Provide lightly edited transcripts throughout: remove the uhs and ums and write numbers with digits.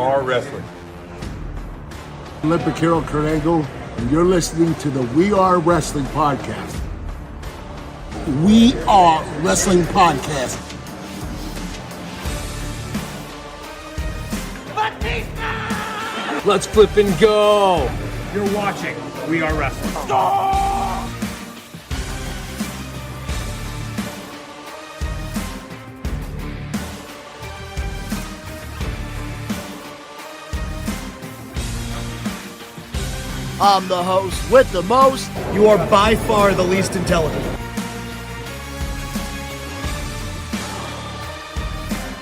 Are Wrestling. Olympic Hero Kurt Angle, and you're listening to the We Are Wrestling Podcast. We Are Wrestling Podcast. Let's flip and go. You're watching We Are Wrestling. I'm the host with the most. You are by far the least intelligent.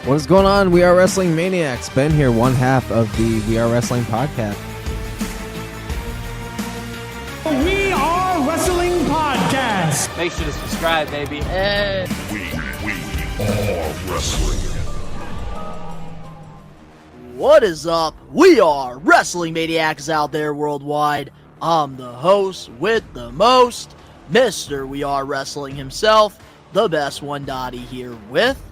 What is going on? We are Wrestling Maniacs. Ben here, one half of the We Are Wrestling podcast. We Are Wrestling Podcast. Make sure to subscribe, baby. We are wrestling. What is up? We are Wrestling Maniacs out there worldwide. I'm the host with the most, Mr. We Are Wrestling himself, the best one Dottie here with.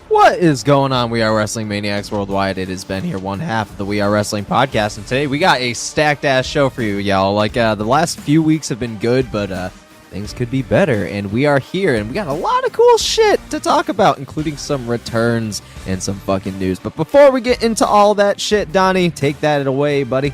What is going on? We are Wrestling Maniacs worldwide. It has been here, one half of the We Are Wrestling podcast, and today we got a stacked ass show for you, y'all. Like the last few weeks have been good, but things could be better, and we are here, and we got a lot of cool shit to talk about, including some returns and some fucking news. But before we get into all that shit, Donnie, take that away, buddy.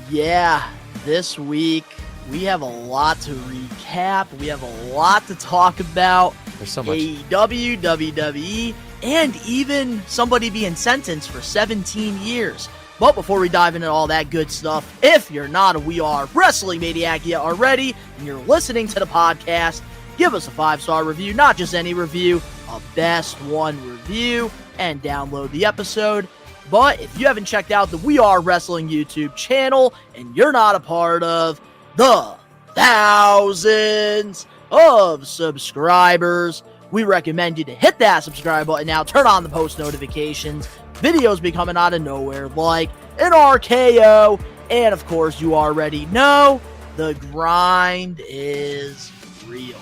Yeah, this week we have a lot to recap. We have a lot to talk about. There's so much. AEW, WWE, and even somebody being sentenced for 17 years. But before we dive into all that good stuff, if you're not a We Are Wrestling Maniac yet already, and you're listening to the podcast, give us a 5-star review, not just any review, a best one review, and download the episode. But if you haven't checked out the We Are Wrestling YouTube channel, and you're not a part of the thousands of subscribers, we recommend you to hit that subscribe button now, turn on the post notifications. Videos be coming out of nowhere like an RKO, and of course you already know the grind is real.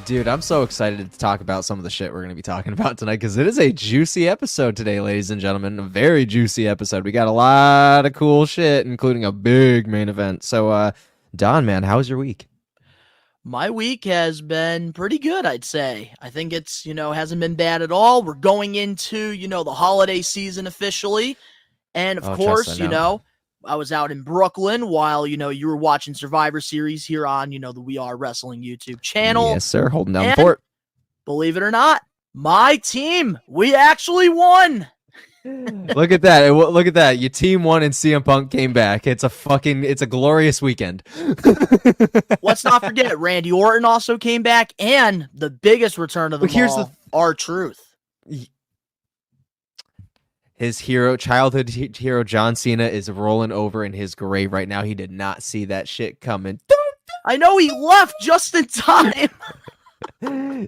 Dude, I'm so excited to talk about some of the shit we're going to be talking about tonight, because it is a juicy episode today, ladies and gentlemen. A very juicy episode. We got a lot of cool shit, including a big main event. So, Don, man, how was your week? My week has been pretty good, I'd say. I think it's, hasn't been bad at all. We're going into, the holiday season officially. And of course, I was out in Brooklyn while, you were watching Survivor Series here on, the We Are Wrestling YouTube channel. Yes, sir. Holding down the fort. Believe it or not, my team, we actually won. Look at that. Look at that. Your team won and CM Punk came back. It's a glorious weekend. Let's not forget, Randy Orton also came back, and the biggest return of the R-Truth. His childhood hero, John Cena, is rolling over in his grave right now. He did not see that shit coming. I know, he left just in time.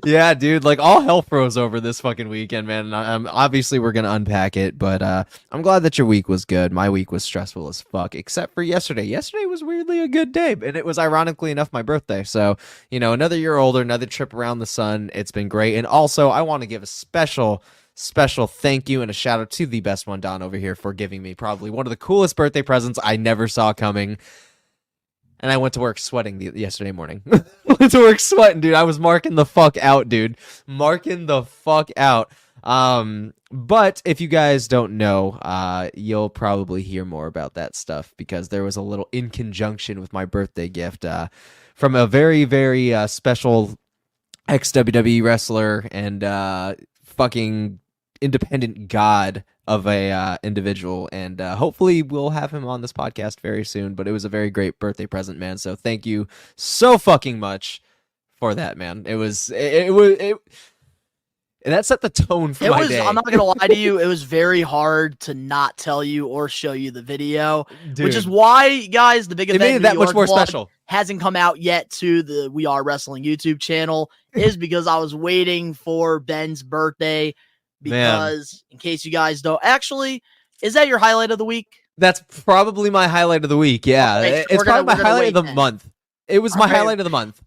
Yeah, dude, like all hell froze over this fucking weekend, man. Obviously, we're gonna unpack it, but I'm glad that your week was good. My week was stressful as fuck, except for yesterday. Yesterday was weirdly a good day, and it was ironically enough my birthday. So, another year older, another trip around the sun. It's been great, and also I want to give a special thank you and a shout out to the best one, Don, over here, for giving me probably one of the coolest birthday presents I never saw coming. And I went to work sweating yesterday morning. Went to work sweating, dude. I was marking the fuck out, dude. Marking the fuck out. But if you guys don't know, you'll probably hear more about that stuff, because there was a little in conjunction with my birthday gift from a very, very special ex-WWE wrestler and fucking independent god of a individual, and hopefully we'll have him on this podcast very soon. But it was a very great birthday present, man, so thank you so fucking much for that, man. It that set the tone for my day. I'm not gonna lie to you, it was very hard to not tell you or show you the video, dude. Which is why, guys, the big event made it that much more special hasn't come out yet to the We Are Wrestling YouTube channel, is because I was waiting for Ben's birthday. Because, in case you guys don't, actually, is that your highlight of the week? That's probably my highlight of the week, yeah. Okay, it's probably my highlight of the month. It was my highlight of the month.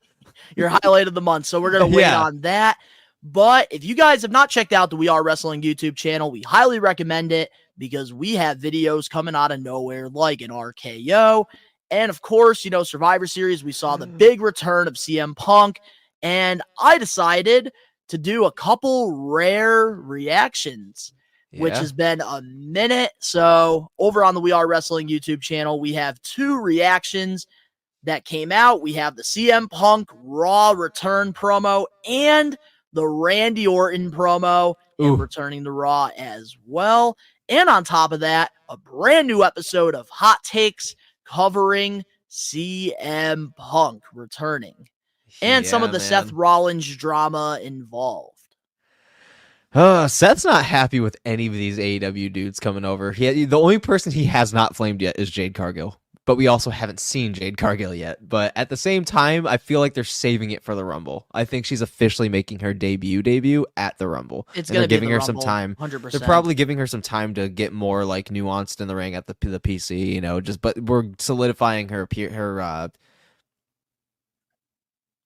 Your highlight of the month, so we're going to wait on that. But if you guys have not checked out the We Are Wrestling YouTube channel, we highly recommend it. because we have videos coming out of nowhere like an RKO. And of course, Survivor Series, we saw the big return of CM Punk. And I decided to do a couple rare reactions, which has been a minute. So over on the We Are Wrestling YouTube channel, we have 2 reactions that came out. We have the CM Punk Raw return promo and the Randy Orton promo and returning to Raw as well. And on top of that, a brand new episode of Hot Takes covering CM Punk returning and some of the Seth Rollins drama involved. Seth's not happy with any of these AEW dudes coming over. The only person he has not flamed yet is Jade Cargill. But we also haven't seen Jade Cargill yet. But at the same time, I feel like they're saving it for the Rumble. I think she's officially making her debut at the Rumble. It's going to be giving her Rumble, some time. 100%. They're probably giving her some time to get more like nuanced in the ring at the PC. But we're solidifying her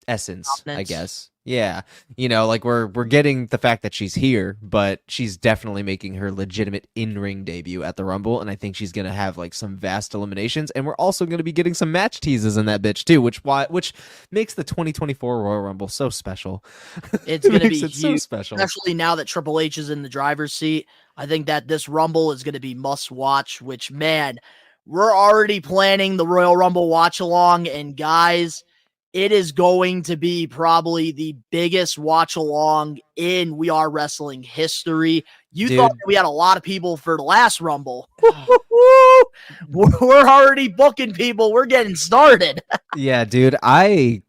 essence, I guess. Yeah, we're getting the fact that she's here, but she's definitely making her legitimate in-ring debut at the Rumble, and I think she's gonna have like some vast eliminations, and we're also gonna be getting some match teases in that bitch too, which makes the 2024 Royal Rumble so special. It's gonna be huge, so special, especially now that Triple H is in the driver's seat. I think that this Rumble is gonna be must watch. Which, man, we're already planning the Royal Rumble watch along, and guys, it is going to be probably the biggest watch along in We Are Wrestling history. You thought that we had a lot of people for the last Rumble. We're already booking people. We're getting started. Yeah, dude. I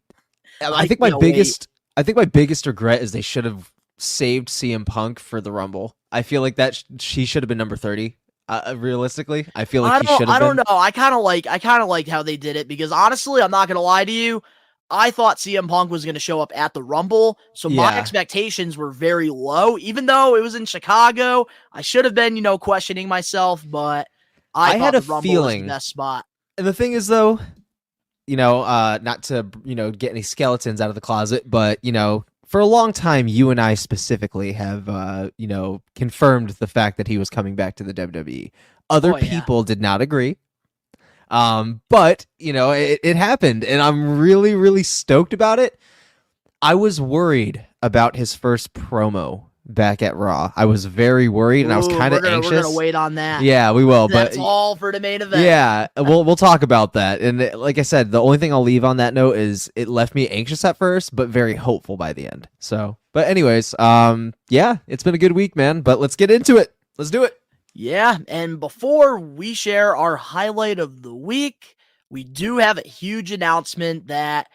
think my biggest regret is they should have saved CM Punk for the Rumble. I feel like that she should have been number 30. Realistically, I feel like he should have been. I don't know. I kind of like how they did it, because honestly, I'm not gonna lie to you. I thought CM Punk was going to show up at the Rumble, so my expectations were very low. Even though it was in Chicago, I should have been, questioning myself, but I thought had a the Rumble feeling was the best spot. And the thing is, though, not to, get any skeletons out of the closet, but, for a long time, you and I specifically have, confirmed the fact that he was coming back to the WWE. Other people did not agree. But it happened, and I'm really, really stoked about it. I was worried about his first promo back at Raw. I was very worried, and I was kind of anxious. We're gonna wait on that. Yeah, we will. That's but all for the main event. Yeah, we'll talk about that. And like I said, the only thing I'll leave on that note is it left me anxious at first, but very hopeful by the end. So, but anyways, it's been a good week, man. But let's get into it. Let's do it. Yeah, and before we share our highlight of the week, we do have a huge announcement that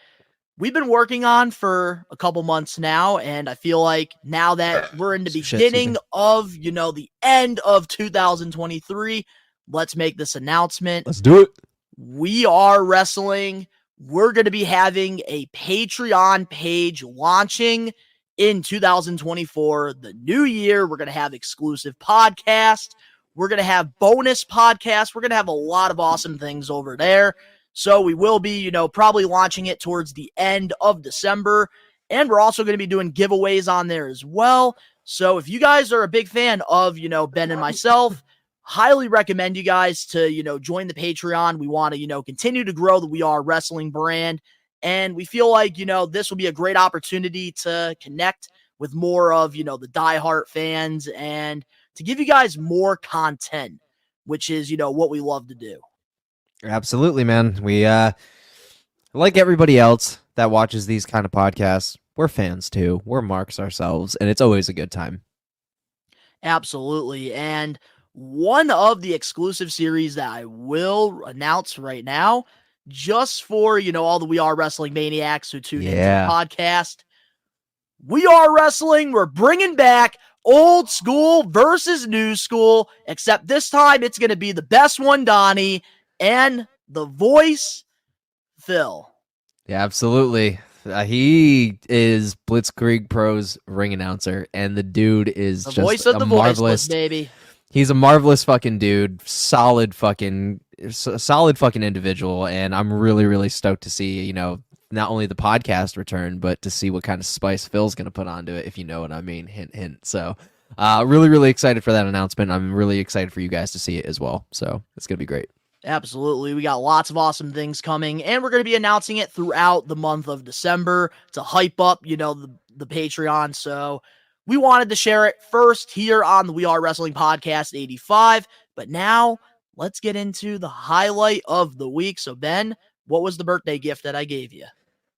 we've been working on for a couple months now, and I feel like now that we're in the beginning of, the end of 2023, let's make this announcement. Let's do it. We Are Wrestling. We're going to be having a Patreon page launching in 2024, the new year. We're going to have exclusive podcasts. We're going to have bonus podcasts. We're going to have a lot of awesome things over there. So we will be, probably launching it towards the end of December. And we're also going to be doing giveaways on there as well. So if you guys are a big fan of, Ben and myself, highly recommend you guys to, join the Patreon. We want to, continue to grow the We Are Wrestling brand. And we feel like, this will be a great opportunity to connect with more of, the diehard fans and to give you guys more content, which is, what we love to do. Absolutely, man. We, like everybody else that watches these kind of podcasts, we're fans too. We're marks ourselves, and it's always a good time. Absolutely. And one of the exclusive series that I will announce right now, just for, all the We Are Wrestling maniacs who tune into the podcast, We Are Wrestling. We're bringing back old school versus new school, except this time it's going to be the best one, Donnie, and the voice, Phil. Yeah, absolutely. He is Blitzkrieg Pro's ring announcer, and the dude is the just voice of a the marvelous, voiceless, baby. He's a marvelous fucking dude, solid fucking individual, and I'm really, really stoked to see, not only the podcast return, but to see what kind of spice Phil's going to put onto it, if you know what I mean. Hint, hint. So, really, really excited for that announcement. I'm really excited for you guys to see it as well. So it's going to be great. Absolutely. We got lots of awesome things coming, and we're going to be announcing it throughout the month of December to hype up, the Patreon. So we wanted to share it first here on the We Are Wrestling Podcast 85. But now let's get into the highlight of the week. So, Ben, what was the birthday gift that I gave you?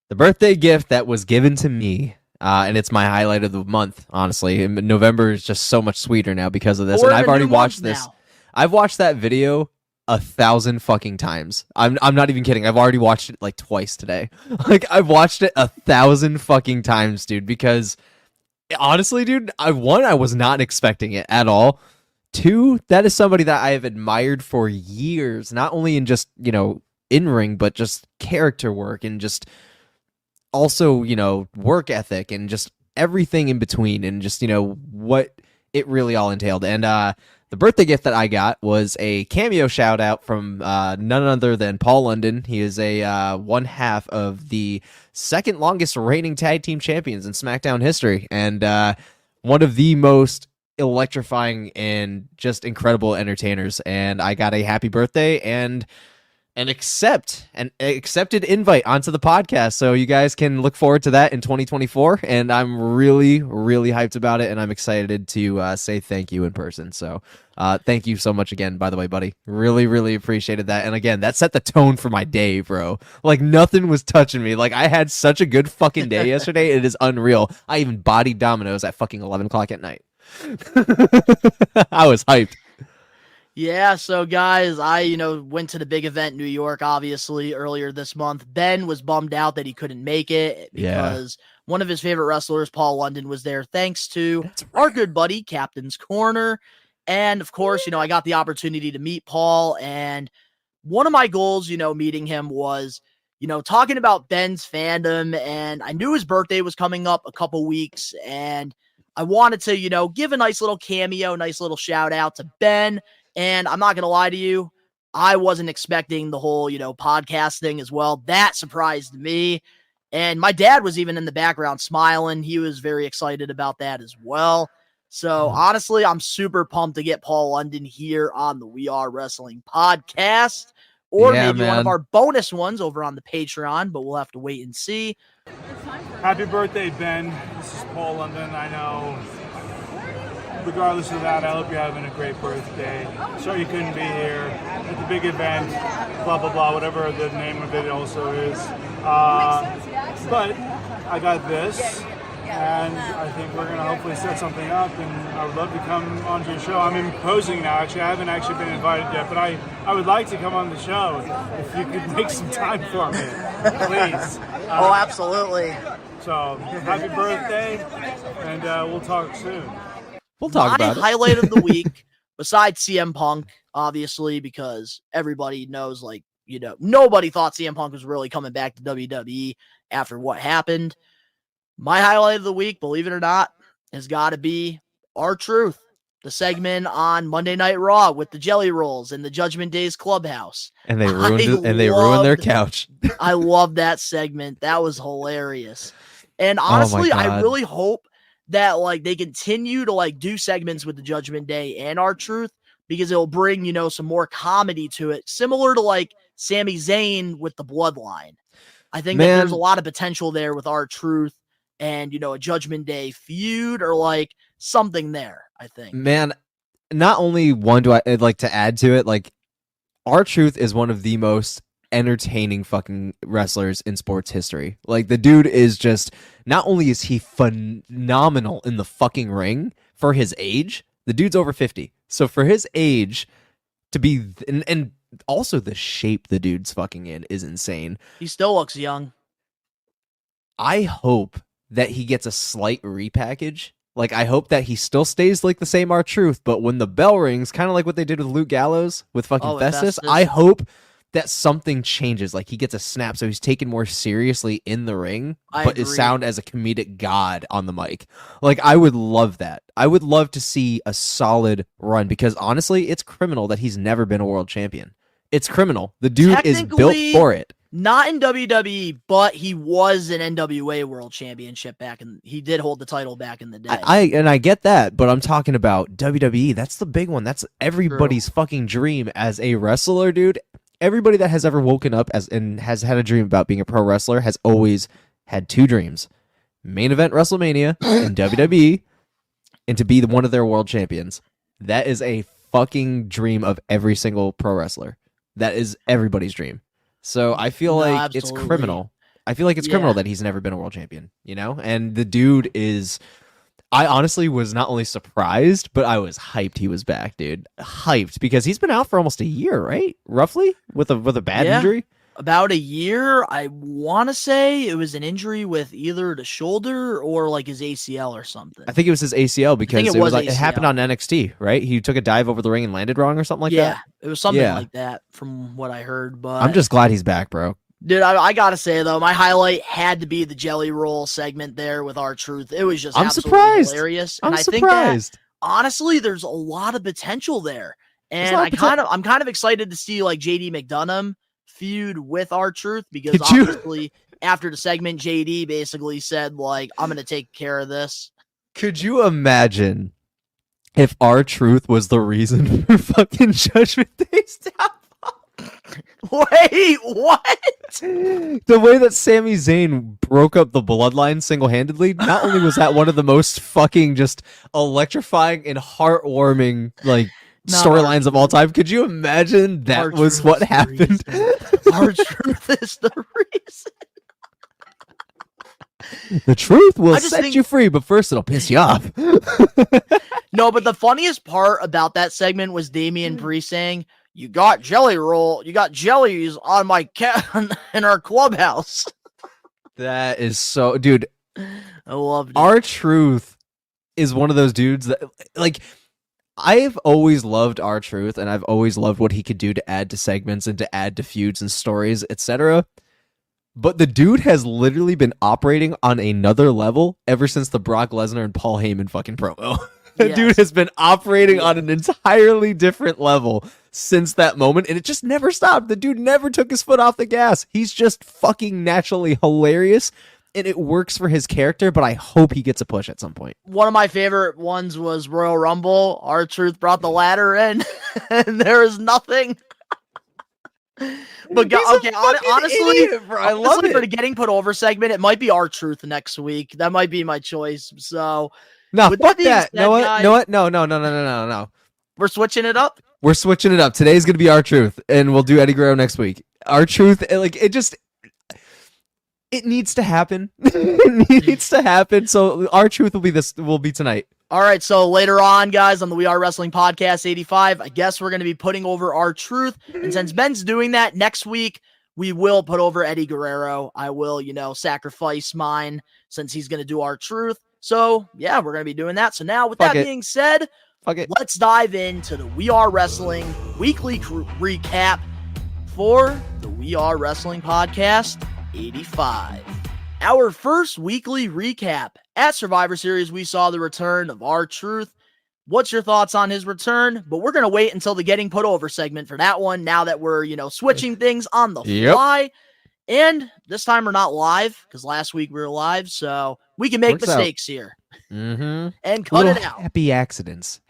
The birthday gift that was given to me, and it's my highlight of the month, honestly. And November is just so much sweeter now because of this. We're And in I've a already new watched month this. now. I've watched that video 1,000 fucking times. I'm not even kidding. I've already watched it like twice today. Like I've watched it 1,000 fucking times, dude, because honestly, dude, I was not expecting it at all. 2, that is somebody that I have admired for years, not only in just, in ring, but just character work and just also, work ethic and just everything in between and just, what it really all entailed. And the birthday gift that I got was a cameo shout out from none other than Paul London. He is a one half of the second longest reigning tag team champions in SmackDown history, and one of the most electrifying and just incredible entertainers. And I got a happy birthday and an accepted invite onto the podcast, so you guys can look forward to that in 2024. And I'm really, really hyped about it, and I'm excited to say thank you in person. So thank you so much again, by the way, buddy. Really, really appreciated that. And again, that set the tone for my day, bro. Like nothing was touching me. Like I had such a good fucking day yesterday. It is unreal. I even bodied Domino's at fucking 11 o'clock at night. I was hyped. Yeah, so guys, I, went to the big event in New York, obviously, earlier this month. Ben was bummed out that he couldn't make it because one of his favorite wrestlers, Paul London, was there thanks to our good buddy, Captain's Corner. And, of course, I got the opportunity to meet Paul. And one of my goals, meeting him was, talking about Ben's fandom. And I knew his birthday was coming up a couple weeks. And I wanted to, give a nice little cameo, nice little shout out to Ben. And I'm not going to lie to you, I wasn't expecting the whole, podcast thing as well. That surprised me. And my dad was even in the background smiling. He was very excited about that as well. So honestly, I'm super pumped to get Paul London here on the We Are Wrestling podcast, or maybe one of our bonus ones over on the Patreon, but we'll have to wait and see. Happy birthday, Ben. This is Paul London. I know. Regardless of that, I hope you're having a great birthday. Sorry you couldn't be here at the big event, blah, blah, blah, whatever the name of it also is. But I got this, and I think we're going to hopefully set something up, and I would love to come onto your show. I'm imposing now, actually. I haven't actually been invited yet, but I would like to come on the show if you could make some time for me, please. Oh, absolutely. So, happy birthday, and we'll talk soon. We'll talk about it. My highlight of the week, besides CM Punk, obviously, because everybody knows, nobody thought CM Punk was really coming back to WWE after what happened. My highlight of the week, believe it or not, has got to be R-Truth, the segment on Monday Night Raw with the Jelly Rolls in the Judgment Day's clubhouse. And they ruined their couch. I love that segment. That was hilarious. And honestly, I really hope that they continue to do segments with the Judgment Day and R-Truth, because it'll bring, some more comedy to it, similar to Sami Zayn with the Bloodline. I think that there's a lot of potential there with R-Truth and, a Judgment Day feud or something there, I think. Man, not only one do I like to add to it, R-Truth is one of the most entertaining fucking wrestlers in sports history. The dude is just, not only is he phenomenal in the fucking ring for his age, the dude's over 50. So for his age to be, and also the shape the dude's fucking in is insane. He still looks young. I hope that he gets a slight repackage. I hope that he still stays the same R-Truth, but when the bell rings, kind of like what they did with Luke Gallows with fucking Festus, I hope that something changes. He gets a snap, so he's taken more seriously in the ring, but is sound as a comedic god on the mic. I would love that. I would love to see a solid run, because honestly, it's criminal that he's never been a world champion. It's criminal. The dude is built for it. Not in WWE, but he was an NWA World Championship he did hold the title back in the day. I get that, but I'm talking about WWE. That's the big one. That's everybody's fucking dream as a wrestler, dude. Everybody that has ever woken up and has had a dream about being a pro wrestler has always had two dreams: main event WrestleMania in WWE, and to be one of their world champions. That is a fucking dream of every single pro wrestler. That is everybody's dream. So I feel like it's criminal. I feel like it's criminal that he's never been a world champion, you know? And the dude is... I honestly was not only surprised, but I was hyped he was back, dude. Hyped, because he's been out for almost a year, right? Roughly? With a bad injury? About a year. I want to say it was an injury with either the shoulder or like his ACL or something. I think it was his ACL because it happened on NXT, right? He took a dive over the ring and landed wrong or something like that? Yeah, it was something like that from what I heard. But I'm just glad he's back, bro. Dude, I gotta say though, my highlight had to be the Jelly Roll segment there with R-Truth. It was just absolutely hilarious. And I think that honestly, there's a lot of potential there. And I'm kind of excited to see like JD McDonough feud with R-Truth, because obviously after the segment, JD basically said like, I'm gonna take care of this. Could you imagine if R-Truth was the reason for fucking Judgment Day's downfall? Wait, what? The way that Sami Zayn broke up the bloodline single-handedly, not only was that one of the most fucking just electrifying and heartwarming like storylines of all time. Could you imagine that was what happened? R-Truth is the reason. The truth will set you free, but first it'll piss you off. No, but the funniest part about that segment was Damian Priest saying, "You got jelly roll, you got jellies on my cat in our clubhouse." That is so, dude. I loved it. R-Truth is one of those dudes that, like, I've always loved R-Truth, and I've always loved what he could do to add to segments and to add to feuds and stories, etc. But the dude has literally been operating on another level ever since the Brock Lesnar and Paul Heyman fucking promo. The dude has been operating on an entirely different level since that moment, and it just never stopped. The dude never took his foot off the gas. He's just fucking naturally hilarious, and it works for his character, but I hope he gets a push at some point. One of my favorite ones was Royal Rumble. R-Truth brought the ladder in, and there is nothing. But honestly, idiot, bro. I love it. For the getting put over segment, it might be R-Truth next week. That might be my choice. So no, fuck that. No, what? No. We're switching it up. We're switching it up. Today's gonna be R-Truth, and we'll do Eddie Guerrero next week. R-Truth, like it needs to happen. It needs to happen. So R-Truth will be tonight. All right, so later on, guys, on the We Are Wrestling Podcast 85, I guess we're going to be putting over R-Truth. And since Ben's doing that, next week, we will put over Eddie Guerrero. I will, sacrifice mine since he's going to do R-Truth. So, yeah, we're going to be doing that. So now, with that being said, let's dive into the We Are Wrestling weekly recap for the We Are Wrestling Podcast 85. Our first weekly recap. At Survivor Series, we saw the return of R-Truth. What's your thoughts on his return? But we're going to wait until the getting put over segment for that one, now that we're, switching things on the fly. And this time we're not live, because last week we were live, so we can make mistakes here. Mm-hmm. And cut it out. Happy accidents.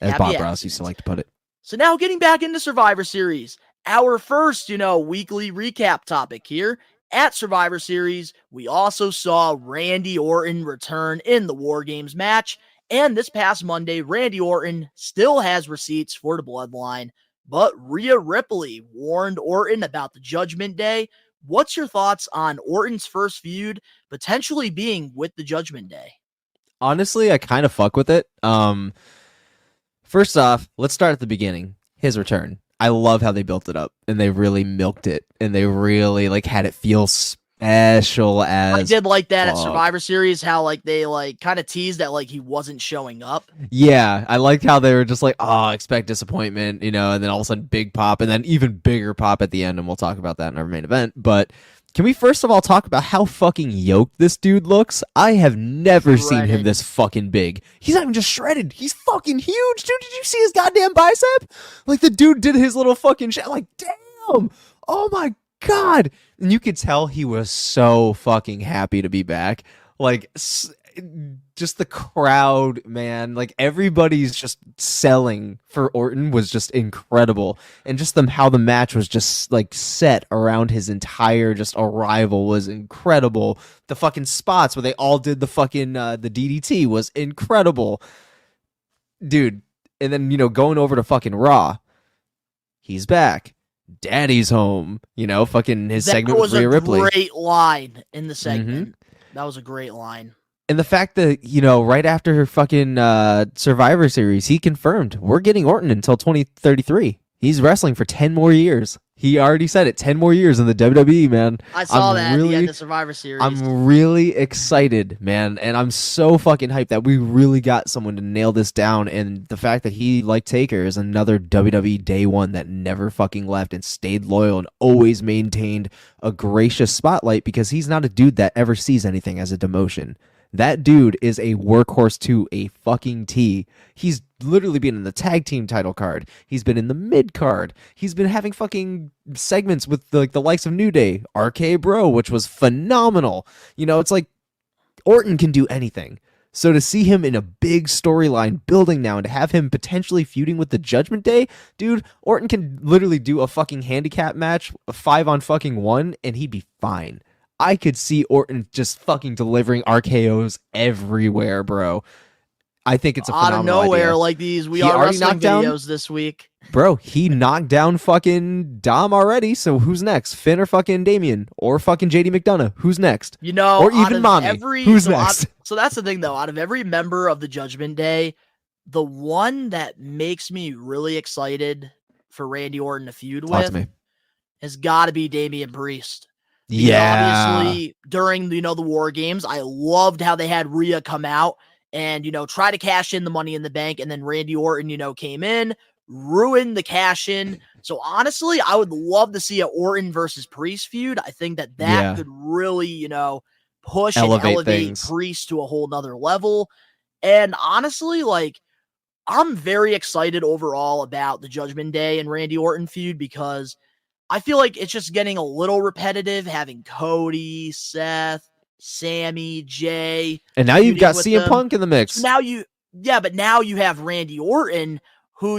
As Bob Ross used to like to put it. So now getting back into Survivor Series, our first, weekly recap topic here. At Survivor Series, we also saw Randy Orton return in the War Games match, and this past Monday, Randy Orton still has receipts for the Bloodline, but Rhea Ripley warned Orton about the Judgment Day. What's your thoughts on Orton's first feud potentially being with the Judgment Day? Honestly, I kind of fuck with it. First off, let's start at the beginning. His return. I love how they built it up, and they really milked it, and they really had it feel special. I did like that at Survivor Series, how they kind of teased that he wasn't showing up. Yeah, I liked how they were just expect disappointment, and then all of a sudden big pop, and then even bigger pop at the end, and we'll talk about that in our main event. But can we first of all talk about how fucking yoked this dude looks? I have never seen him this fucking big. He's not even just shredded. He's fucking huge, dude. Did you see his goddamn bicep? The dude did his little fucking shit. Damn. Oh my God. And you could tell he was so fucking happy to be back. Like, just the crowd, man. Like, everybody's just selling for Orton was just incredible. And just how the match was just, like, set around his entire just arrival was incredible. The fucking spots where they all did the fucking, the DDT was incredible. Dude. And then, going over to fucking Raw. He's back. Daddy's home. Fucking his segment with Rhea Ripley. That was a great line in the segment. That was a great line. And the fact that, right after her fucking Survivor Series, he confirmed we're getting Orton until 2033. He's wrestling for 10 more years. He already said it, 10 more years in the WWE, man. I saw that at the end of Survivor Series. I'm really excited, man. And I'm so fucking hyped that we really got someone to nail this down. And the fact that he, like Taker, is another WWE day one that never fucking left and stayed loyal and always maintained a gracious spotlight, because he's not a dude that ever sees anything as a demotion. That dude is a workhorse to a fucking T. He's literally been in the tag team title card. He's been in the mid card. He's been having fucking segments with the likes of New Day, RK Bro, which was phenomenal. It's like Orton can do anything. So to see him in a big storyline building now and to have him potentially feuding with the Judgment Day, dude, Orton can literally do a fucking handicap match, a 5-on-1, and he'd be fine. I could see Orton just fucking delivering RKOs everywhere, bro. I think it's a phenomenal out of nowhere, idea. like these We Are Wrestling videos this week. Bro, he knocked down fucking Dom already, so who's next? Finn or fucking Damien? Or fucking JD McDonough? Who's next? Or even Mommy? Who's next? So that's the thing, though. Out of every member of the Judgment Day, the one that makes me really excited for Randy Orton to feud with has got to be Damian Priest. Obviously, during the War Games, I loved how they had Rhea come out and try to cash in the Money in the Bank, and then Randy Orton came in, ruined the cash in. So honestly, I would love to see a Orton versus Priest feud. I think that could really push and elevate Priest to a whole nother level. And honestly, like, I'm very excited overall about the Judgment Day and Randy Orton feud, because I feel like it's just getting a little repetitive, having Cody, Seth, Sammy, Jay. And now you've got CM Punk in the mix. So but now you have Randy Orton, who,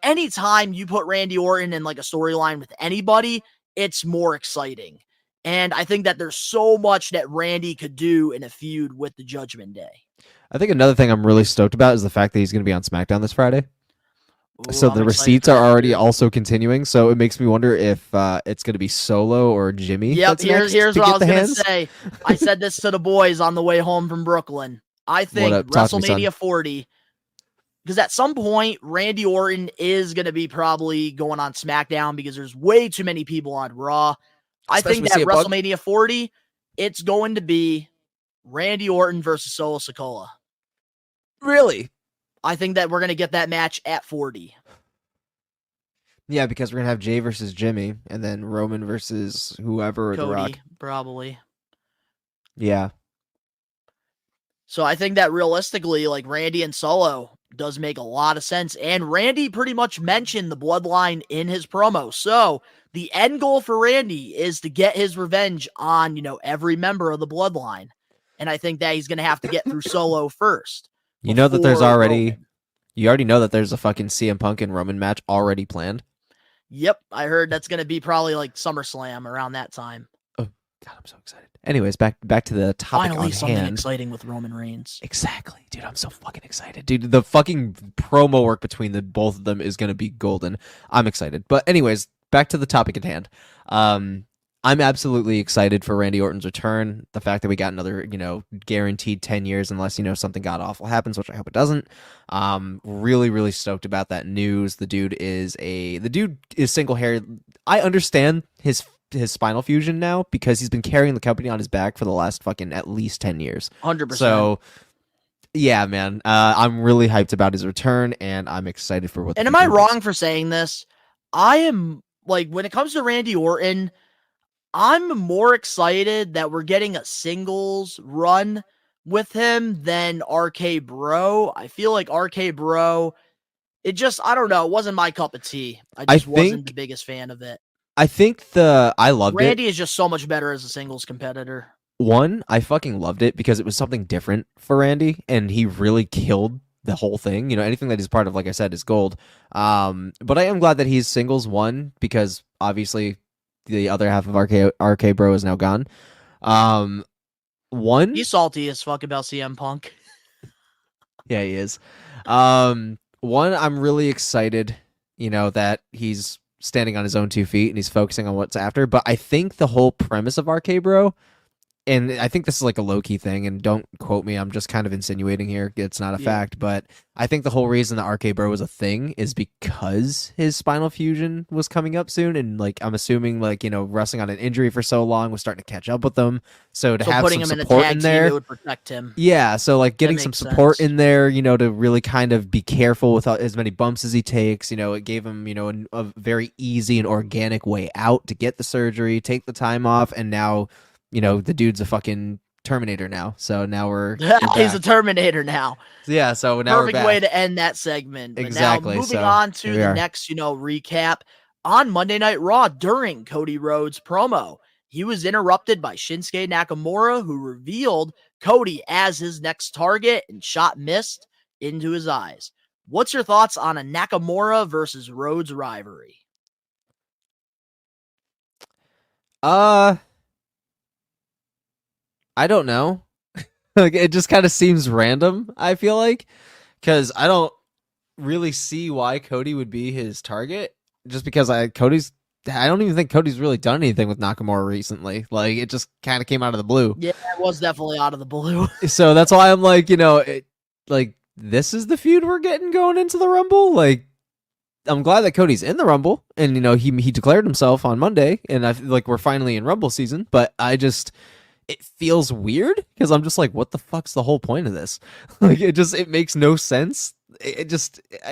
anytime you put Randy Orton in like a storyline with anybody, it's more exciting. And I think that there's so much that Randy could do in a feud with the Judgment Day. I think another thing I'm really stoked about is the fact that he's going to be on SmackDown this Friday. Ooh, so the receipts are already also continuing, so it makes me wonder if it's going to be Solo or Jimmy. Yep, here's what I was going to say. I said this to the boys on the way home from Brooklyn. I think WrestleMania 40, because at some point, Randy Orton is going to be probably going on SmackDown because there's way too many people on Raw. I think that WrestleMania 40, it's going to be Randy Orton versus Solo Sikoa. Really? I think that we're going to get that match at 40. Yeah, because we're going to have Jay versus Jimmy, and then Roman versus whoever. Cody, The Rock. Probably. Yeah. So I think that realistically, like, Randy and Solo does make a lot of sense. And Randy pretty much mentioned the bloodline in his promo. So the end goal for Randy is to get his revenge on, every member of the bloodline. And I think that he's going to have to get through Solo first. You know that there's already... Roman. You already know that there's a fucking CM Punk and Roman match already planned? Yep, I heard that's going to be probably like SummerSlam around that time. Oh, God, I'm so excited. Anyways, back to the topic Finally, on something hand. exciting with Roman Reigns. Exactly, dude. I'm so fucking excited, dude. The fucking promo work between the both of them is going to be golden. I'm excited. But anyways, back to the topic at hand. I'm absolutely excited for Randy Orton's return. The fact that we got another, guaranteed 10 years unless, something god awful happens, which I hope it doesn't. Really, really stoked about that news. The dude is single-haired. I understand his spinal fusion now because he's been carrying the company on his back for the last fucking at least 10 years. 100%. So, yeah, man. I'm really hyped about his return, and I'm excited for what. And am I wrong for saying this? I am, like, when it comes to Randy Orton, I'm more excited that we're getting a singles run with him than RK Bro. I feel like RK Bro, I don't know, it wasn't my cup of tea. I wasn't the biggest fan of it. I think I loved it. Randy is just so much better as a singles competitor. One, I fucking loved it because it was something different for Randy, and he really killed the whole thing. You know, anything that he's part of, like I said, is gold. But I am glad that he's singles, one, because obviously the other half of RK Bro is now gone. One, He's salty as fuck about CM Punk. yeah, he is. One, I'm really excited, you know, that he's standing on his own 2 feet and he's focusing on what's after. But I think the whole premise of RK Bro, and I think this is like a low-key thing, and don't quote me, I'm just kind of insinuating here. It's not a fact, but I think the whole reason that RK Bro was a thing is because his spinal fusion was coming up soon, and like I'm assuming, like, you know, wrestling on an injury for so long was starting to catch up with them. So to have putting some him support in a tag in there, team, it would protect him. yeah. So like getting some makes support sense. in there, you know, to really kind of be careful without as many bumps as he takes. You know, it gave him, you know, a very easy and organic way out to get the surgery, take the time off, and now, you know, the dude's a fucking Terminator now. So now we're He's a Terminator now. yeah. So now Perfect we're back. way to end that segment. But Exactly, now moving so on to here we the are. next, recap on Monday Night Raw during Cody Rhodes' promo. He was interrupted by Shinsuke Nakamura, who revealed Cody as his next target and shot missed into his eyes. What's your thoughts on a Nakamura versus Rhodes rivalry? I don't know. Like, it just kind of seems random, I feel like, because I don't really see why Cody would be his target. Just because I don't even think Cody's really done anything with Nakamura recently. Like, it just kind of came out of the blue. Yeah, it was definitely out of the blue. So that's why I'm like, you know, like, this is the feud we're getting going into the Rumble. Like, I'm glad that Cody's in the Rumble, and you know, he declared himself on Monday, and I feel like we're finally in Rumble season. But it feels weird because I'm just like, what the fuck's the whole point of this? Like, it makes no sense.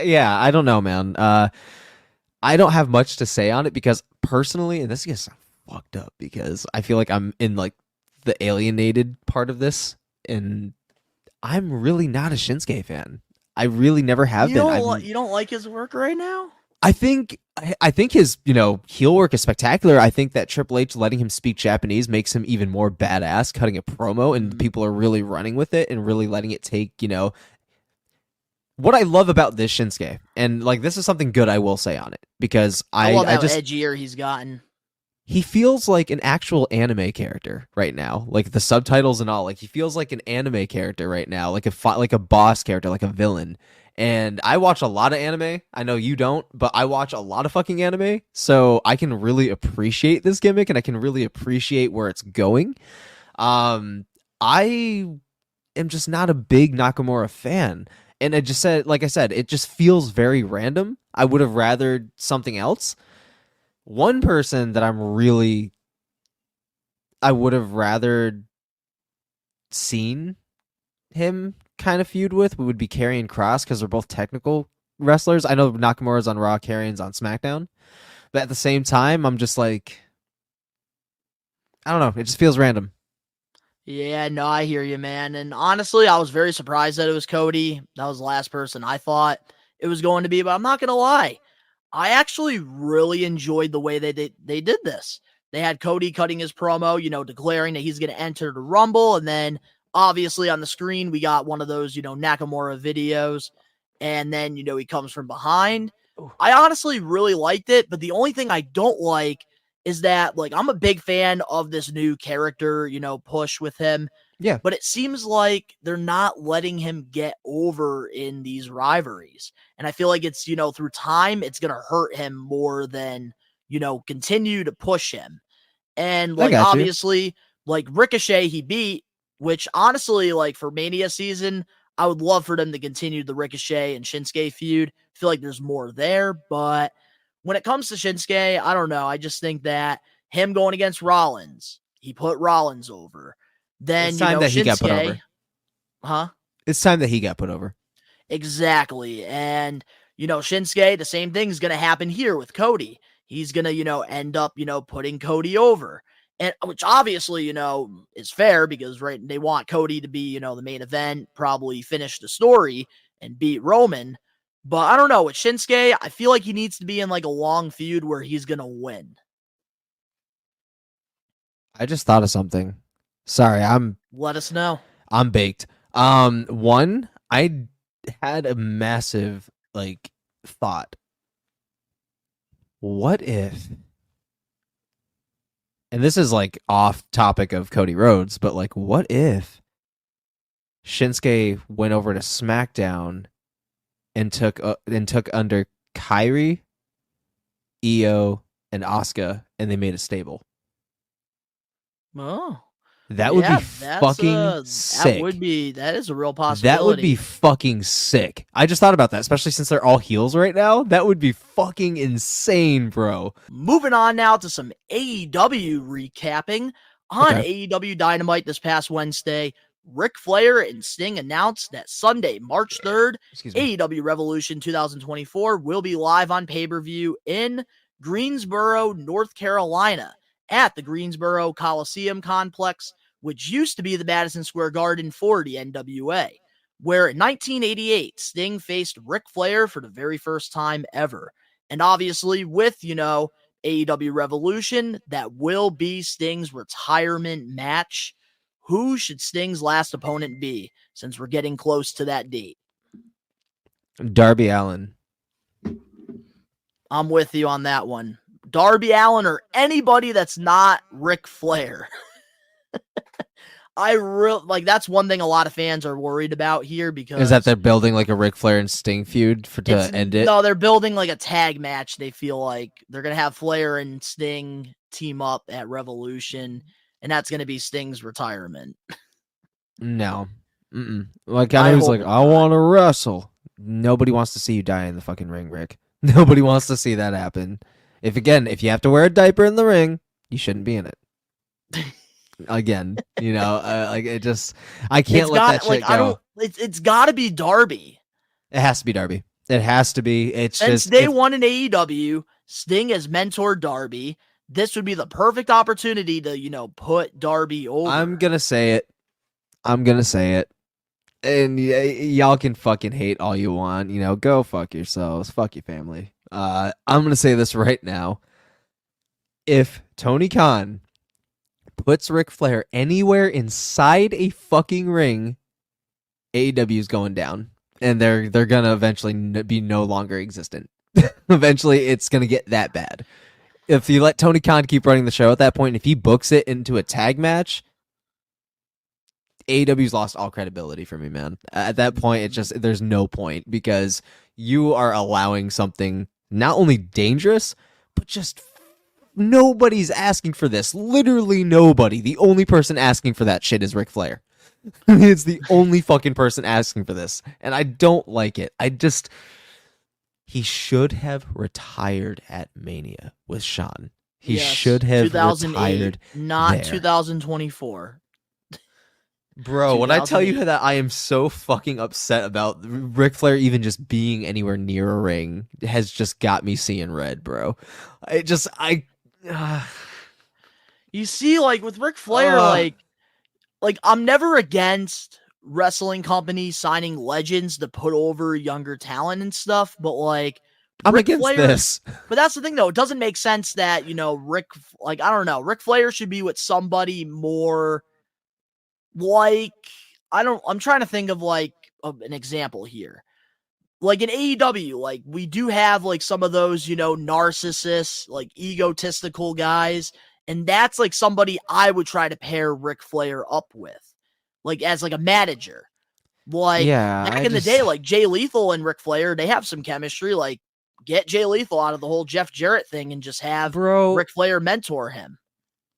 Yeah, I don't know, man. I don't have much to say on it because personally, and this gets fucked up because I feel like I'm in like the alienated part of this, and I'm really not a Shinsuke fan. I really never have been. You don't like his work right now? I think his, you know, heel work is spectacular. I think that Triple H letting him speak Japanese makes him even more badass, cutting a promo, and people are really running with it and really letting it take, you know. What I love about this Shinsuke, and like this is something good I will say on it, because I love how just edgier he's gotten. He feels like an actual anime character right now, like the subtitles and all. Like, he feels like an anime character right now, like a boss character, like a villain. And I watch a lot of anime. I know you don't, but I watch a lot of fucking anime, so I can really appreciate this gimmick, and I can really appreciate where it's going. I am just not a big Nakamura fan, and I just said, like I said, it just feels very random. I would have rathered something else. One person that I would have rather seen him kind of feud with would be Karrion Kross, because they're both technical wrestlers. I know Nakamura's on Raw, Karrion's on SmackDown, but at the same time, I'm just like, I don't know. It just feels random. Yeah, no, I hear you, man. And honestly, I was very surprised that it was Cody. That was the last person I thought it was going to be, but I'm not going to lie. I actually really enjoyed the way they did this. They had Cody cutting his promo, declaring that he's going to enter the Rumble. And then obviously on the screen, we got one of those, Nakamura videos. And then, he comes from behind. I honestly really liked it. But the only thing I don't like is that, I'm a big fan of this new character, push with him. Yeah. But it seems like they're not letting him get over in these rivalries. And I feel like it's, through time, it's going to hurt him more than, continue to push him. And obviously, Ricochet, he beat, which honestly, for Mania season, I would love for them to continue the Ricochet and Shinsuke feud. I feel like there's more there. But when it comes to Shinsuke, I don't know. I just think that him going against Rollins, he put Rollins over. Then, it's time that he got put over. Huh? It's time that he got put over. Exactly. And, Shinsuke, the same thing is going to happen here with Cody. He's going to, end up, putting Cody over. And which obviously, is fair because, right, they want Cody to be, the main event, probably finish the story and beat Roman. But I don't know. With Shinsuke, I feel like he needs to be in a long feud where he's going to win. I just thought of something. Sorry, Let us know. I'm baked. One, I had a massive thought. What if, and this is off topic of Cody Rhodes, but what if Shinsuke went over to SmackDown and took under Kairi, Io, and Asuka, and they made a stable? Oh. That would be fucking sick. That is a real possibility. That would be fucking sick. I just thought about that, especially since they're all heels right now. That would be fucking insane, bro. Moving on now to some AEW recapping. On AEW Dynamite this past Wednesday, Ric Flair and Sting announced that Sunday, March 3rd, AEW Revolution 2024 will be live on pay-per-view in Greensboro, North Carolina, at the Greensboro Coliseum Complex, which used to be the Madison Square Garden for the NWA, where in 1988, Sting faced Ric Flair for the very first time ever. And obviously with, AEW Revolution, that will be Sting's retirement match. Who should Sting's last opponent be, since we're getting close to that date? Darby Allin. I'm with you on that one. Darby Allin or anybody that's not Ric Flair. That's one thing a lot of fans are worried about here, because is that they're building a Ric Flair and Sting feud to end it? No, they're building a tag match. They feel like they're going to have Flair and Sting team up at Revolution, and that's going to be Sting's retirement. No. Mm-mm. I was I want to wrestle. Nobody wants to see you die in the fucking ring, Rick. Nobody wants to see that happen. If you have to wear a diaper in the ring, you shouldn't be in it. Again, I can't let that shit go. It's got to be Darby. It has to be Darby. It has to be. It's Since day one in AEW, Sting has mentored Darby. This would be the perfect opportunity to, put Darby over. I'm gonna say it. And y'all can fucking hate all you want. Go fuck yourselves. Fuck your family. I'm gonna say this right now. If Tony Khan puts Ric Flair anywhere inside a fucking ring, AEW is going down, and they're gonna eventually be no longer existent. Eventually, it's gonna get that bad. If you let Tony Khan keep running the show at that point, if he books it into a tag match, AEW's lost all credibility for me, man. At that point, there's no point, because you are allowing something not only dangerous, but just nobody's asking for this. Literally nobody. The only person asking for that shit is Ric Flair. It's the only fucking person asking for this, and I don't like it. He should have retired at Mania with Shawn. He should have retired not there. 2024. Bro, when I tell you that I am so fucking upset about Ric Flair even just being anywhere near a ring, has just got me seeing red, bro. You see, with Ric Flair, I'm never against wrestling companies signing legends to put over younger talent and stuff, but I'm Ric against Flair, this. But that's the thing, though. It doesn't make sense that, Ric Flair should be with somebody more I'm trying to think of an example here. In AEW, we do have some of those, narcissists, egotistical guys, and that's somebody I would try to pair Ric Flair up with, as a manager. Back in the day, Jay Lethal and Ric Flair, they have some chemistry. Get Jay Lethal out of the whole Jeff Jarrett thing and just have Ric Flair mentor him.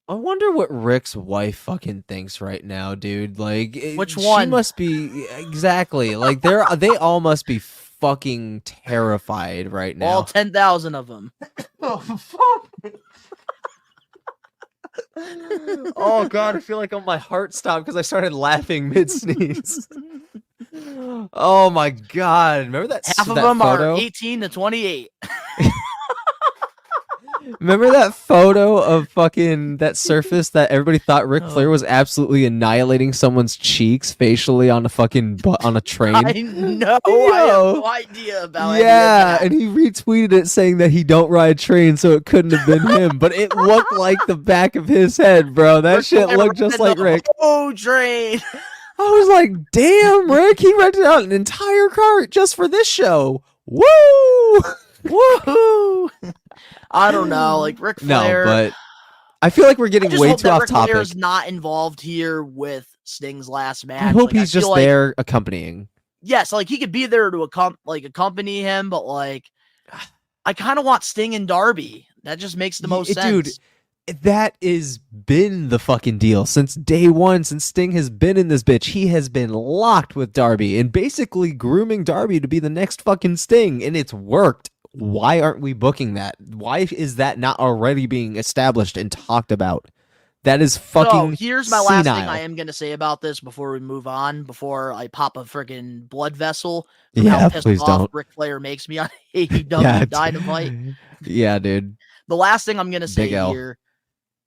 I wonder what Rick's wife fucking thinks right now, dude. Which one? She must be exactly they all must be fucking terrified right now. All 10,000 of them. Oh fuck! Oh god, I feel like my heart stopped because I started laughing mid sneeze. Oh my god! Remember that? Half of that them photo? are 18 to 28. Remember that photo of fucking that surface that everybody thought Ric Flair was absolutely annihilating someone's cheeks facially on a fucking on a train? I know. I Yo. have no idea about any of Yeah, that. and he retweeted it saying that he don't ride trains, so it couldn't have been him. But it looked like the back of his head, bro. That Ric shit Flair looked just like rented Rick. the whole train. I was like, damn, Rick, he rented out an entire car just for this show. Woo! Woohoo! I don't know, like Ric Flair. No, but I feel like we're getting way hope too that off Ric topic. Flair's not involved here with Sting's last match. I hope Like, he's feel just like, there accompanying. Yes, like he could be there to accompany him, but like I kind of want Sting and Darby. That just makes the most sense. Dude, that is been the fucking deal since day one. Since Sting has been in this bitch, he has been locked with Darby and basically grooming Darby to be the next fucking Sting, and it's worked. Why aren't we booking that? Why is that not already being established and talked about? That is fucking here's my last thing senile. I am going to say about this before we move on, before I pop a freaking blood vessel. Yeah, how pissed please off don't. Ric Flair makes me on AEW Dynamite. Yeah, dude. The last thing I'm going to say Big L. here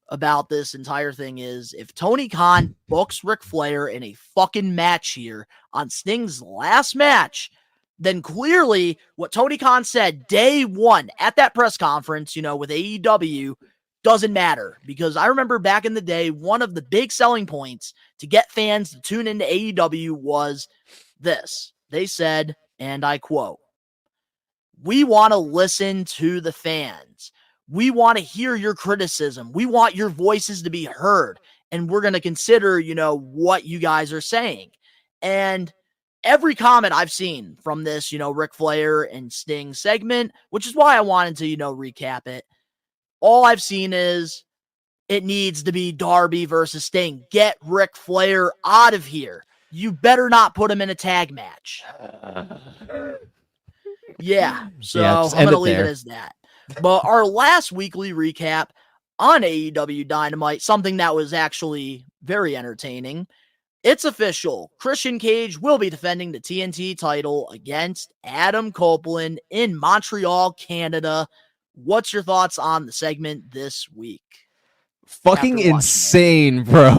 about this entire thing is if Tony Khan books Ric Flair in a fucking match here on Sting's last match, then clearly what Tony Khan said day one at that press conference, with AEW doesn't matter. Because I remember back in the day, one of the big selling points to get fans to tune into AEW was this. They said, and I quote, "We want to listen to the fans. We want to hear your criticism. We want your voices to be heard. And we're going to consider, what you guys are saying." And every comment I've seen from this, Ric Flair and Sting segment, which is why I wanted to, recap it. All I've seen is it needs to be Darby versus Sting. Get Ric Flair out of here. You better not put him in a tag match. Yeah, so I'm going to leave it as that. But our last weekly recap on AEW Dynamite, something that was actually very entertaining. It's official. Christian Cage will be defending the TNT title against Adam Copeland in Montreal, Canada. What's your thoughts on the segment this week? Fucking insane, bro.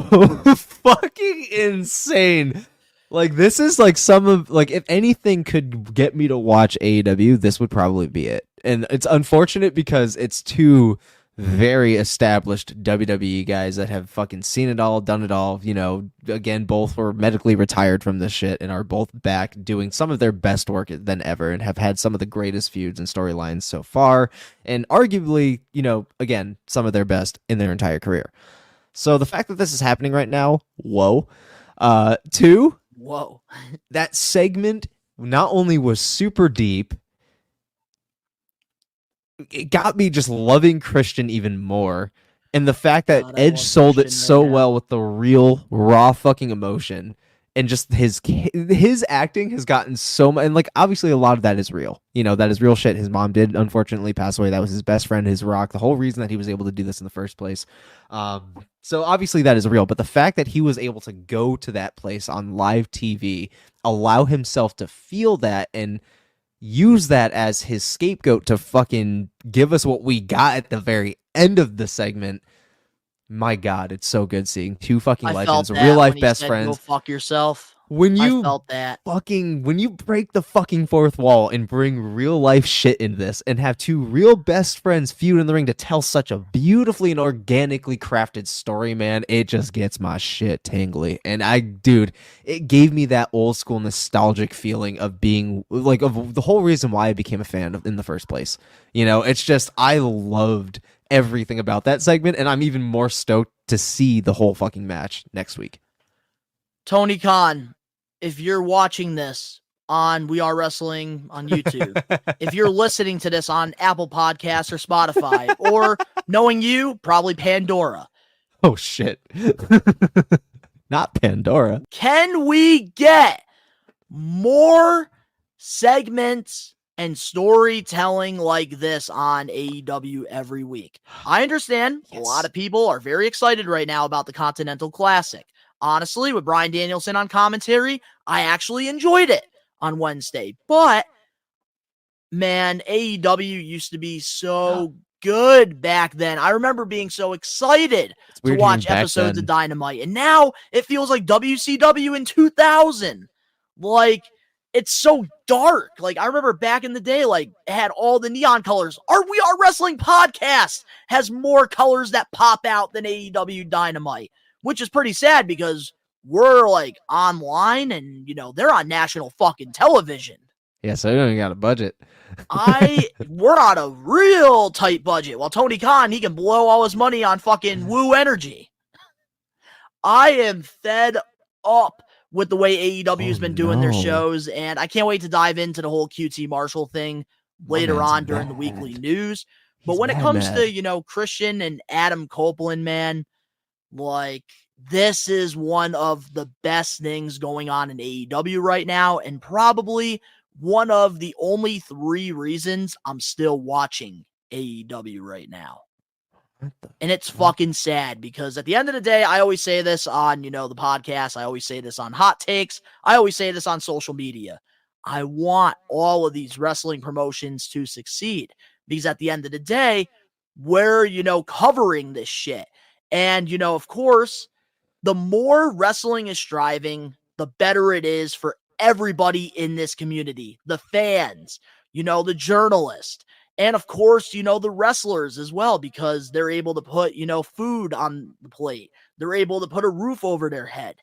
Fucking insane. Like, this is like if anything could get me to watch AEW, this would probably be it. And it's unfortunate because it's two very established WWE guys that have fucking seen it all, done it all. Again, both were medically retired from this shit and are both back doing some of their best work than ever and have had some of the greatest feuds and storylines so far. And arguably, again, some of their best in their entire career. So the fact that this is happening right now, whoa. Two, whoa. That segment not only was super deep, it got me just loving Christian even more. And the fact that Edge sold it so well with the real raw fucking emotion and just his acting has gotten so much. And like, obviously a lot of that is real, that is real shit. His mom did unfortunately pass away. That was his best friend, his rock, the whole reason that he was able to do this in the first place. So obviously that is real, but the fact that he was able to go to that place on live TV, allow himself to feel that and use that as his scapegoat to fucking give us what we got at the very end of the segment. My God, it's so good seeing two fucking legends, real life best friends. Go fuck yourself. When you felt that when you break the fucking fourth wall and bring real life shit into this and have two real best friends feud in the ring to tell such a beautifully and organically crafted story, man, it just gets my shit tingly. And it gave me that old school nostalgic feeling of being like, of the whole reason why I became a fan in the first place. It's just, I loved everything about that segment, and I'm even more stoked to see the whole fucking match next week. Tony Khan, if you're watching this on We Are Wrestling on YouTube, if you're listening to this on Apple Podcasts or Spotify, or knowing you, probably Pandora. Oh, shit. Not Pandora. Can we get more segments and storytelling like this on AEW every week? I understand a lot of people are very excited right now about the Continental Classic. Honestly, with Bryan Danielson on commentary, I actually enjoyed it on Wednesday. But, man, AEW used to be so good back then. I remember being so excited to weird watch hearing back episodes then. of Dynamite. And now it feels like WCW in 2000. Like, it's so dark. Like, I remember back in the day, like, it had all the neon colors. Our We Are Wrestling podcast has more colors that pop out than AEW Dynamite, which is pretty sad because we're, like, online and, you know, they're on national fucking television. Yeah, so they don't even got a budget. We're on a real tight budget. While Tony Khan, he can blow all his money on fucking Woo Energy. I am fed up with the way AEW has been doing their shows, and I can't wait to dive into the whole QT Marshall thing later on during the weekly news. But when it comes to, you know, Christian and Adam Copeland, man, like, this is one of the best things going on in AEW right now, and probably one of the only 3 reasons I'm still watching AEW right now. And it's fucking sad because at the end of the day, I always say this on, you know, the podcast. I always say this on Hot Takes. I always say this on social media. I want all of these wrestling promotions to succeed because at the end of the day, we're, you know, covering this shit. And, you know, of course, the more wrestling is striving, the better it is for everybody in this community, the fans, you know, the journalists, and of course, you know, the wrestlers as well, because they're able to put, you know, food on the plate. They're able to put a roof over their head.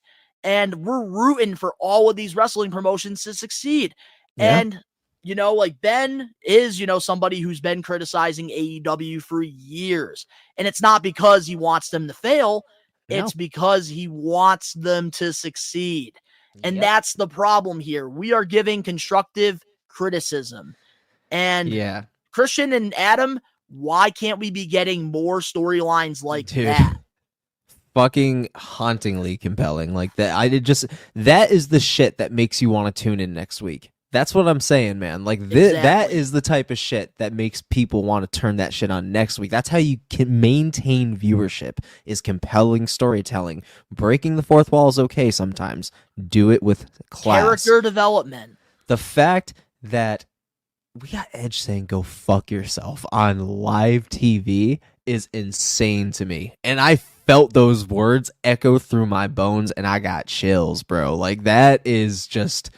And we're rooting for all of these wrestling promotions to succeed. Yeah. And, you know, like Ben is, you know, somebody who's been criticizing AEW for years. And it's not because he wants them to fail. No. It's because he wants them to succeed. And that's the problem here. We are giving constructive criticism. And Christian and Adam, why can't we be getting more storylines like that? Fucking hauntingly compelling. Like that. That is the shit that makes you want to tune in next week. That's what I'm saying, man. Like that is the type of shit that makes people want to turn that shit on next week. That's how you can maintain viewership, is compelling storytelling. Breaking the fourth wall is okay sometimes. Do it with class. Character development. The fact that we got Edge saying "go fuck yourself" on live TV is insane to me, and I felt those words echo through my bones, and I got chills, bro. Like that is just,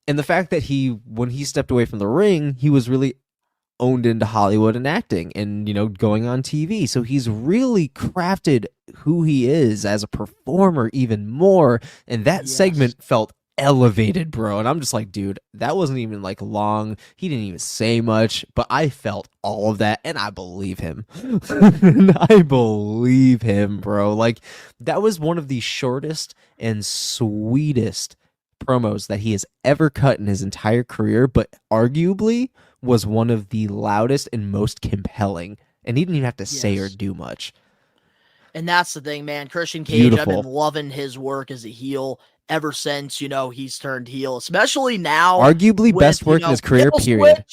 and the fact that when he stepped away from the ring, he was really owned into Hollywood and acting, and you know, going on TV. So he's really crafted who he is as a performer even more, and that segment felt elevated, bro. And I'm just like, dude, that wasn't even like long. He didn't even say much, but I felt all of that, and I believe him. I believe him, bro. Like that was one of the shortest and sweetest promos that he has ever cut in his entire career, but arguably was one of the loudest and most compelling. And he didn't even have to say or do much. And that's the thing, man. Christian Cage, I've been loving his work as a heel ever since, you know, he's turned heel, especially now. Arguably best work in his career, period.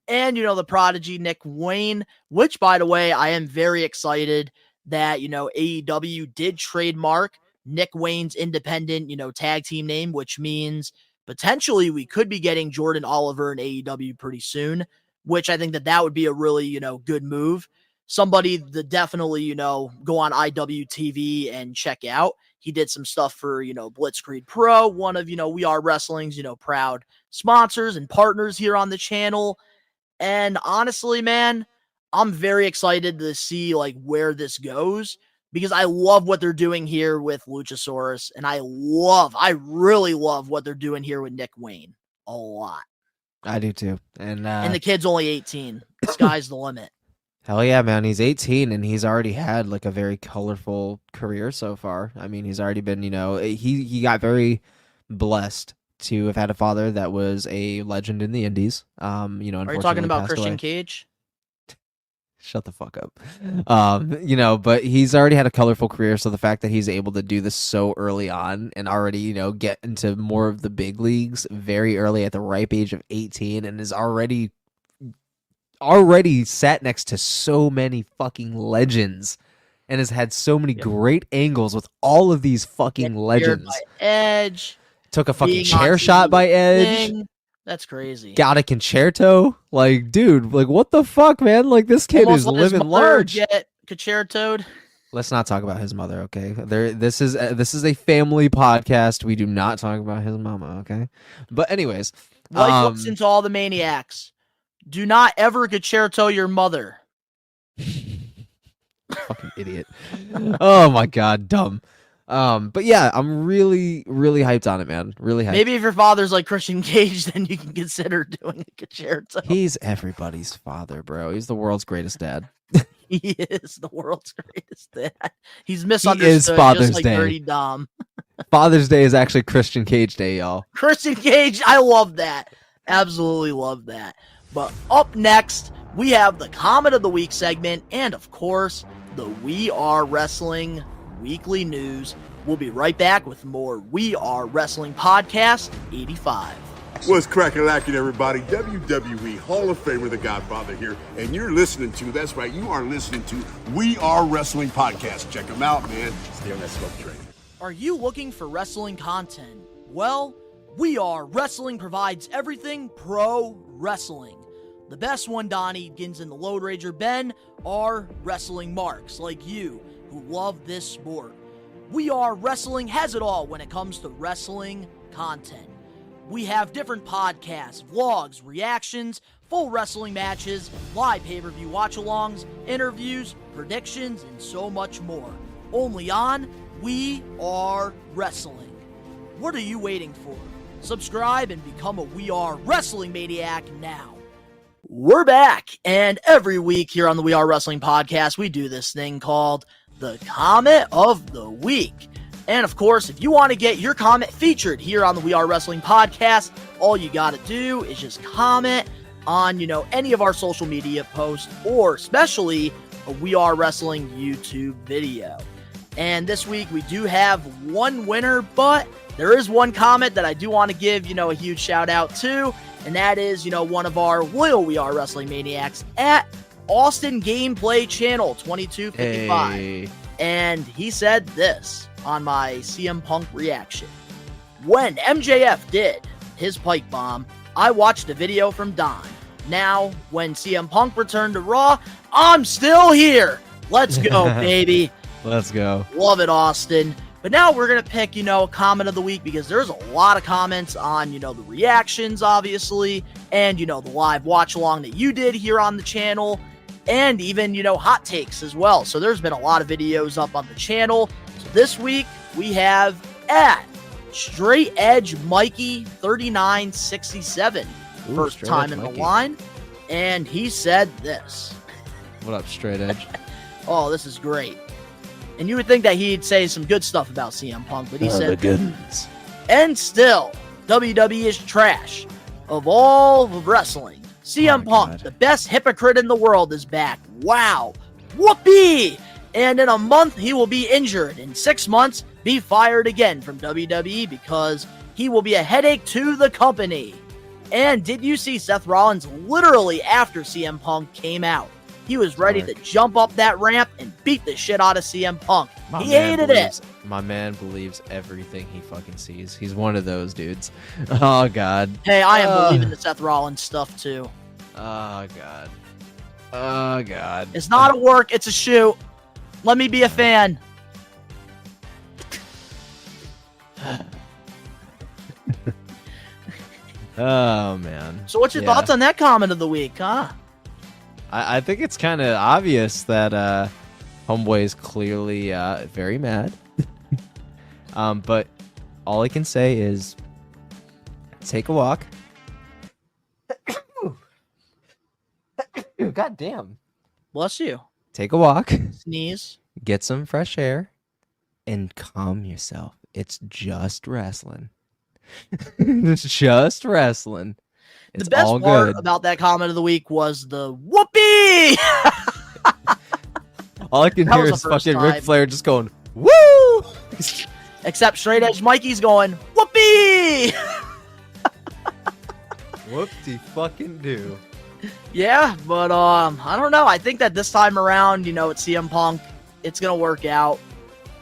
And, you know, the prodigy Nick Wayne, which, by the way, I am very excited that, you know, AEW did trademark Nick Wayne's independent, you know, tag team name, which means potentially we could be getting Jordan Oliver in AEW pretty soon, which I think that would be a really, you know, good move. Somebody to definitely, you know, go on IWTV and check out. He did some stuff for, you know, Blitzkrieg Pro, one of, you know, We Are Wrestling's, you know, proud sponsors and partners here on the channel. And honestly, man, I'm very excited to see like where this goes, because I love what they're doing here with Luchasaurus, and I really love what they're doing here with Nick Wayne a lot. I do too. And the kid's only 18. The sky's the limit. Hell yeah, man. He's 18 and he's already had like a very colorful career so far. I mean, he's already been, you know, he got very blessed to have had a father that was a legend in the indies. You know, are you talking about Christian Cage? Shut the fuck up. You know, but he's already had a colorful career, so the fact that he's able to do this so early on and already, you know, get into more of the big leagues very early at the ripe age of 18 and is already sat next to so many fucking legends and has had so many great angles with all of these fucking legends. By Edge. Took a fucking chair shot by Edge. That's crazy. Got a concerto? Like, dude, like, what the fuck, man? Like, this kid Almost is let his living mother large. Get concertoed. Let's not talk about his mother, okay? This is a family podcast. We do not talk about his mama, okay? But anyways, Wife listen to all the maniacs. Do not ever concerto your mother. fucking idiot. Oh my god, dumb. But yeah, I'm really, really hyped on it, man. Really hyped. Maybe if your father's like Christian Cage, then you can consider doing a concerto. He's everybody's father, bro. He's the world's greatest dad. He is the world's greatest dad. He's misunderstood, Father's just like Day. Dirty Dom. Father's Day is actually Christian Cage Day, y'all. Christian Cage, I love that. Absolutely love that. But up next, we have the Comment of the Week segment, and of course, the We Are Wrestling weekly news. We'll be right back with more We Are Wrestling Podcast 85. What's cracking lacking, everybody? WWE Hall of Famer, the Godfather here, and you're listening to, that's right, you are listening to We Are Wrestling Podcast. Check them out, man. Stay on that smoke train. Are you looking for wrestling content? Well, We Are Wrestling provides everything pro wrestling. The best one, Donnie, Gins, and the Load Rager Ben, are wrestling marks like you who love this sport. We Are Wrestling has it all when it comes to wrestling content. We have different podcasts, vlogs, reactions, full wrestling matches, live pay-per-view watch-alongs, interviews, predictions, and so much more. Only on We Are Wrestling. What are you waiting for? Subscribe and become a We Are Wrestling Maniac now. We're back, and every week here on the We Are Wrestling Podcast, we do this thing called the Comment of the Week. And of course, if you want to get your comment featured here on the We Are Wrestling Podcast, all you got to do is just comment on, any of our social media posts, or especially a We Are Wrestling YouTube video. And this week we do have one winner, but there is one comment that I do want to give, a huge shout out to, and that is, one of our loyal We Are Wrestling Maniacs at Austin Gameplay Channel 2255. Hey. And he said this on my CM Punk reaction. When MJF did his pipe bomb, I watched a video from Don. Now, when CM Punk returned to Raw, I'm still here. Let's go, baby. Let's go. Love it, Austin. But now we're going to pick, comment of the week, because there's a lot of comments on, the reactions, obviously, and, the live watch along that you did here on the channel, and even, hot takes as well. So there's been a lot of videos up on the channel. So this week we have at Straight Edge Mikey 3967. First Straight time Edge in Mikey. the line. And he said this. What up, Straight Edge? Oh, this is great. And you would think that he'd say some good stuff about CM Punk, but he said, goodness. and still, WWE is trash. Of all of wrestling, CM my Punk, God. the best hypocrite in the world, is back. Wow. Whoopee! And in a month, he will be injured. In 6 months, be fired again from WWE because he will be a headache to the company. And did you see Seth Rollins literally after CM Punk came out? He was ready to jump up that ramp and beat the shit out of CM Punk. He hated it. My man believes everything he fucking sees. He's one of those dudes. Oh, God. Hey, I am believing the Seth Rollins stuff, too. Oh, God. Oh, God. It's not a work, it's a shoot. Let me be a fan. Oh, man. So what's your thoughts on that comment of the week, huh? I think it's kind of obvious that Homeboy is clearly very mad. But all I can say is take a walk. God damn. Bless you. Take a walk, Sneeze. get some fresh air, and calm yourself. It's just wrestling. It's just wrestling. It's The best all part good. about that comment of the week was the whoopee! All I can That hear was the is first fucking time. Ric Flair just going, woo! Except Straight Edge Mikey's going, whoopee! Whoop-de fucking do. Yeah, but I don't know. I think that this time around, at CM Punk, it's going to work out.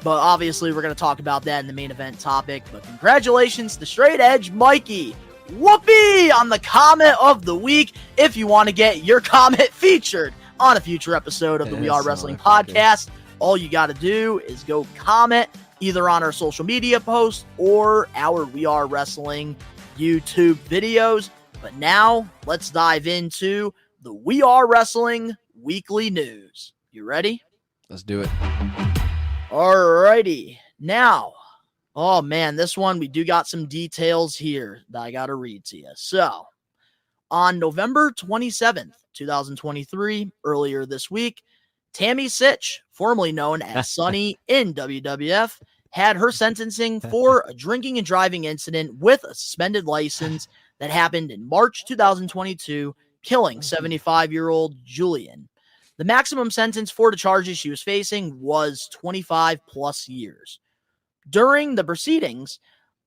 But obviously, we're going to talk about that in the main event topic. But congratulations to Straight Edge Mikey whoopee on the comment of the week. If you want to get your comment featured on a future episode of the We Are Wrestling podcast, all you got to do is go comment either on our social media posts or our We Are Wrestling YouTube videos. But now, let's dive into the We Are Wrestling weekly news. You ready? Let's do it. Alrighty. Now, oh man, this one, we do got some details here that I got to read to you. So, on November 27th, 2023, earlier this week, Tammy SYTCH, formerly known as Sunny in WWF, had her sentencing for a drinking and driving incident with a suspended license that happened in March 2022, killing 75-year-old Julian. The maximum sentence for the charges she was facing was 25 plus years. During the proceedings,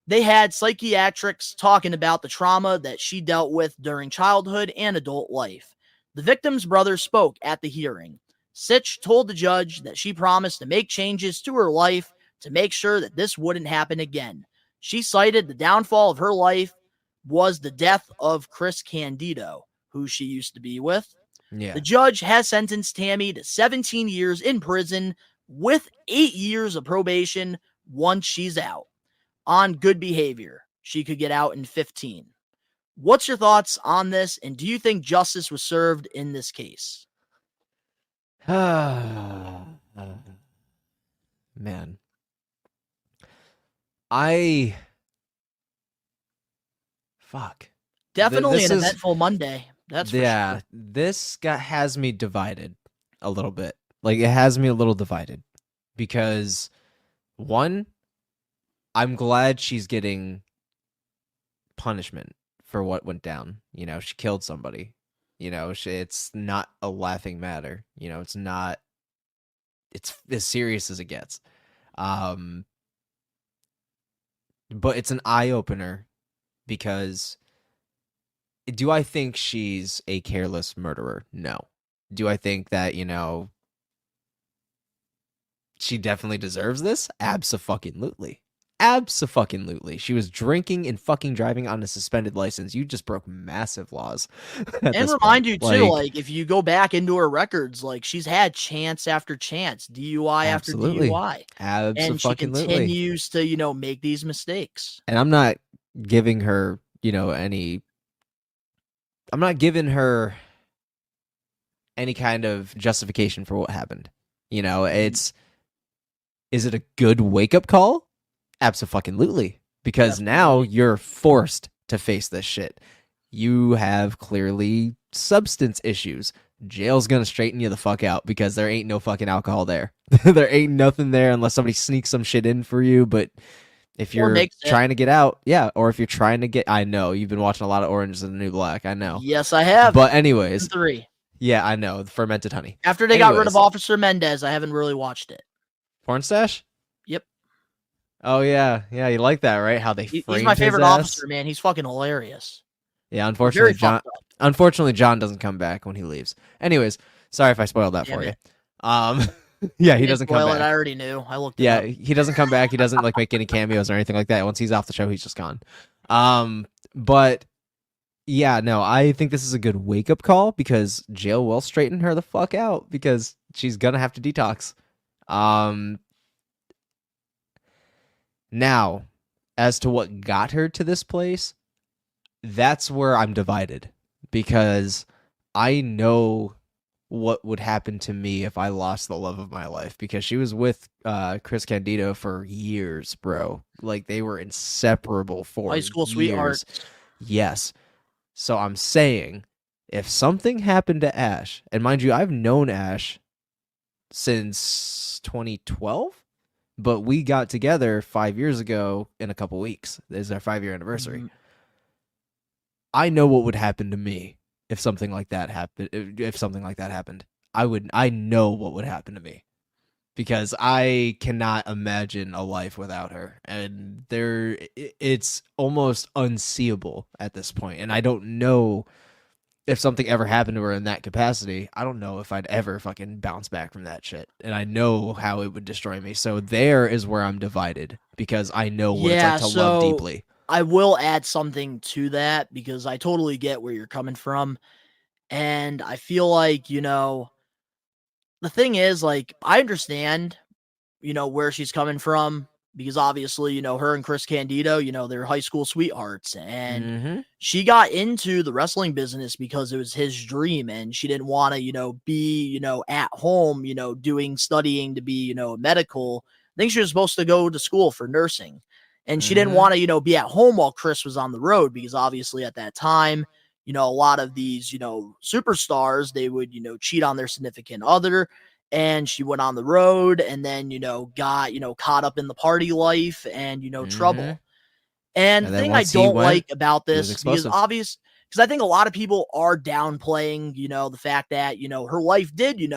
they had psychiatrists talking about the trauma that she dealt with during childhood and adult life. The victim's brother spoke at the hearing. SYTCH told the judge that she promised to make changes to her life to make sure that this wouldn't happen again. She cited the downfall of her life was the death of Chris Candido, who she used to be with. Yeah. The judge has sentenced Tammy to 17 years in prison with 8 years of probation once she's out. On good behavior, she could get out in 15. What's your thoughts on this, and do you think justice was served in this case? Man. Fuck. Definitely This an is- eventful Monday. That's for sure. This has me divided a little bit. Like, it has me a little divided because, one, I'm glad she's getting punishment for what went down. You know, she killed somebody. You know, it's not a laughing matter. You know, it's as serious as it gets. But it's an eye-opener because do I think she's a careless murderer? No. Do I think that, you know, she definitely deserves this? Abso-fucking-lutely. Abso-fucking-lutely. She was drinking and fucking driving on a suspended license. You just broke massive laws. And remind you, too, like, if you go back into her records, like, she's had chance after chance, DUI after DUI. And she continues to, you know, make these mistakes. And I'm not giving her, you know, I'm not giving her any kind of justification for what happened. You know, is it a good wake-up call? Abso-fucking-lutely. Because now you're forced to face this shit. You have clearly substance issues. Jail's gonna straighten you the fuck out because there ain't no fucking alcohol there. There ain't nothing there unless somebody sneaks some shit in for you, but if you're trying to get out, yeah, or if you're trying to get, I know, you've been watching a lot of Orange is the New Black, I know. Yes, I have. But anyways. 3. Yeah, I know, the fermented honey. After they got rid of Officer Mendez, I haven't really watched it. Porn stash? Yep. Oh, yeah. Yeah, you like that, right? How they framed He's my favorite his ass? officer, man. He's fucking hilarious. Yeah, unfortunately, John doesn't come back when he leaves. Anyways, sorry if I spoiled that for you. Yeah, he doesn't come back. I already knew. I looked it up. He doesn't come back. He doesn't like make any cameos or anything like that. Once he's off the show, he's just gone. But yeah, no, I think this is a good wake-up call because jail will straighten her the fuck out because she's gonna have to detox. Now, as to what got her to this place, that's where I'm divided because I know what would happen to me if I lost the love of my life because she was with Chris Candido for years, bro. Like they were inseparable for high school years. sweetheart. Yes. So I'm saying if something happened to Ash, and mind you, I've known Ash since 2012, but we got together 5 years ago in a couple weeks. This is our 5-year anniversary. Mm-hmm. I know what would happen to me if something like that happened. I know what would happen to me because I cannot imagine a life without her, and it's almost unseeable at this point. And I don't know if something ever happened to her in that capacity. I don't know if I'd ever fucking bounce back from that shit, and I know how it would destroy me. So there is where I'm divided because I know what it's like to love deeply. I will add something to that because I totally get where you're coming from. And I feel like, the thing is, like, I understand, where she's coming from because obviously, her and Chris Candido, they're high school sweethearts. And Mm-hmm. she got into the wrestling business because it was his dream and she didn't want to, be, at home, studying to be, medical. I think she was supposed to go to school for nursing. And she didn't Mm-hmm. want to, be at home while Chris was on the road because obviously at that time, a lot of these, superstars, they would, cheat on their significant other. And she went on the road and then, got, caught up in the party life and, Mm-hmm. trouble. And the And then thing I once he don't went, like about he was this, explosive. because I think a lot of people are downplaying, the fact that, her life did, It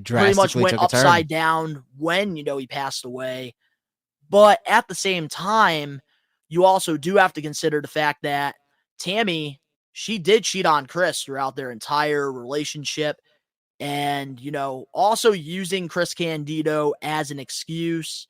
pretty much drastically went took a turn. upside down when, he passed away. But at the same time, you also do have to consider the fact that Tammy, she did cheat on Chris throughout their entire relationship. And, also using Chris Candido as an excuse,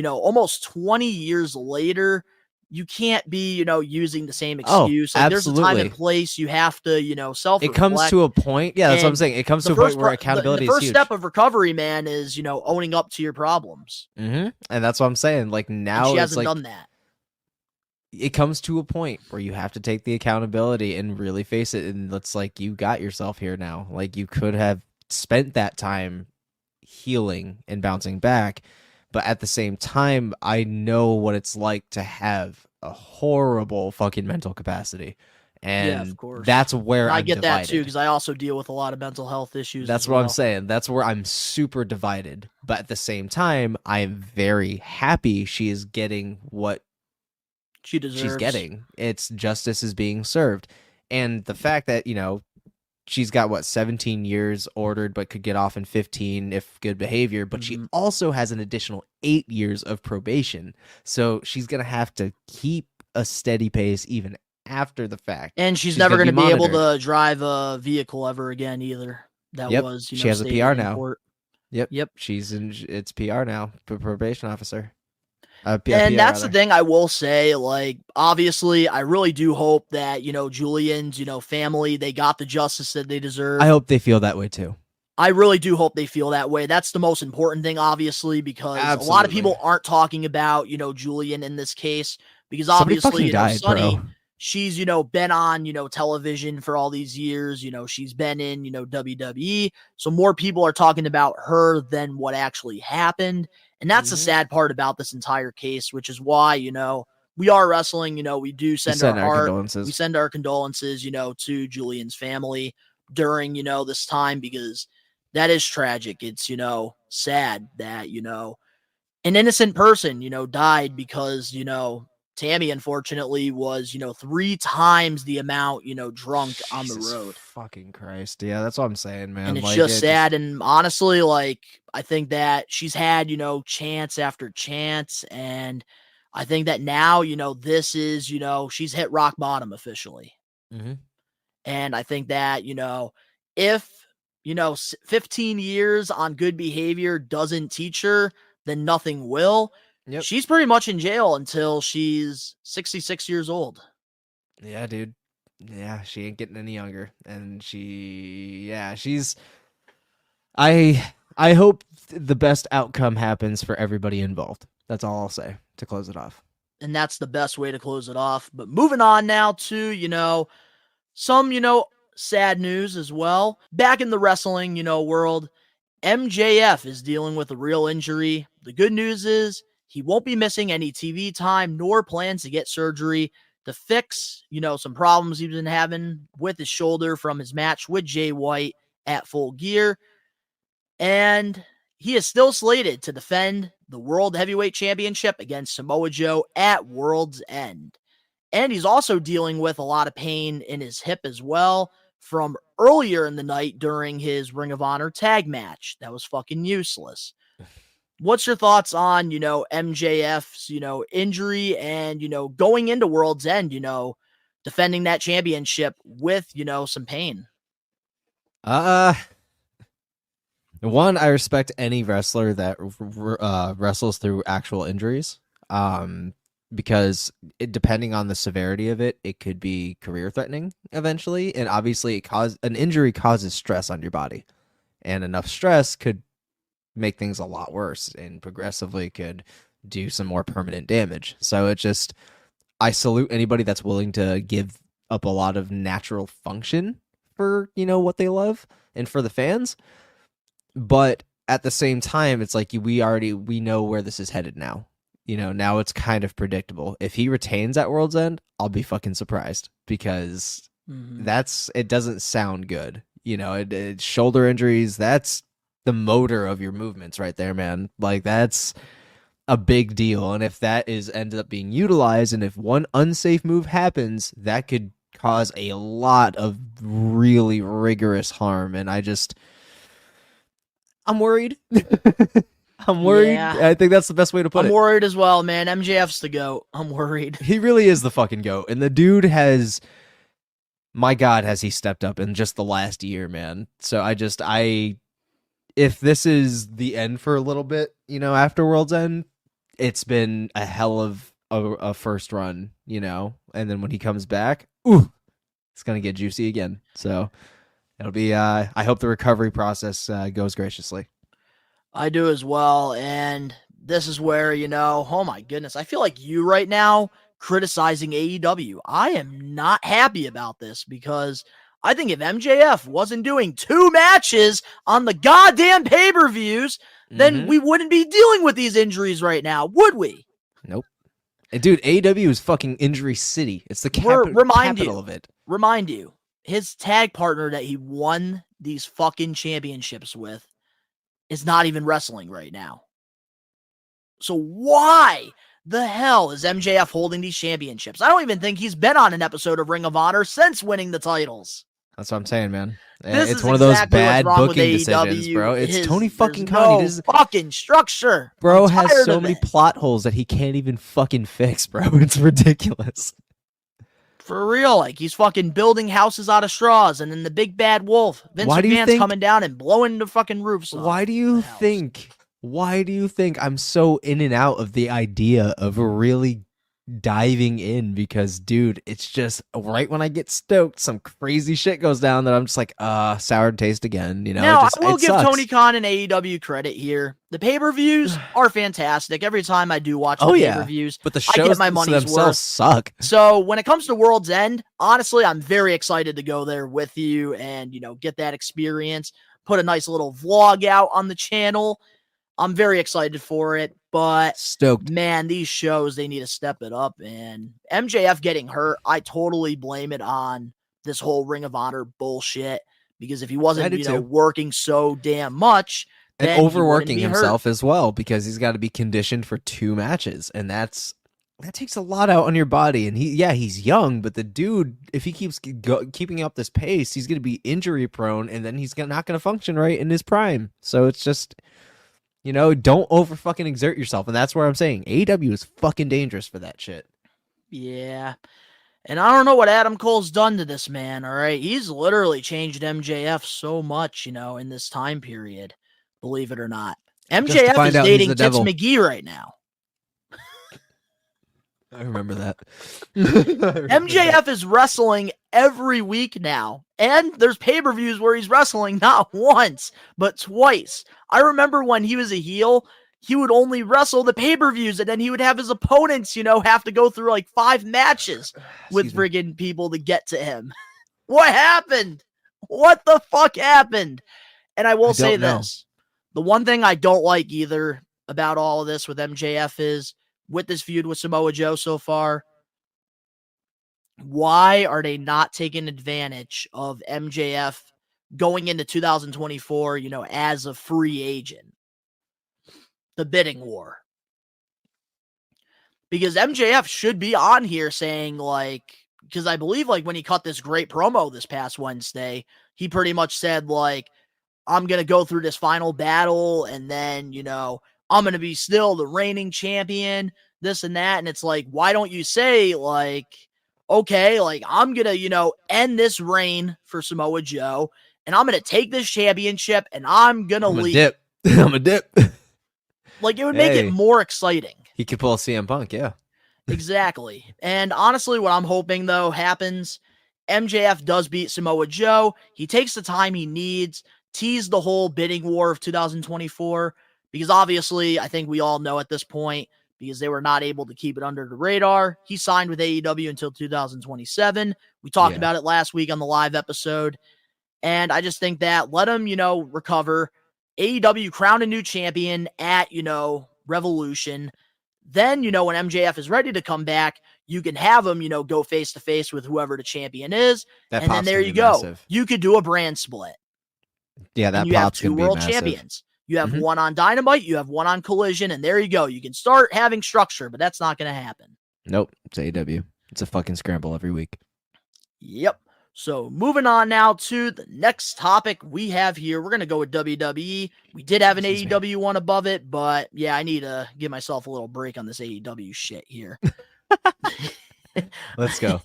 almost 20 years later, you can't be, using the same Oh, excuse. Like there's a time and absolutely. place you have to, It comes self-reflect. to a point. Yeah, that's what I'm And saying. It comes the to a point first where pro- the accountability is first huge. step of recovery, man, is, owning up to your problems. Mm-hmm. And that's what I'm saying. Like And now she it's hasn't like done that. it comes to a point where you have to take the accountability and really face it. And it's like you got yourself here now. Like you could have spent that time healing and bouncing back. But at the same time, I know what it's like to have a horrible fucking mental capacity. Yeah, of And course. that's where And I I'm get that too, divided. because I also deal with a lot of mental health issues. That's as what I'm well. saying. That's where I'm super divided. But at the same time, I am very happy she is getting what She deserves. she's getting. It's justice is being served. And the fact that, she's got 17 years ordered, but could get off in 15 if good behavior. But she also has an additional 8 years of probation. So she's going to have to keep a steady pace even after the fact. And she's never going to be able monitored. to drive a vehicle ever again either. That Yep. was, She has a stated PR in now. court. Yep. Yep. She's in. It's PR now. Probation officer. And PR, that's the rather. thing I will say. Like, obviously, I really do hope that Julian's family, they got the justice that they deserve. I hope they feel that way too. I really do hope they feel that way. That's the most important thing, obviously, because a lot of people aren't talking about Julian in this case because Somebody obviously fucking died, Sunny. bro. She's, been on, television for all these years. She's been in, WWE. So more people are talking about her than what actually happened. And that's the sad part about this entire case, which is why, we are wrestling, we do send our heart. Condolences. We send our condolences, to Julian's family during, this time because that is tragic. It's, sad that, an innocent person, died because, Tammy, unfortunately, was, 3 times the amount, drunk on the road. Fucking Christ. Yeah, that's what I'm saying, man. And it's like, just sad. And honestly, like, I think that she's had, chance after chance. And I think that now, this is, she's hit rock bottom officially. Mm-hmm. And I think that, if, 15 years on good behavior doesn't teach her, then nothing will. Yep. She's pretty much in jail until she's 66 years old. Yeah, dude. Yeah, she ain't getting any younger. And she's I hope the best outcome happens for everybody involved. That's all I'll say to close it off. And that's the best way to close it off. But moving on now to, some, sad news as well. Back in the wrestling, world, MJF is dealing with a real injury. The good news is he won't be missing any TV time nor plans to get surgery to fix, some problems he's been having with his shoulder from his match with Jay White at Full Gear. And he is still slated to defend the World Heavyweight Championship against Samoa Joe at World's End. And he's also dealing with a lot of pain in his hip as well from earlier in the night during his Ring of Honor tag match. That was fucking useless. What's your thoughts on, MJF's, injury and, going into World's End, defending that championship with, some pain? One, I respect any wrestler that wrestles through actual injuries. because depending on the severity of it, it could be career threatening eventually. And obviously an injury causes stress on your body, and enough stress could make things a lot worse and progressively could do some more permanent damage. So I salute anybody that's willing to give up a lot of natural function for, what they love and for the fans. But at the same time, it's like we know where this is headed now. Now it's kind of predictable. If he retains at World's End, I'll be fucking surprised, because it doesn't sound good. Shoulder injuries, that's the motor of your movements right there, man. Like, that's a big deal. And if that ended up being utilized, and if one unsafe move happens, that could cause a lot of really rigorous harm. And I'm worried. I'm worried. Yeah. I think that's the best way to put it. I'm worried as well, man. MJF's the GOAT. I'm worried. He really is the fucking GOAT. And the dude my God, has he stepped up in just the last year, man. So if this is the end for a little bit, after World's End, it's been a hell of a first run, and then when he comes back, it's going to get juicy again. So it'll be, I hope the recovery process goes graciously. I do as well, and this is where, oh my goodness, I feel like you right now criticizing AEW. I am not happy about this, because I think if MJF wasn't doing 2 matches on the goddamn pay-per-views, then we wouldn't be dealing with these injuries right now, would we? Nope. And dude, AEW is fucking injury city. It's the capital of it. Remind you, his tag partner that he won these fucking championships with is not even wrestling right now. So why the hell is MJF holding these championships? I don't even think he's been on an episode of Ring of Honor since winning the titles. That's what I'm saying, man. It's one of those bad booking decisions, bro. It's Tony fucking Khan. No fucking structure. Bro has so many plot holes that he can't even fucking fix, bro. It's ridiculous. For real, like, he's fucking building houses out of straws, and then the big bad wolf, Vince McMahon's coming down and blowing the fucking roofs off. Why do you think I'm so in and out of the idea of really diving in? Because, dude, it's just right when I get stoked, some crazy shit goes down that I'm just like, sour taste again. Now, I will give Tony Khan and AEW credit here. The pay-per-views are fantastic. Every time I do watch the pay-per-views, but the shows I get my money's themselves suck. So when it comes to World's End, honestly, I'm very excited to go there with you and, get that experience. Put a nice little vlog out on the channel. I'm very excited for it, but stoked. Man, these shows, they need to step it up. And MJF getting hurt, I totally blame it on this whole Ring of Honor bullshit, because if he wasn't, working so damn much, and overworking himself as well, because he's got to be conditioned for 2 matches, and that takes a lot out on your body. And he's young, but the dude, if he keeps keeping up this pace, he's going to be injury prone, and then he's not going to function right in his prime. So it's just, don't over fucking exert yourself. And that's where I'm saying AEW is fucking dangerous for that shit. Yeah. And I don't know what Adam Cole's done to this man, all right? He's literally changed MJF so much, in this time period, believe it or not. MJF is dating Tits McGee right now. I remember that. MJF is wrestling every week now. And there's pay-per-views where he's wrestling not once, but twice. I remember when he was a heel, he would only wrestle the pay-per-views, and then he would have his opponents, have to go through like 5 matches with friggin' people to get to him. What happened? What the fuck happened? And I will say this. The one thing I don't like either about all of this with MJF is, with this feud with Samoa Joe so far, why are they not taking advantage of MJF going into 2024, as a free agent? The bidding war. Because MJF should be on here saying, because I believe, when he cut this great promo this past Wednesday, he pretty much said, I'm going to go through this final battle, and then, I'm going to be still the reigning champion, this and that. And it's why don't you say, okay, I'm going to, end this reign for Samoa Joe, and I'm going to take this championship, and I'm going to leave. I'm a dip. It would make it more exciting. He could pull a CM Punk, yeah. Exactly. And honestly, what I'm hoping, though, happens, MJF does beat Samoa Joe. He takes the time he needs, tease the whole bidding war of 2024, because obviously, I think we all know at this point, because they were not able to keep it under the radar, he signed with AEW until 2027. We talked about it last week on the live episode. And I just think that let him, recover. AEW crown a new champion at, Revolution. Then, when MJF is ready to come back, you can have him, go face to face with whoever the champion is. And then there you go. Massive. You could do a brand split. Yeah, that and you have two world champions. You have one on Dynamite, you have one on Collision, and there you go. You can start having structure, but that's not going to happen. Nope, it's AEW. It's a fucking scramble every week. Yep. So moving on now to the next topic we have here. We're going to go with WWE. We did have an AEW one above it, but yeah, I need to give myself a little break on this AEW shit here. Let's go.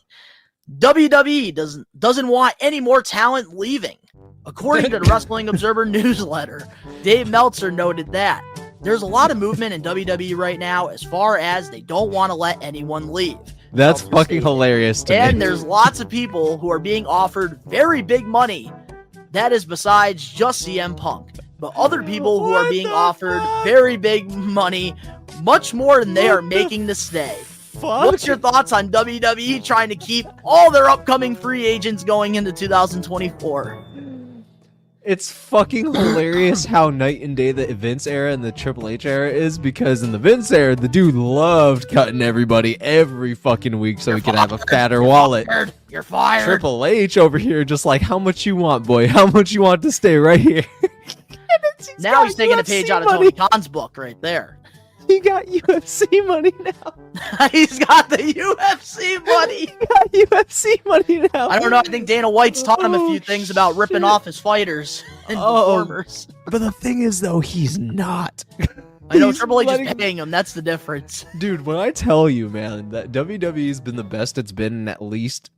WWE doesn't want any more talent leaving. According to the Wrestling Observer newsletter, Dave Meltzer noted that there's a lot of movement in WWE right now as far as they don't want to let anyone leave. That's fucking hilarious to me. And there's lots of people who are being offered very big money. That is besides just CM Punk. But other people who are being offered very big money, much more than they are making to stay. What's your thoughts on WWE trying to keep all their upcoming free agents going into 2024? It's fucking hilarious how night and day the Vince era and the Triple H era is, because in the Vince era, the dude loved cutting everybody every fucking week so he could have a fatter wallet. You're fired. Triple H over here just like, how much you want, boy? How much you want to stay right here? Now he's taking a page out of Tony Khan's book right there. He got UFC money now. He's got the UFC money. He got UFC money now. I don't know. I think Dana White's taught him a few things about ripping off his fighters and performers. But the thing is, though, he's not. I know Triple H is paying him. That's the difference. Dude, when I tell you, man, that WWE's been the best it's been in at least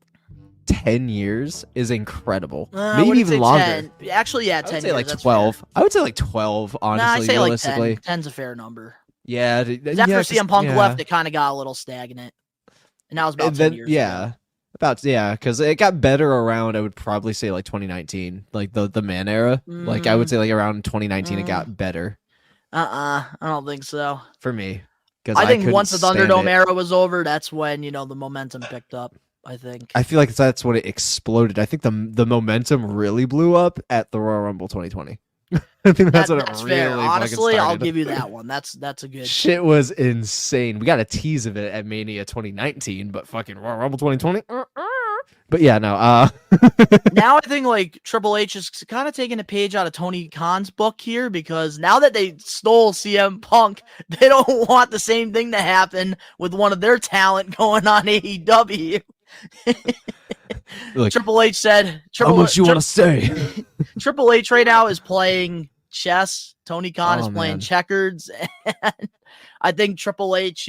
10 years is incredible. Maybe even longer. 10. Actually, yeah, 10 I would say years. like 12. I would say like 12, honestly, I'd say realistically. Like 10. 10's a fair number. Yeah. After CM Punk left, it kind of got a little stagnant. And that was about 10 years ago. Because it got better around, I would probably say like 2019, like the man era. Like I would say like around 2019 it got better. I don't think so. For me. I think once the Thunderdome era was over, that's when, the momentum picked up, I think. I feel like that's when it exploded. I think the momentum really blew up at the Royal Rumble 2020. I think that's what it really fair. Honestly, I'll started. give you that one. That's a good shit. Was insane. We got a tease of it at Mania 2019, but fucking Royal Rumble 2020. But yeah, no. Now I think like Triple H is kind of taking a page out of Tony Khan's book here, because now that they stole CM Punk, they don't want the same thing to happen with one of their talent going on AEW. Look, Triple H said, how much you want to say? Triple H right now is playing chess. Tony Khan is playing checkers. And I think Triple H,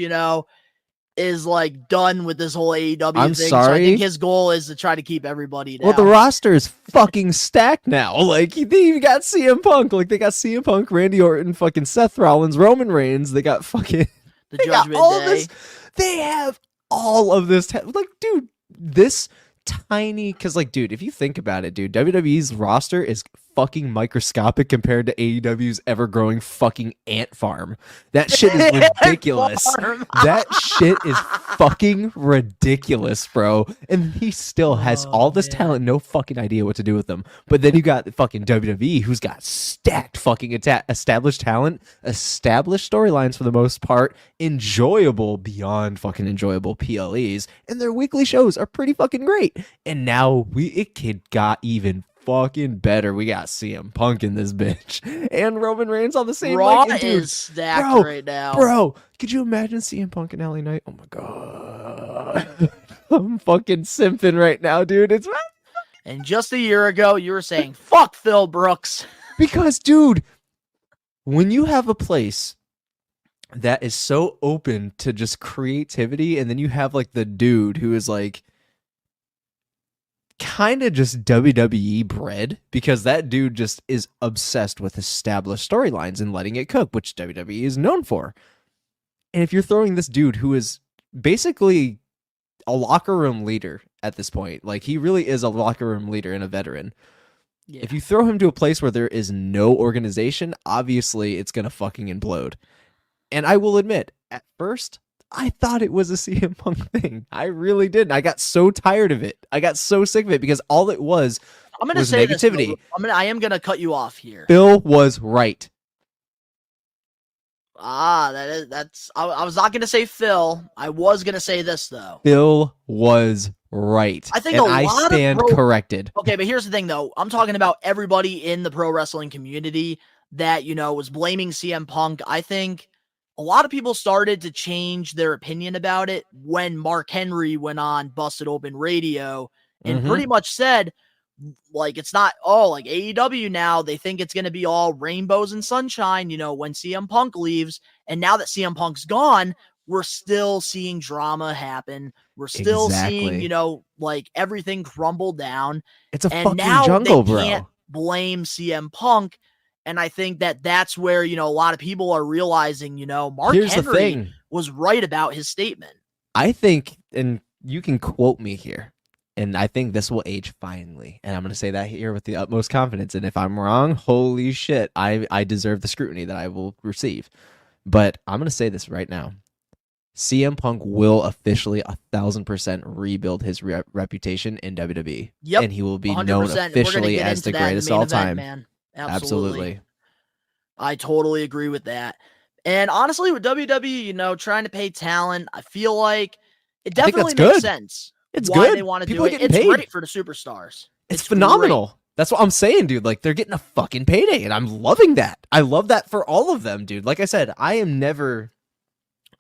is like done with this whole AEW I'm thing. sorry. So I think his goal is to try to keep everybody down. Well, the roster is fucking stacked now. Like, they even got CM Punk. Like, they got CM Punk, Randy Orton, fucking Seth Rollins, Roman Reigns. They got fucking... The Judgment Day. They have all of this. Like, dude, this tiny... Because, like, dude, if you think about it, dude, WWE's roster is fucking microscopic compared to AEW's ever-growing fucking ant farm. That shit is ridiculous. That shit is fucking ridiculous, bro. And he still has all this talent, no fucking idea what to do with them. But then you got fucking WWE, who's got stacked fucking established talent, established storylines for the most part, enjoyable beyond fucking enjoyable PLEs, and their weekly shows are pretty fucking great. And now it got even fucking better. We got CM Punk in this bitch and Roman Reigns on the same. Raw is stacked right now, bro. Could you imagine CM Punk and LA Knight? Oh my god, I'm fucking simping right now, dude. It's and just a year ago you were saying fuck Phil Brooks, because dude, when you have a place that is so open to just creativity, and then you have like the dude who is like kind of just WWE bred, because that dude just is obsessed with established storylines and letting it cook, which WWE is known for. And if you're throwing this dude who is basically a locker room leader at this point. Like, he really is a locker room leader and a veteran. Yeah. If you throw him to a place where there is no organization, obviously it's going to fucking implode. And I will admit, at first, I thought it was a CM Punk thing. I really did. I got so tired of it. I got so sick of it because all it was say negativity. I am gonna cut you off here. Bill was right. I was not gonna say Phil. I was gonna say this though. Bill was right. I think and I stand corrected. Okay, but here's the thing though. I'm talking about everybody in the pro wrestling community that, was blaming CM Punk. I think a lot of people started to change their opinion about it when Mark Henry went on Busted Open Radio and pretty much said, like, it's not like AEW now. They think it's going to be all rainbows and sunshine, when CM Punk leaves. And now that CM Punk's gone, we're still seeing drama happen. We're still seeing, like, everything crumble down. It's a and fucking now jungle, they bro. Can't blame CM Punk. And I think that's where, a lot of people are realizing, Mark Henry was right about his statement. I think, and you can quote me here, and I think this will age finely. And I'm going to say that here with the utmost confidence. And if I'm wrong, holy shit, I deserve the scrutiny that I will receive. But I'm going to say this right now. CM Punk will officially 1,000% rebuild his reputation in WWE. Yep. And he will be 100%. known officially as the greatest of all time. Man. Absolutely. I totally agree with that. And honestly, with WWE, trying to pay talent, I feel like it definitely makes sense. It's why good. They want to People do it. It's paid. great for the superstars. It's phenomenal. Great. That's what I'm saying, dude. Like, they're getting a fucking payday, and I'm loving that. I love that for all of them, dude. Like I said, I am never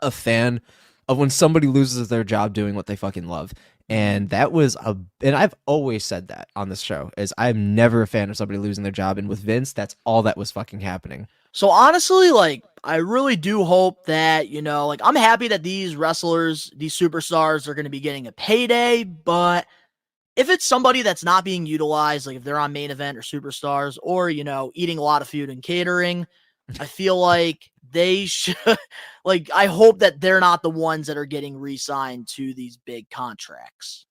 a fan of when somebody loses their job doing what they fucking love. And that was and I've always said that on this show, is I'm never a fan of somebody losing their job. And with Vince, that's all that was fucking happening. So honestly, like, I really do hope that, like, I'm happy that these wrestlers, these superstars are going to be getting a payday, but if it's somebody that's not being utilized, like if they're on Main Event or Superstars or, eating a lot of food and catering, I feel like they should, like, I hope that they're not the ones that are getting re-signed to these big contracts.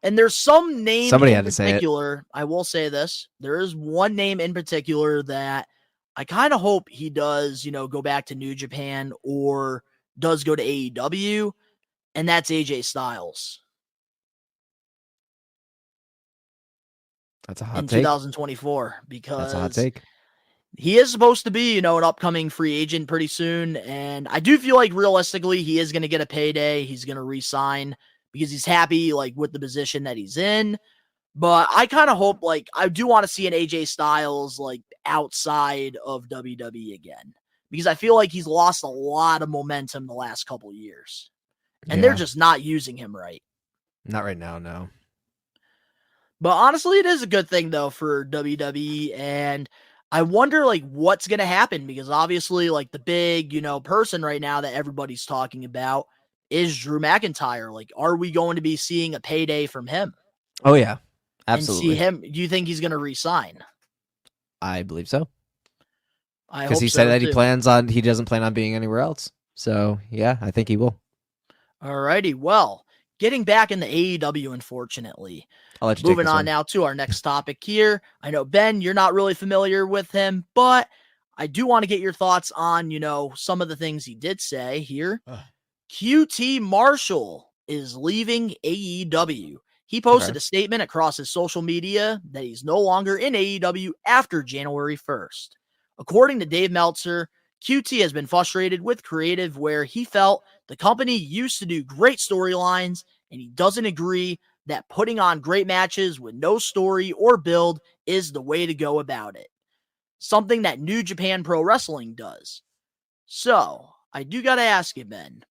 And there's some name Somebody in had to say it. particular, I will say this, there is one name in particular that I kind of hope he does, go back to New Japan or does go to AEW, and that's AJ Styles. That's a hot in take. 2024, because That's a hot take. he is supposed to be, an upcoming free agent pretty soon. And I do feel like realistically, he is going to get a payday. He's going to re-sign because he's happy, like, with the position that he's in. But I kind of hope, like, I do want to see an AJ Styles, like, outside of WWE again, because I feel like he's lost a lot of momentum the last couple years, and they're just not using him right. Not right now, no. But honestly, it is a good thing, though, for WWE. And I wonder, like, what's going to happen, because obviously, like, the big, person right now that everybody's talking about is Drew McIntyre. Like, are we going to be seeing a payday from him? Oh, yeah. Absolutely. And see him? Do you think he's going to resign? I believe so. Because he said that he doesn't plan on being anywhere else. So, yeah, I think he will. Alrighty. Well, getting back in the AEW, unfortunately. I'll let you Moving on now to our next topic here. I know, Ben, you're not really familiar with him, but I do want to get your thoughts on, some of the things he did say here. QT Marshall is leaving AEW. He posted a statement across his social media that he's no longer in AEW after January 1st. According to Dave Meltzer, QT has been frustrated with creative where he felt the company used to do great storylines, and he doesn't agree that putting on great matches with no story or build is the way to go about it. Something that New Japan Pro Wrestling does. So, I do got to ask you, Ben,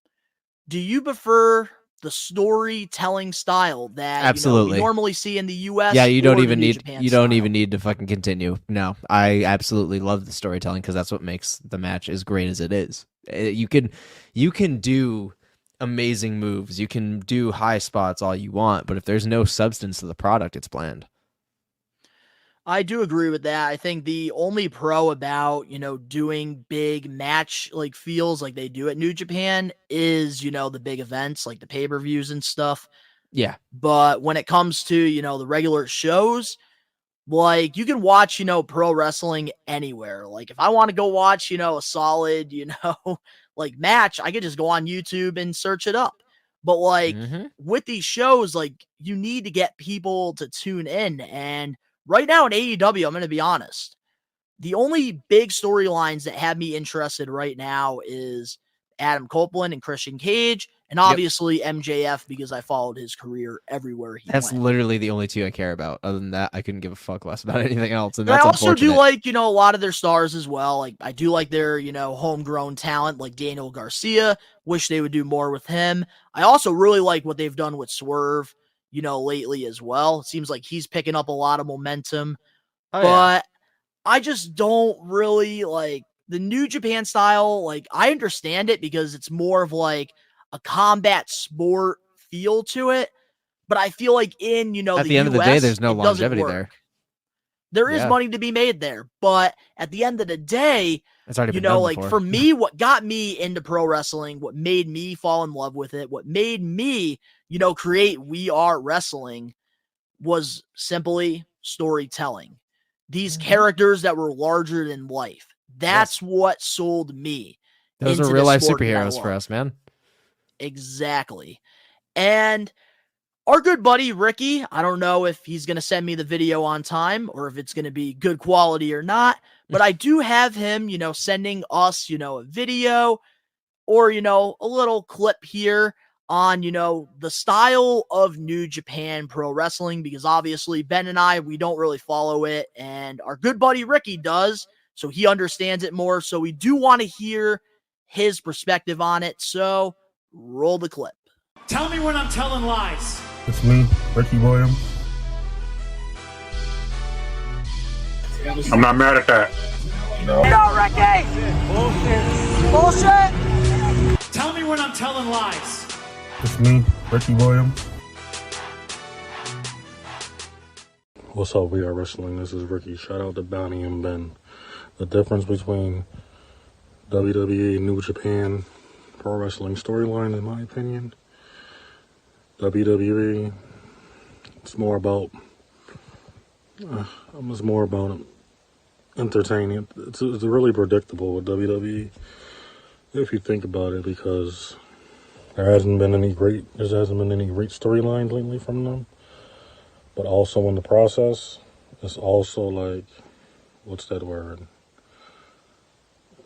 do you prefer the storytelling style that we normally see in the US? Yeah, you don't even need to fucking continue. No, I absolutely love the storytelling, because that's what makes the match as great as it is. You can do amazing moves, you can do high spots all you want, but if there's no substance to the product, it's bland. I do agree with that. I think the only pro about, doing big match like feels like they do at New Japan is, the big events like the pay-per-views and stuff. Yeah. But when it comes to, the regular shows, like you can watch, pro wrestling anywhere. Like if I want to go watch, a solid, like match, I could just go on YouTube and search it up. But like with these shows, like you need to get people to tune in. And right now in AEW, I'm going to be honest, the only big storylines that have me interested right now is Adam Copeland and Christian Cage, and obviously MJF because I followed his career everywhere he That's went. literally the only two I care about. Other than that, I couldn't give a fuck less about anything else. And I that's also do unfortunate. like, a lot of their stars as well. Like I do like their, homegrown talent like Daniel Garcia. Wish they would do more with him. I also really like what they've done with Swerve, lately as well. It seems like he's picking up a lot of momentum. But I just don't really like the New Japan style. Like I understand it because it's more of like a combat sport feel to it. But I feel like in, At the the end of the day, US, there's no it doesn't longevity work. there. There is money to be made there, but at the end of the day, It's already been done like before. for me, what got me into pro wrestling, what made me fall in love with it, what made me, create We Are Wrestling was simply storytelling. These characters that were larger than life. That's what sold me. Those into are real life the sport that I superheroes for love. us, man. Exactly. And our good buddy Ricky, I don't know if he's going to send me the video on time or if it's going to be good quality or not, but I do have him, sending us, a video or, a little clip here on, the style of New Japan Pro Wrestling, because obviously Ben and I, we don't really follow it, and our good buddy Ricky does, so he understands it more. So we do want to hear his perspective on it. So roll the clip. Tell me when I'm telling lies. It's me, Ricky Williams. I'm not mad at that. No, Ricky! Bullshit! Tell me when I'm telling lies. It's me, Ricky Williams. What's up, We Are Wrestling? This is Ricky. Shout out to Donnie and Ben. The difference between WWE and New Japan Pro Wrestling storyline, in my opinion, WWE, it's more about entertaining. It's really predictable with WWE, if you think about it, because there hasn't been any great storylines lately from them. But also in the process, it's also like, what's that word?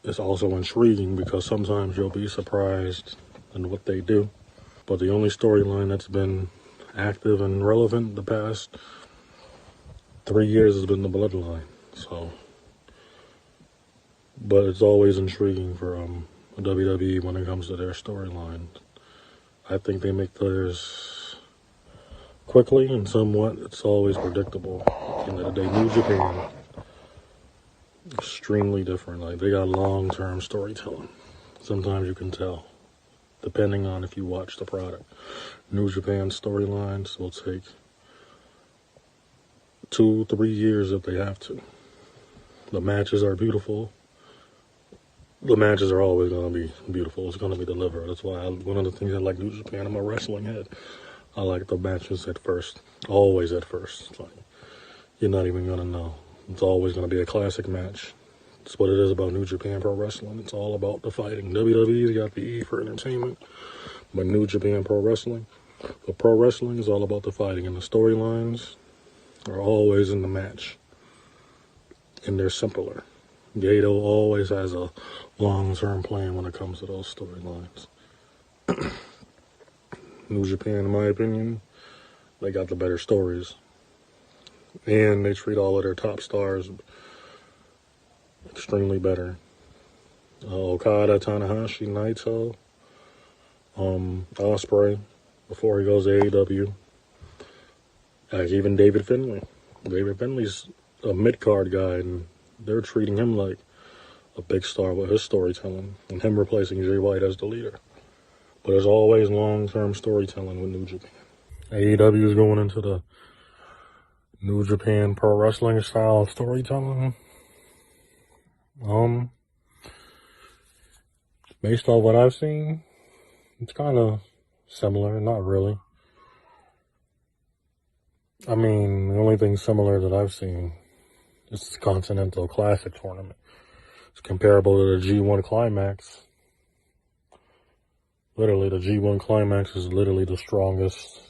It's also intriguing because sometimes you'll be surprised in what they do. But the only storyline that's been active and relevant the past 3 years has been the Bloodline. So, but it's always intriguing for WWE when it comes to their storylines. I think they make theirs quickly and somewhat. It's always predictable. At the end of the day, New Japan, extremely different. Like they got long-term storytelling. Sometimes you can tell, depending on if you watch the product. New Japan storylines will take 2-3 years if they have to. The matches are beautiful. The matches are always going to be beautiful. It's going to be delivered. That's why one of the things I like New Japan, I'm a wrestling head. I like the matches at first. Always at first. It's like, you're not even going to know. It's always going to be a classic match. It's what it is about New Japan Pro Wrestling. It's all about the fighting. WWE's got the E for entertainment, but New Japan Pro Wrestling, but Pro Wrestling is all about the fighting, and the storylines are always in the match, and they're simpler. Gato always has a long-term plan when it comes to those storylines. New Japan, in my opinion, they got the better stories, and they treat all of their top stars extremely better. Okada, Tanahashi, Naito, Ospreay, before he goes to AEW. Even David Finlay. David Finlay's a mid-card guy, and they're treating him like a big star with his storytelling, and him replacing Jay White as the leader. But there's always long-term storytelling with New Japan. AEW is going into the New Japan Pro Wrestling style of storytelling. Based on what I've seen, it's kind of similar, not really. I mean, the only thing similar that I've seen is the Continental Classic tournament. It's comparable to the G1 Climax. Literally, the G1 Climax is literally the strongest,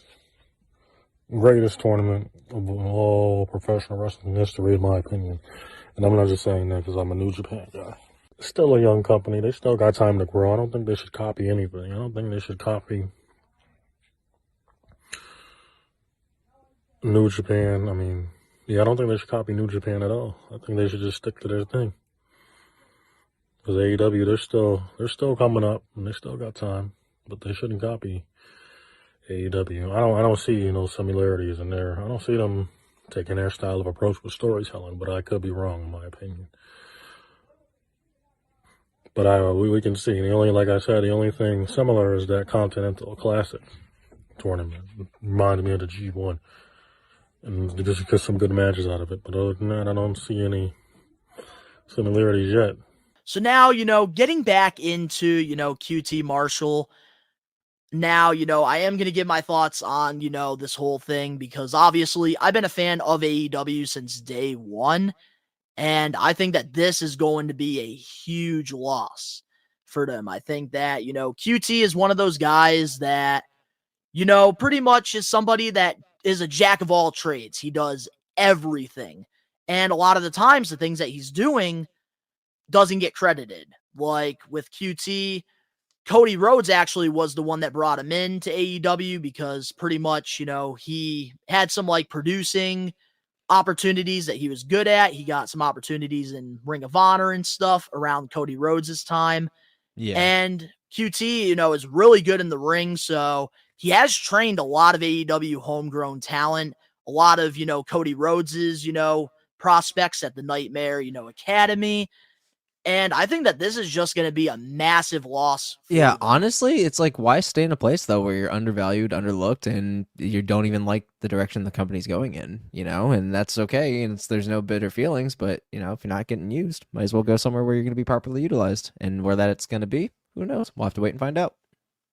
greatest tournament of all professional wrestling history, in my opinion. And I'm not just saying that because I'm a New Japan guy. It's still a young company. They still got time to grow. I don't think they should copy anything. I don't think they should copy New Japan. I don't think they should copy New Japan at all. I think they should just stick to their thing. Because AEW, they're still coming up and they still got time, but they shouldn't copy AEW. I don't see similarities in there. I don't see them taking their style of approach with storytelling, but I could be wrong in my opinion. But we can see like I said, the only thing similar is that Continental Classic tournament. It reminded me of the G1. And just get some good matches out of it. But other than that, I don't see any similarities yet. So now, getting back into, QT Marshall. Now, I am going to give my thoughts on, this whole thing because obviously I've been a fan of AEW since day one. And I think that this is going to be a huge loss for them. I think that, QT is one of those guys that, pretty much is somebody that is a jack of all trades. He does everything. And a lot of the times, the things that he's doing doesn't get credited. Like with QT, Cody Rhodes actually was the one that brought him in to AEW because pretty much, he had some producing opportunities that he was good at. He got some opportunities in Ring of Honor and stuff around Cody Rhodes' time. Yeah. And QT, is really good in the ring. So he has trained a lot of AEW homegrown talent, a lot of, Cody Rhodes's, prospects at the Nightmare, Academy. And I think that this is just going to be a massive loss. Yeah, them. honestly, it's like, why stay in a place, though, where you're undervalued, underlooked, and you don't even like the direction the company's going in, And that's okay, and there's no bitter feelings, but, if you're not getting used, might as well go somewhere where you're going to be properly utilized. And where it's going to be, who knows? We'll have to wait and find out.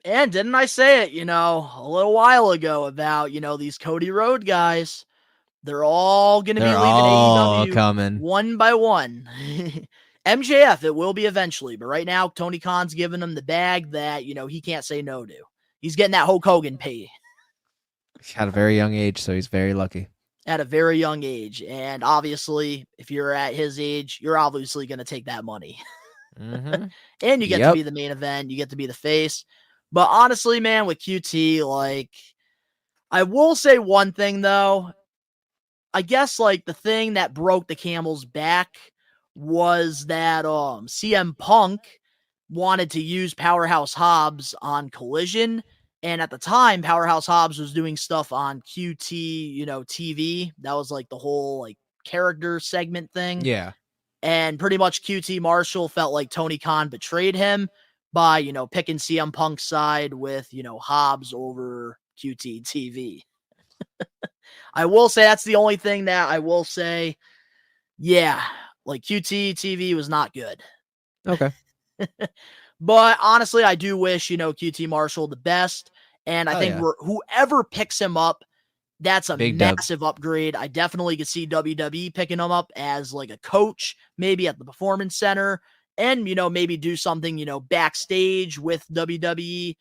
And didn't I say it, a little while ago about, these Cody Rhodes guys? They're all going to be leaving AEW coming one by one. MJF, it will be eventually, but right now, Tony Khan's giving him the bag that, he can't say no to. He's getting that Hulk Hogan pay. At a very young age, so he's very lucky. At a very young age. And obviously, if you're at his age, you're obviously going to take that money. Mm-hmm. And you get to be the main event. You get to be the face. But honestly, man, with QT, I will say one thing, though. I guess, the thing that broke the camel's back was that CM Punk wanted to use Powerhouse Hobbs on Collision. And at the time, Powerhouse Hobbs was doing stuff on QT, TV. That was the whole character segment thing. Yeah. And pretty much QT Marshall felt like Tony Khan betrayed him by, picking CM Punk's side with, Hobbs over QT TV. I will say that's the only thing that I will say. Yeah. QT TV was not good. Okay. But honestly, I do wish, QT Marshall the best. And I think whoever picks him up, that's a massive upgrade. I definitely could see WWE picking him up as a coach, maybe at the Performance Center, and, maybe do something, backstage with WWE.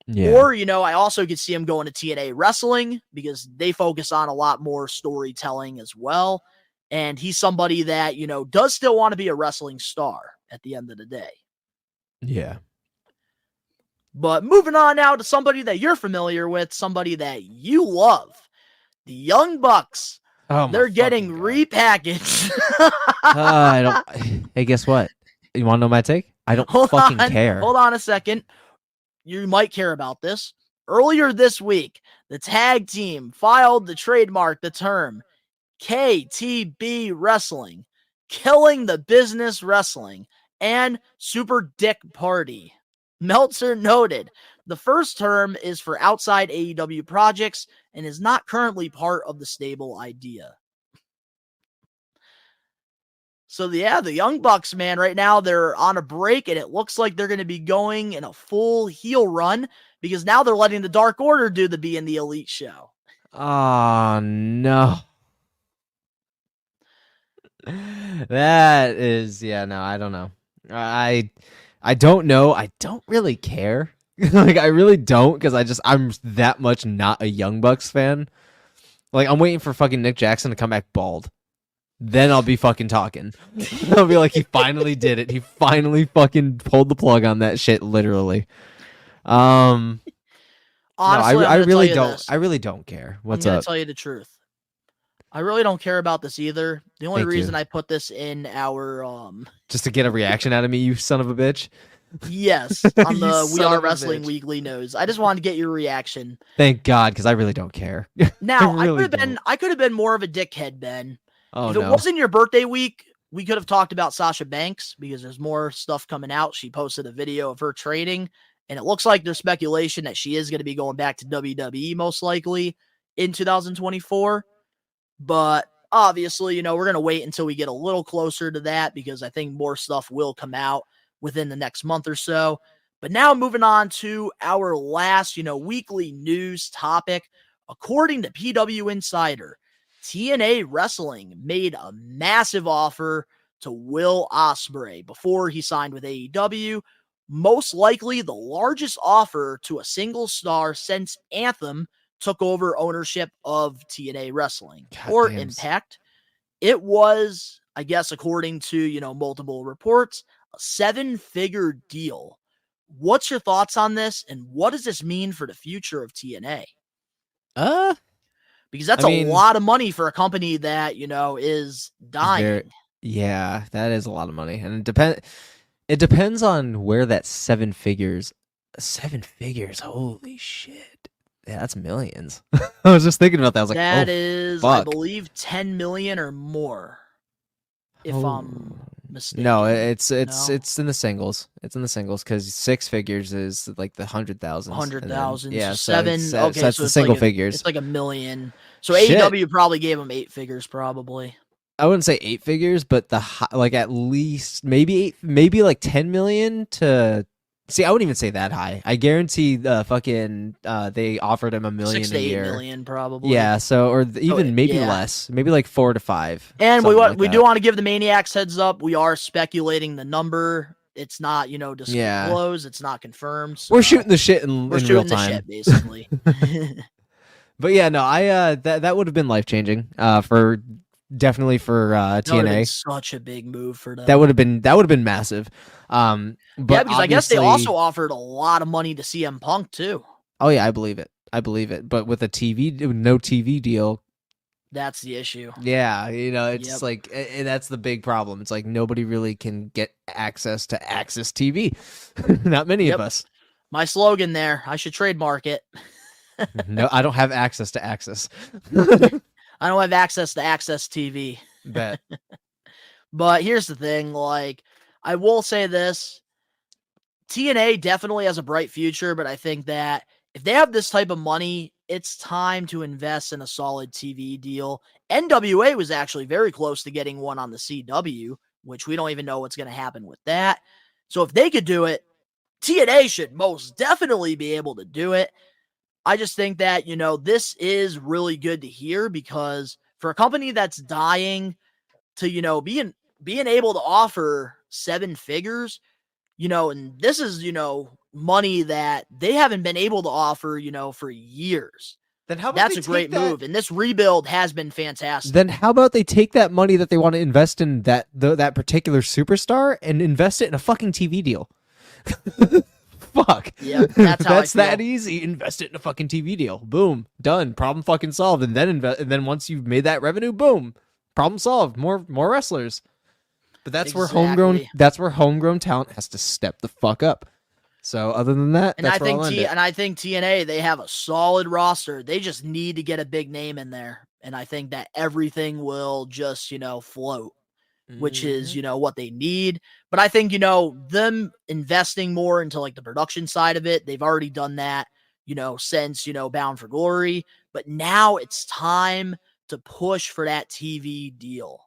Yeah. Or, I also could see him going to TNA Wrestling because they focus on a lot more storytelling as well. And he's somebody that, does still want to be a wrestling star at the end of the day. Yeah. But moving on now to somebody that you're familiar with, somebody that you love, the Young Bucks. Oh, they're getting repackaged. Hey, guess what? You want to know my take? I don't care. Hold on a second. You might care about this. Earlier this week, the tag team filed to trademark the term KTB Wrestling, Killing the Business Wrestling, and Super Dick Party. Meltzer noted, the first term is for outside AEW projects and is not currently part of the stable idea. So the Young Bucks, man, right now they're on a break, and it looks like they're going to be going in a full heel run because now they're letting the Dark Order do the Being the Elite show. Oh no. That is, yeah, no, I don't know. I don't know. I don't really care. Like, I really don't, because I'm that much not a Young Bucks fan. Like, I'm waiting for fucking Nick Jackson to come back bald. Then I'll be fucking talking. I'll be like, he finally did it. He finally fucking pulled the plug on that shit, literally. Honestly, no, I really don't. This. I really don't care. What's I'm gonna up? tell you the truth. I really don't care about this either. The only Thank reason you. I put this in our just to get a reaction out of me, you son of a bitch. Yes, on You the We son Are of a Wrestling bitch. Weekly News. I just wanted to get your reaction. Thank God, because I really don't care. Now, really I could have been more of a dickhead, Ben. Oh, if it no. wasn't your birthday week, we could have talked about Sasha Banks because there's more stuff coming out. She posted a video of her training, and it looks like there's speculation that she is going to be going back to WWE most likely in 2024. But obviously, we're going to wait until we get a little closer to that because I think more stuff will come out within the next month or so. But now moving on to our last, weekly news topic. According to PW Insider, TNA Wrestling made a massive offer to Will Ospreay before he signed with AEW. Most likely the largest offer to a single star since Anthem took over ownership of TNA Wrestling or Impact. It was, I guess, according to, multiple reports, a 7-figure deal. What's your thoughts on this, and what does this mean for the future of TNA? Because that's a lot of money for a company that, is dying. Yeah, that is a lot of money. And it depends on where that 7 figures. 7 figures, holy shit. Yeah, that's millions. I was just thinking about that. I was like, that oh, is, fuck. I believe, 10 million or more. If I'm mistaken. No, it's in the singles. It's in the singles because 6 figures is like the 100,000s. 100,000. Yeah, so 7. Okay, so that's the single figures. It's like $1 million. So AEW probably gave them 8 figures, probably. I wouldn't say 8 figures, but at least maybe like 10 million to. See, I wouldn't even say that high. I guarantee they offered him $1 million 6 to a 8 year. million, probably. Yeah, so maybe less, maybe like 4 to 5. And we do want to give the Maniacs heads up. We are speculating the number. It's not disclosed. It's not confirmed. So we're shooting the shit in real time. The shit, basically. But yeah, no, that would have been life changing for TNA. That would have been such a big move for them. That would have been massive. But yeah, because I guess they also offered a lot of money to CM Punk too. Oh yeah, I believe it. But with no TV deal, that's the issue. Yeah, it's like that's the big problem. It's like nobody really can get access to Access TV. Not many of us. My slogan there. I should trademark it. No, I don't have access to Access. I don't have access to Access TV. Bet. But here's the thing, I will say this. TNA definitely has a bright future, but I think that if they have this type of money, it's time to invest in a solid TV deal. NWA was actually very close to getting one on the CW, which we don't even know what's going to happen with that. So if they could do it, TNA should most definitely be able to do it. I just think that, this is really good to hear because for a company that's dying to, being able to offer 7 figures, and this is, money that they haven't been able to offer, for years. Then how about that's a great move, and this rebuild has been fantastic. Then how about they take that money that they want to invest in that particular superstar and invest it in a fucking TV deal? Fuck. Yeah, that's how that's that easy. Invest it in a fucking TV deal. Boom, done. Problem fucking solved. And then once you've made that revenue, boom, problem solved. More wrestlers. But that's where homegrown talent has to step the fuck up. So other than that, and that's I think TNA, they have a solid roster. They just need to get a big name in there, and I think that everything will just float, which is what they need. But I think them investing more into the production side of it, they've already done that since Bound for Glory. But now it's time to push for that TV deal.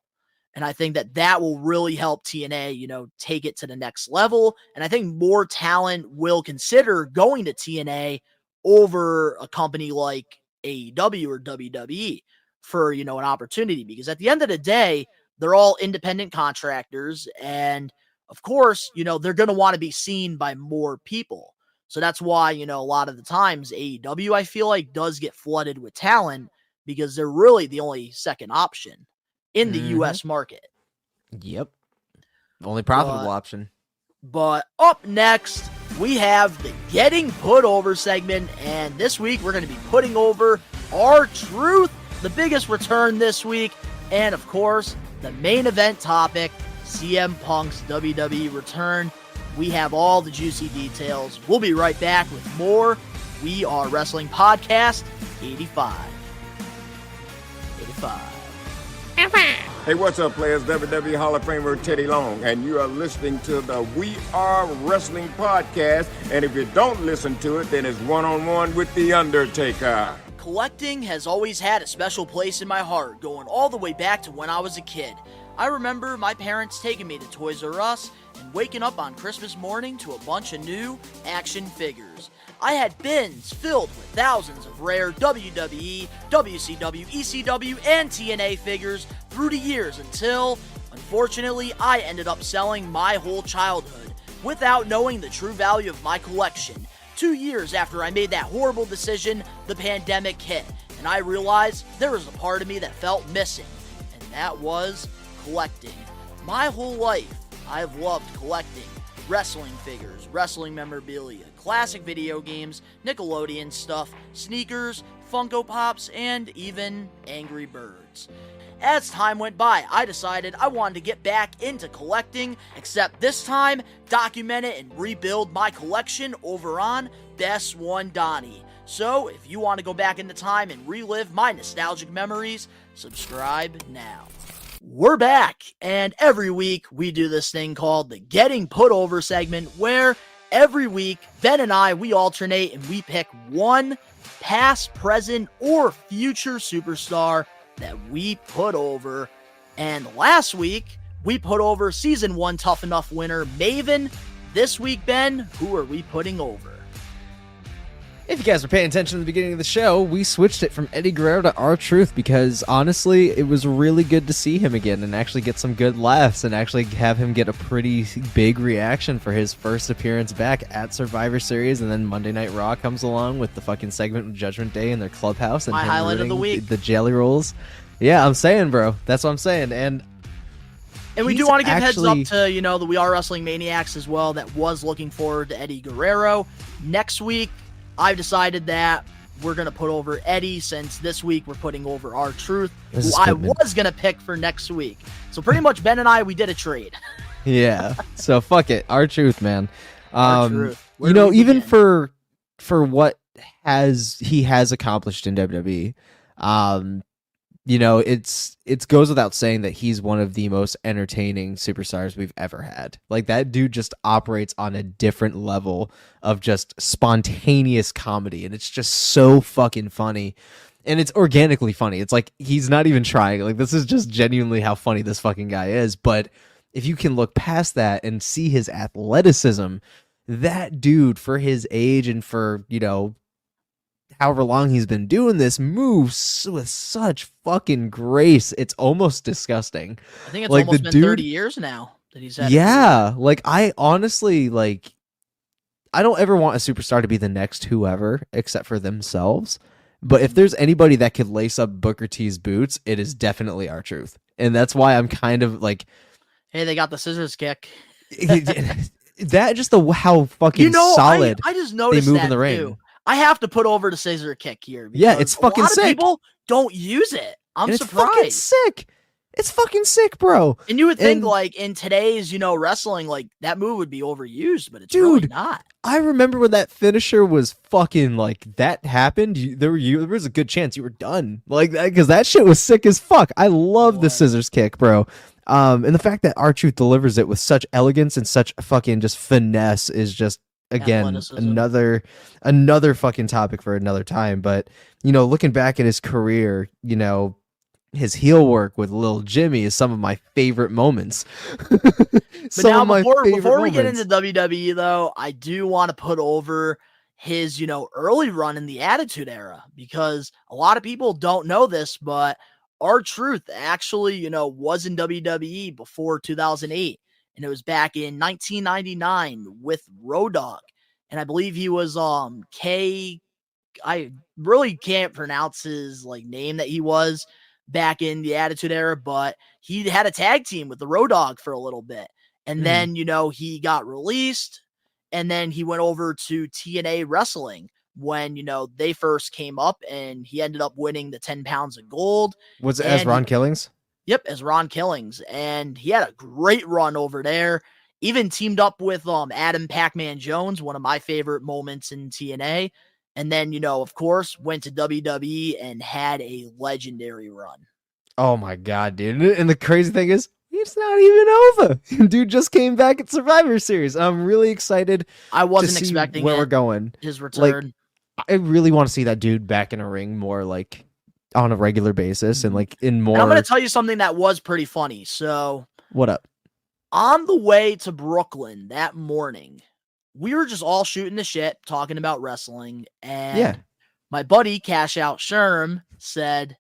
And I think that will really help TNA, take it to the next level. And I think more talent will consider going to TNA over a company like AEW or WWE for, an opportunity. Because at the end of the day, they're all independent contractors. And of course, they're going to want to be seen by more people. So that's why, a lot of the times AEW, I feel like, does get flooded with talent because they're really the only second option in the U.S. market. Yep. Only profitable option. But up next, we have the Getting Put Over segment. And this week, we're going to be putting over R-Truth, the biggest return this week. And of course, the main event topic, CM Punk's WWE return. We have all the juicy details. We'll be right back with more We Are Wrestling Podcast 85. Hey, what's up, players? WWE Hall of Famer Teddy Long, and you are listening to the We Are Wrestling Podcast. And if you don't listen to it, then it's one-on-one with The Undertaker. Collecting has always had a special place in my heart, going all the way back to when I was a kid. I remember my parents taking me to Toys R Us and waking up on Christmas morning to a bunch of new action figures. I had bins filled with thousands of rare WWE, WCW, ECW, and TNA figures through the years until, unfortunately, I ended up selling my whole childhood without knowing the true value of my collection. 2 years after I made that horrible decision, the pandemic hit, and I realized there was a part of me that felt missing, and that was collecting. My whole life, I've loved collecting wrestling figures, wrestling memorabilia, classic video games, Nickelodeon stuff, sneakers, Funko Pops, and even Angry Birds. As time went by, I decided I wanted to get back into collecting, except this time, document it and rebuild my collection over on Best One Donnie. So, if you want to go back into time and relive my nostalgic memories, subscribe now. We're back, and every week we do this thing called the Getting Put Over segment, where every week Ben and I, we alternate and we pick one past, present, or future superstar that we put over. And last week, we put over Season 1 Tough Enough winner Maven. This week, Ben, who are we putting over? If you guys were paying attention at the beginning of the show, we switched it from Eddie Guerrero to R-Truth because, honestly, it was really good to see him again and actually get some good laughs and actually have him get a pretty big reaction for his first appearance back at Survivor Series. And then Monday Night Raw comes along with the fucking segment with Judgment Day in their clubhouse. And my him highlight of the week. The jelly rolls. Yeah, I'm saying, bro. That's what I'm saying. And we do want to give heads up to, the We Are Wrestling Maniacs as well that was looking forward to Eddie Guerrero. Next week, I've decided that we're going to put over Eddie, since this week we're putting over R-Truth, who I was going to pick for next week. So pretty much Ben and I, we did a trade. Yeah. So fuck it. R-Truth, man. R-Truth. Even for what he has accomplished in WWE, it goes without saying that he's one of the most entertaining superstars we've ever had. Like, that dude just operates on a different level of just spontaneous comedy, and it's just so fucking funny. And it's organically funny. It's like he's not even trying. Like, this is just genuinely how funny this fucking guy is. But if you can look past that and see his athleticism, that dude, for his age and for, however long he's been doing this, moves with such fucking grace. It's almost disgusting. I think it's like almost been 30 years now that he's had. Yeah, like I honestly, I don't ever want a superstar to be the next whoever except for themselves. But if there's anybody that could lace up Booker T's boots, it is definitely R-Truth. And that's why I'm kind of like, hey, they got the scissors kick. That just how fucking solid I just noticed they move that in the ring. Too. I have to put over the scissor kick here. Yeah, it's fucking a lot sick. Of people don't use it. I'm and surprised. It's fucking sick. It's fucking sick, bro. And you would think, in today's, wrestling, that move would be overused, but it's really not. I remember when that finisher was fucking, that happened, there was a good chance you were done. Because that shit was sick as fuck. I love the scissors kick, bro. And the fact that R-Truth delivers it with such elegance and such fucking just finesse is just, again, another fucking topic for another time. But, looking back at his career, his heel work with Lil Jimmy is some of my favorite moments. But now, before we get into WWE, though, I do want to put over his, early run in the Attitude Era, because a lot of people don't know this, but R-Truth actually, was in WWE before 2008, and it was back in 1999 with Road Dogg, and I believe he was I really can't pronounce his name that he was back in the Attitude Era, but he had a tag team with the Road Dogg for a little bit. And then, he got released, and then he went over to TNA Wrestling when, they first came up, and he ended up winning the 10 pounds of gold. Was it as Ron Killings? Yep, as Ron Killings. And he had a great run over there. Even teamed up with Adam Pac-Man Jones, one of my favorite moments in TNA. And then, of course, went to WWE and had a legendary run. Oh my God, dude. And the crazy thing is, it's not even over. Dude just came back at Survivor Series. I'm really excited. I wasn't expecting where we're going. His return. I really want to see that dude back in a ring more on a regular basis and in more. And I'm going to tell you something that was pretty funny. So, what up? On the way to Brooklyn that morning, we were just all shooting the shit, talking about wrestling. And my buddy, Cash Out Sherm, said,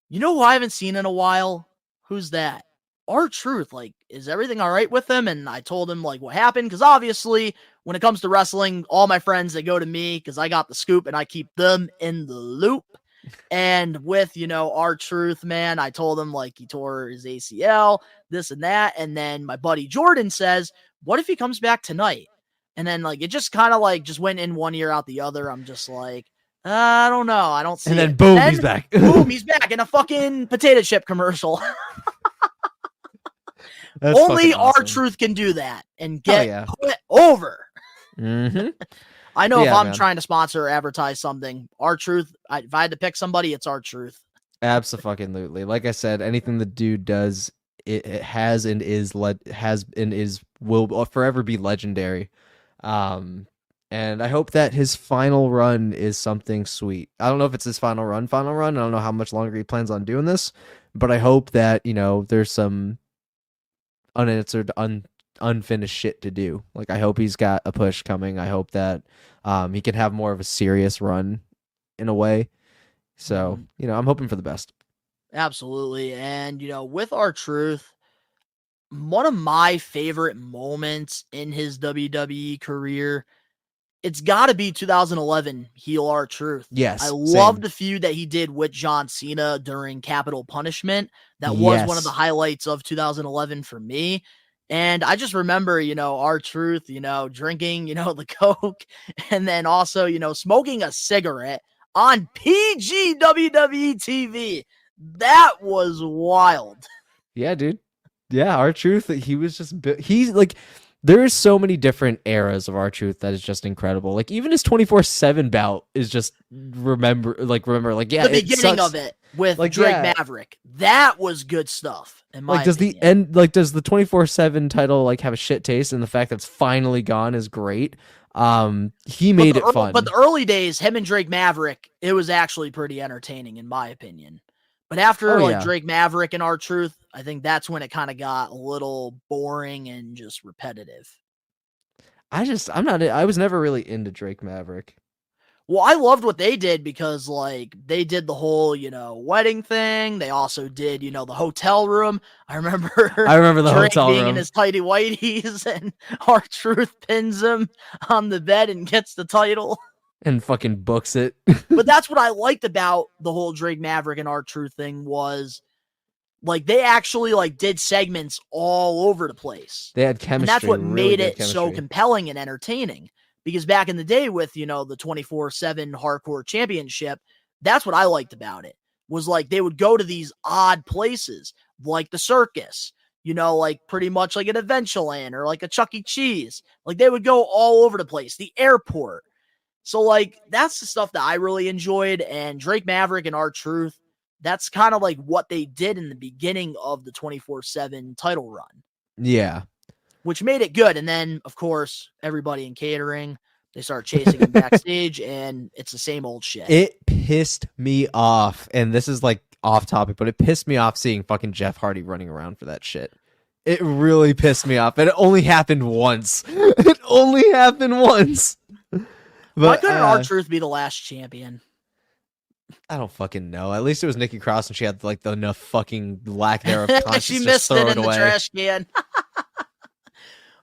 "You know who I haven't seen in a while? Who's that? R-Truth. Is everything all right with him?" And I told him what happened, because obviously when it comes to wrestling, all my friends, they go to me because I got the scoop and I keep them in the loop. And with, R-Truth, man, I told him he tore his ACL, this and that. And then my buddy Jordan says, "What if he comes back tonight?" And then it just kind of just went in one ear out the other. I'm just I don't know. I don't see it. And then it. boom, he's back. Boom, he's back in a fucking potato chip commercial. Only awesome. R-Truth can do that and get put over. Mm-hmm. I know if I'm trying to sponsor or advertise something, R-Truth, if I had to pick somebody, it's R-Truth. Absolutely. Like I said, anything the dude does, it has and will forever be legendary. And I hope that his final run is something sweet. I don't know if it's his final run. I don't know how much longer he plans on doing this, but I hope that, there's some unanswered, unfinished shit to do. I hope he's got a push coming. I hope that he can have more of a serious run in a way. So, I'm hoping for the best. Absolutely. And, with R-Truth, one of my favorite moments in his WWE career, it's got to be 2011 heel R-Truth. Yes. I love the feud that he did with John Cena during Capital Punishment. That was one of the highlights of 2011 for me. And I just remember, R-Truth, drinking, the Coke, and then also, smoking a cigarette on PG WWE TV. That was wild. Yeah, dude. Yeah, R-Truth, he was just, he's there's so many different eras of R-Truth that is just incredible. Even his 24/7 bout is just remember, the beginning of it with Drake Maverick. That was good stuff. In my does opinion. does the 24/7 title have a shit taste, and the fact that it's finally gone is great. He made it fun. But the early days, him and Drake Maverick, it was actually pretty entertaining in my opinion. But after Drake Maverick and R-Truth, I think that's when it kind of got a little boring and just repetitive. I was never really into Drake Maverick. Well, I loved what they did because they did the whole, wedding thing. They also did, the hotel room. I remember the Drake hotel being room in his tighty whities, and R-Truth pins him on the bed and gets the title. And fucking books it. But that's what I liked about the whole Drake Maverick and R-Truth thing was they actually did segments all over the place. They had chemistry. And that's what really made it so compelling and entertaining. Because back in the day with, the 24/7 Hardcore Championship, that's what I liked about it. Was they would go to these odd places, like the circus, pretty much like an Adventureland or like a Chuck E. Cheese. They would go all over the place, the airport. So, that's the stuff that I really enjoyed, and Drake Maverick and R-Truth, that's kind of what they did in the beginning of the 24/7 title run. Yeah. Which made it good, and then, of course, everybody in catering, they start chasing him backstage, and it's the same old shit. It pissed me off, and this is off topic, but it pissed me off seeing fucking Jeff Hardy running around for that shit. It really pissed me off. And it only happened once. It only happened once. But why couldn't R-Truth be the last champion? I don't fucking know. At least it was Nikki Cross, and she had like enough fucking lack thereof conscience. She to missed throw it in away. the trash can.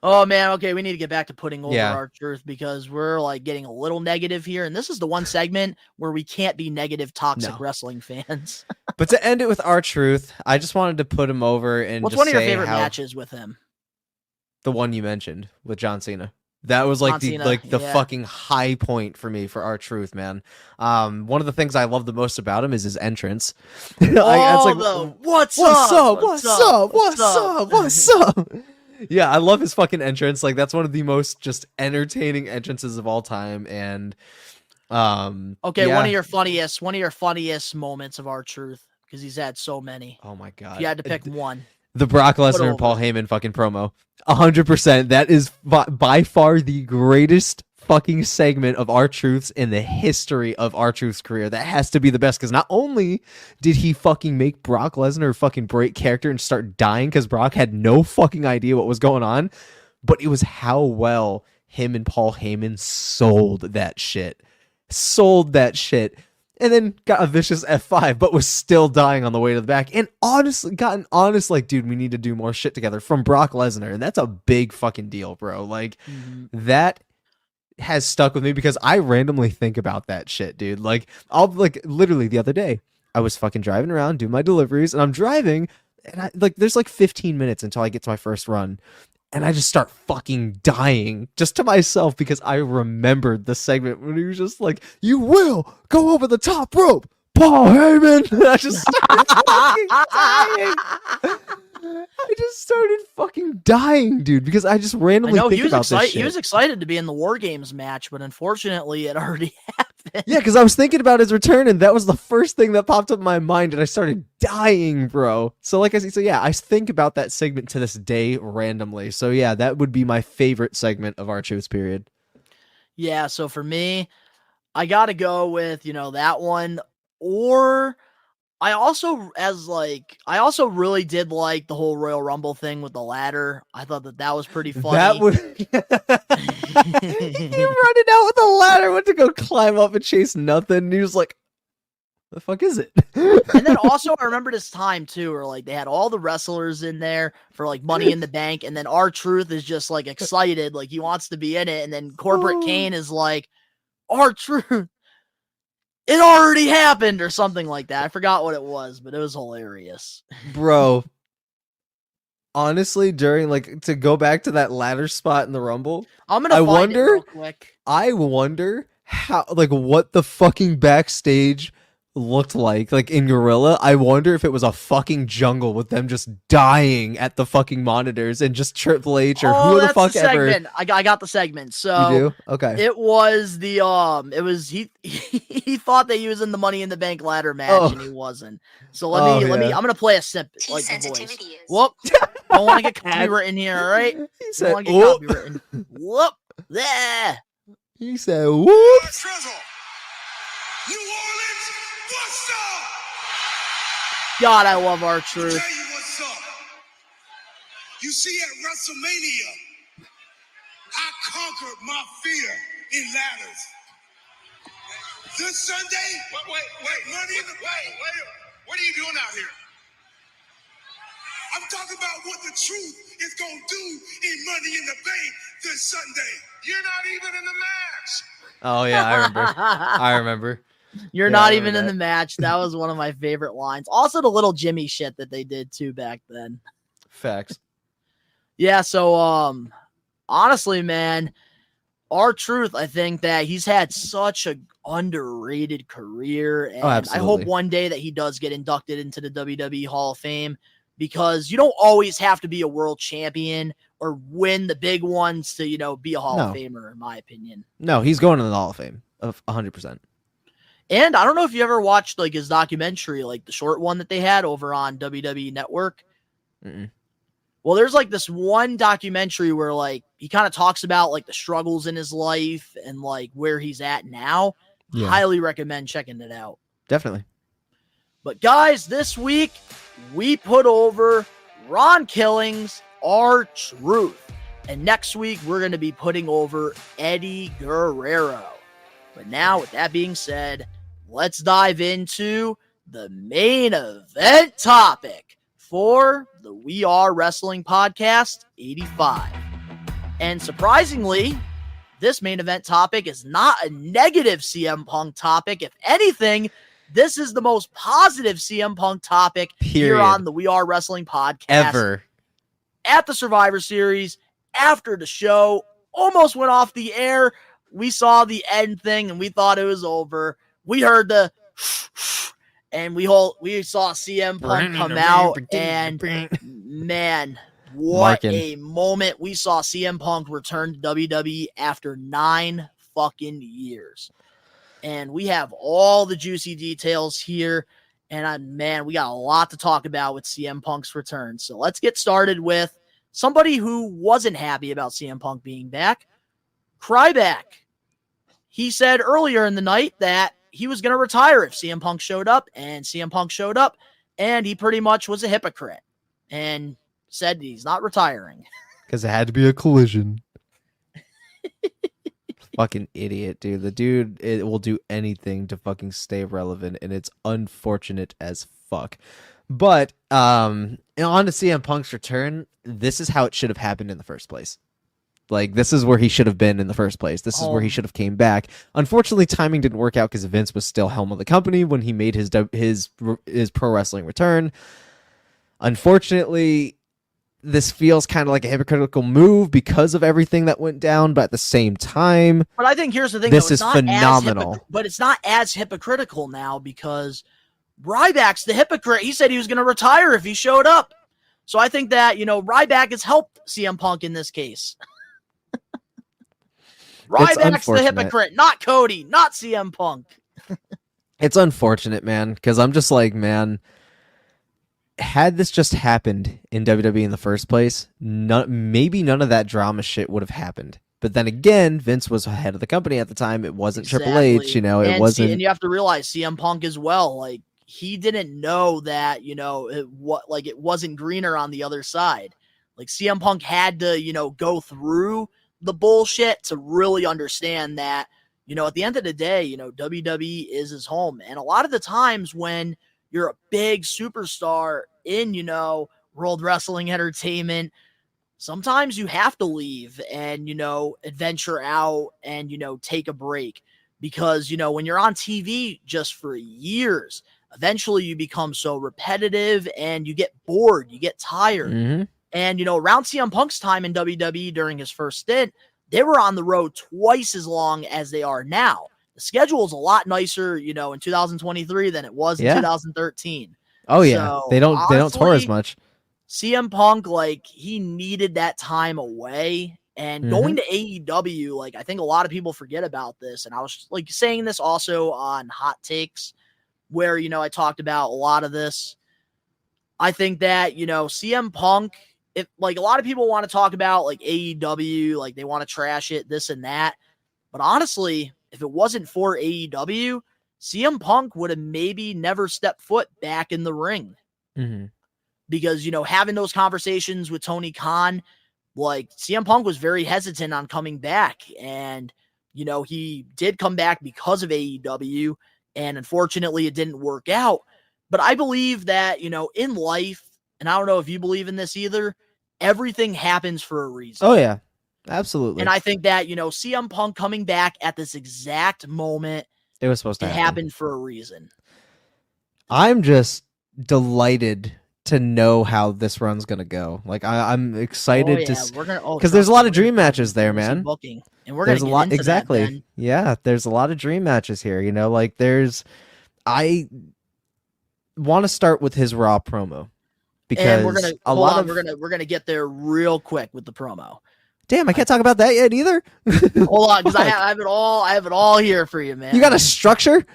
Oh man, okay, we need to get back to putting over Yeah. R-Truth because we're like getting a little negative here, and this is the one segment where we can't be negative, toxic wrestling fans. But to end it with R-Truth, I just wanted to put him over and What's just one of your say favorite how matches with him? the one you mentioned with John Cena. That was like John the Cena, yeah. fucking high point for me for R-Truth, man. One of the things I love the most about him is his entrance. It's like, what's up? What's up? Yeah, I love his fucking entrance. Like that's one of the most just entertaining entrances of all time. And okay, yeah. one of your funniest moments of R-Truth because he's had so many. Oh my god, If you had to pick one. The Brock Lesnar over. and Paul Heyman fucking promo. 100%. That is by far the greatest fucking segment of R-Truth's in the history of R-Truth's career. That has to be the best because not only did he fucking make Brock Lesnar fucking break character and start dying because Brock had no fucking idea what was going on, but it was how well him and Paul Heyman sold that shit. And then got a vicious F5, but was still dying on the way to the back. And honestly, got an honest, like, dude, we need to do more shit together from Brock Lesnar. And that's a big fucking deal, bro. Like, that has stuck with me because I randomly think about that shit, dude. Like, I'll, like, literally the other day, I was fucking driving around, doing my deliveries, and I'm driving, and I, like, there's like 15 minutes until I get to my first run. And I just start fucking dying just to myself because I remembered the segment when he was just like, "You will go over the top rope, Paul Heyman." And I just started fucking dying. I just started fucking dying, dude, because I just randomly think about this shit. He was excited to be in the War Games match, but unfortunately it already happened. Yeah, because I was thinking about his return, and that was the first thing that popped up in my mind, and I started dying, bro. So like I said, I think about that segment to this day randomly. So yeah, that would be my favorite segment of R-Truth's period. Yeah, so for me, I gotta go with, that one. Or I also really did like the whole Royal Rumble thing with the ladder. I thought that was pretty funny. That would he running out with a ladder, went to go climb up and chase nothing. And he was like, "The fuck is it?" And then also I remember this time too, where like they had all the wrestlers in there for like Money in the Bank, and then R-Truth is just like excited, like he wants to be in it, and then Corporate Kane is like, "R-Truth, it already happened," or something like that. I forgot what it was, but it was hilarious. Bro, honestly, during like to go back to that ladder spot in the Rumble, I wonder how, like, what the fucking backstage looked like in Gorilla. I wonder if it was a fucking jungle with them just dying at the fucking monitors and just Triple H or who the fuck ever. Segment. I got the segment. So you do? Okay. It was he thought that he was in the Money in the Bank ladder match and he wasn't. So let me I'm gonna play a snippet like the voice. Whoop. Don't want to get copyright in here, all right? He said, don't want to get copyright. Whoop. There. He said, "Whoops." New Orleans, what's up? God, I love R-Truth. Tell you what's up. You see, at WrestleMania, I conquered my fear in ladders. This Sunday, wait, what are you doing out here? I'm talking about what the truth is going to do in Money in the Bank this Sunday. You're not even in the match. Oh yeah, I remember. You're not even in the match. That was one of my favorite lines. Also, the little Jimmy shit that they did too back then. Facts. Yeah. So, honestly, man, R-Truth, I think that he's had such a underrated career, and I hope one day that he does get inducted into the WWE Hall of Fame, because you don't always have to be a world champion or win the big ones to, be a Hall of Famer, in my opinion. No, he's going to the Hall of Fame of 100%. And I don't know if you ever watched like his documentary, like the short one that they had over on WWE Network. Mm-mm. Well, there's like this one documentary where like he kind of talks about like the struggles in his life and like where he's at now. Yeah. Highly recommend checking it out. Definitely. But guys, this week we put over Ron Killings, R-Truth. And next week we're going to be putting over Eddie Guerrero. But now, with that being said, let's dive into the main event topic for the We Are Wrestling Podcast 85. And surprisingly, this main event topic is not a negative CM Punk topic. If anything, this is the most positive CM Punk topic here on the We Are Wrestling Podcast. Ever. At the Survivor Series, after the show almost went off the air, we saw the end thing and we thought it was over. We heard the and we saw CM Punk come out, and man, what a moment. We saw CM Punk return to WWE after 9 fucking years. And we have all the juicy details here. And man, we got a lot to talk about with CM Punk's return. So let's get started with somebody who wasn't happy about CM Punk being back, Cryback. He said earlier in the night that he was going to retire if CM Punk showed up, and CM Punk showed up, and he pretty much was a hypocrite and said he's not retiring. Because it had to be a collision. Fucking idiot, dude. The dude will do anything to fucking stay relevant, and it's unfortunate as fuck. But on to CM Punk's return, this is how it should have happened in the first place. Like, this is where he should have been in the first place. This is where he should have came back. Unfortunately, timing didn't work out because Vince was still helm of the company when he made his pro wrestling return. Unfortunately, this feels kind of like a hypocritical move because of everything that went down, but at the same time, but I think here's the thing, this though, is phenomenal. but it's not as hypocritical now because Ryback's the hypocrite. He said he was going to retire if he showed up. So I think that, Ryback has helped CM Punk in this case. Ryback's the hypocrite, not Cody, not CM Punk. It's unfortunate, man, because I'm just like, man, had this just happened in WWE in the first place, maybe none of that drama shit would have happened. But then again, Vince was head of the company at the time. It wasn't Triple H, it wasn't. And you have to realize CM Punk as well. Like, he didn't know that, it wasn't greener on the other side. Like, CM Punk had to, go through the bullshit to really understand that, at the end of the day, WWE is his home. And a lot of the times when you're a big superstar in, World Wrestling Entertainment, sometimes you have to leave and, adventure out and, take a break. Because, when you're on TV just for years, eventually you become so repetitive and you get bored, you get tired. Mm-hmm. And, around CM Punk's time in WWE during his first stint, they were on the road twice as long as they are now. The schedule is a lot nicer, in 2023 than it was in 2013. Oh yeah, so, they don't tour as much. CM Punk, he needed that time away, and going to AEW, I think a lot of people forget about this. And I was saying this also on Hot Takes, where I talked about a lot of this. I think that CM Punk, if a lot of people want to talk about AEW, they want to trash it, this and that, but honestly, if it wasn't for AEW, CM Punk would have maybe never stepped foot back in the ring. Mm-hmm. Because, having those conversations with Tony Khan, CM Punk was very hesitant on coming back. And, he did come back because of AEW. And unfortunately, it didn't work out. But I believe that, in life, and I don't know if you believe in this either, everything happens for a reason. Oh, yeah. Absolutely. And I think that, CM Punk coming back at this exact moment, it was supposed to happen for a reason. I'm just delighted to know how this run's going to go. I'm excited because there's a lot of dream matches there, man. Booking. And we're going to get into exactly. That, yeah, there's a lot of dream matches here, I want to start with his Raw promo because we're gonna get there real quick with the promo. Damn, I can't talk about that yet either. Hold on, because I have it all. I have it all here for you, man. You got a structure?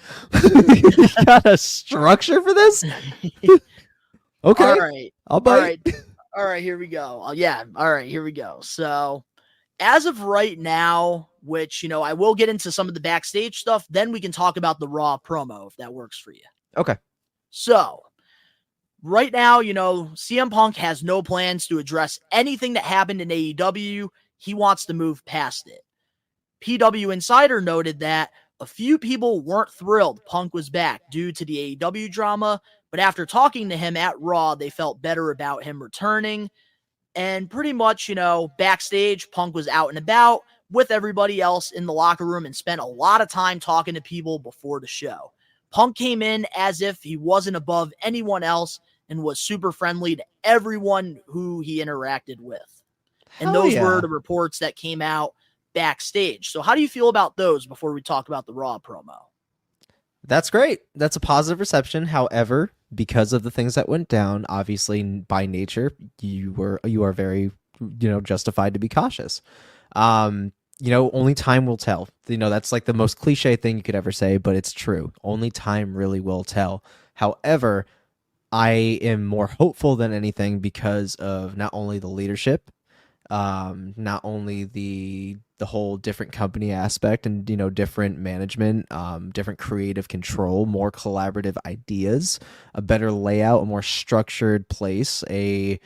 You got a structure for this? Okay. All right. I'll bite. All right. Here we go. All right. Here we go. So, as of right now, which I will get into some of the backstage stuff. Then we can talk about the Raw promo if that works for you. Okay. So, right now, CM Punk has no plans to address anything that happened in AEW. He wants to move past it. PW Insider noted that a few people weren't thrilled Punk was back due to the AEW drama, but after talking to him at Raw, they felt better about him returning. And pretty much, backstage, Punk was out and about with everybody else in the locker room and spent a lot of time talking to people before the show. Punk came in as if he wasn't above anyone else and was super friendly to everyone who he interacted with. And those were the reports that came out backstage. So how do you feel about those before we talk about the Raw promo? That's great. That's a positive reception. However, because of the things that went down, obviously by nature, you are very, justified to be cautious. Only time will tell. That's like the most cliche thing you could ever say, but it's true. Only time really will tell. However, I am more hopeful than anything because of not only the leadership, not only the whole different company aspect and different management, different creative control, more collaborative ideas, a better layout, a more structured place, a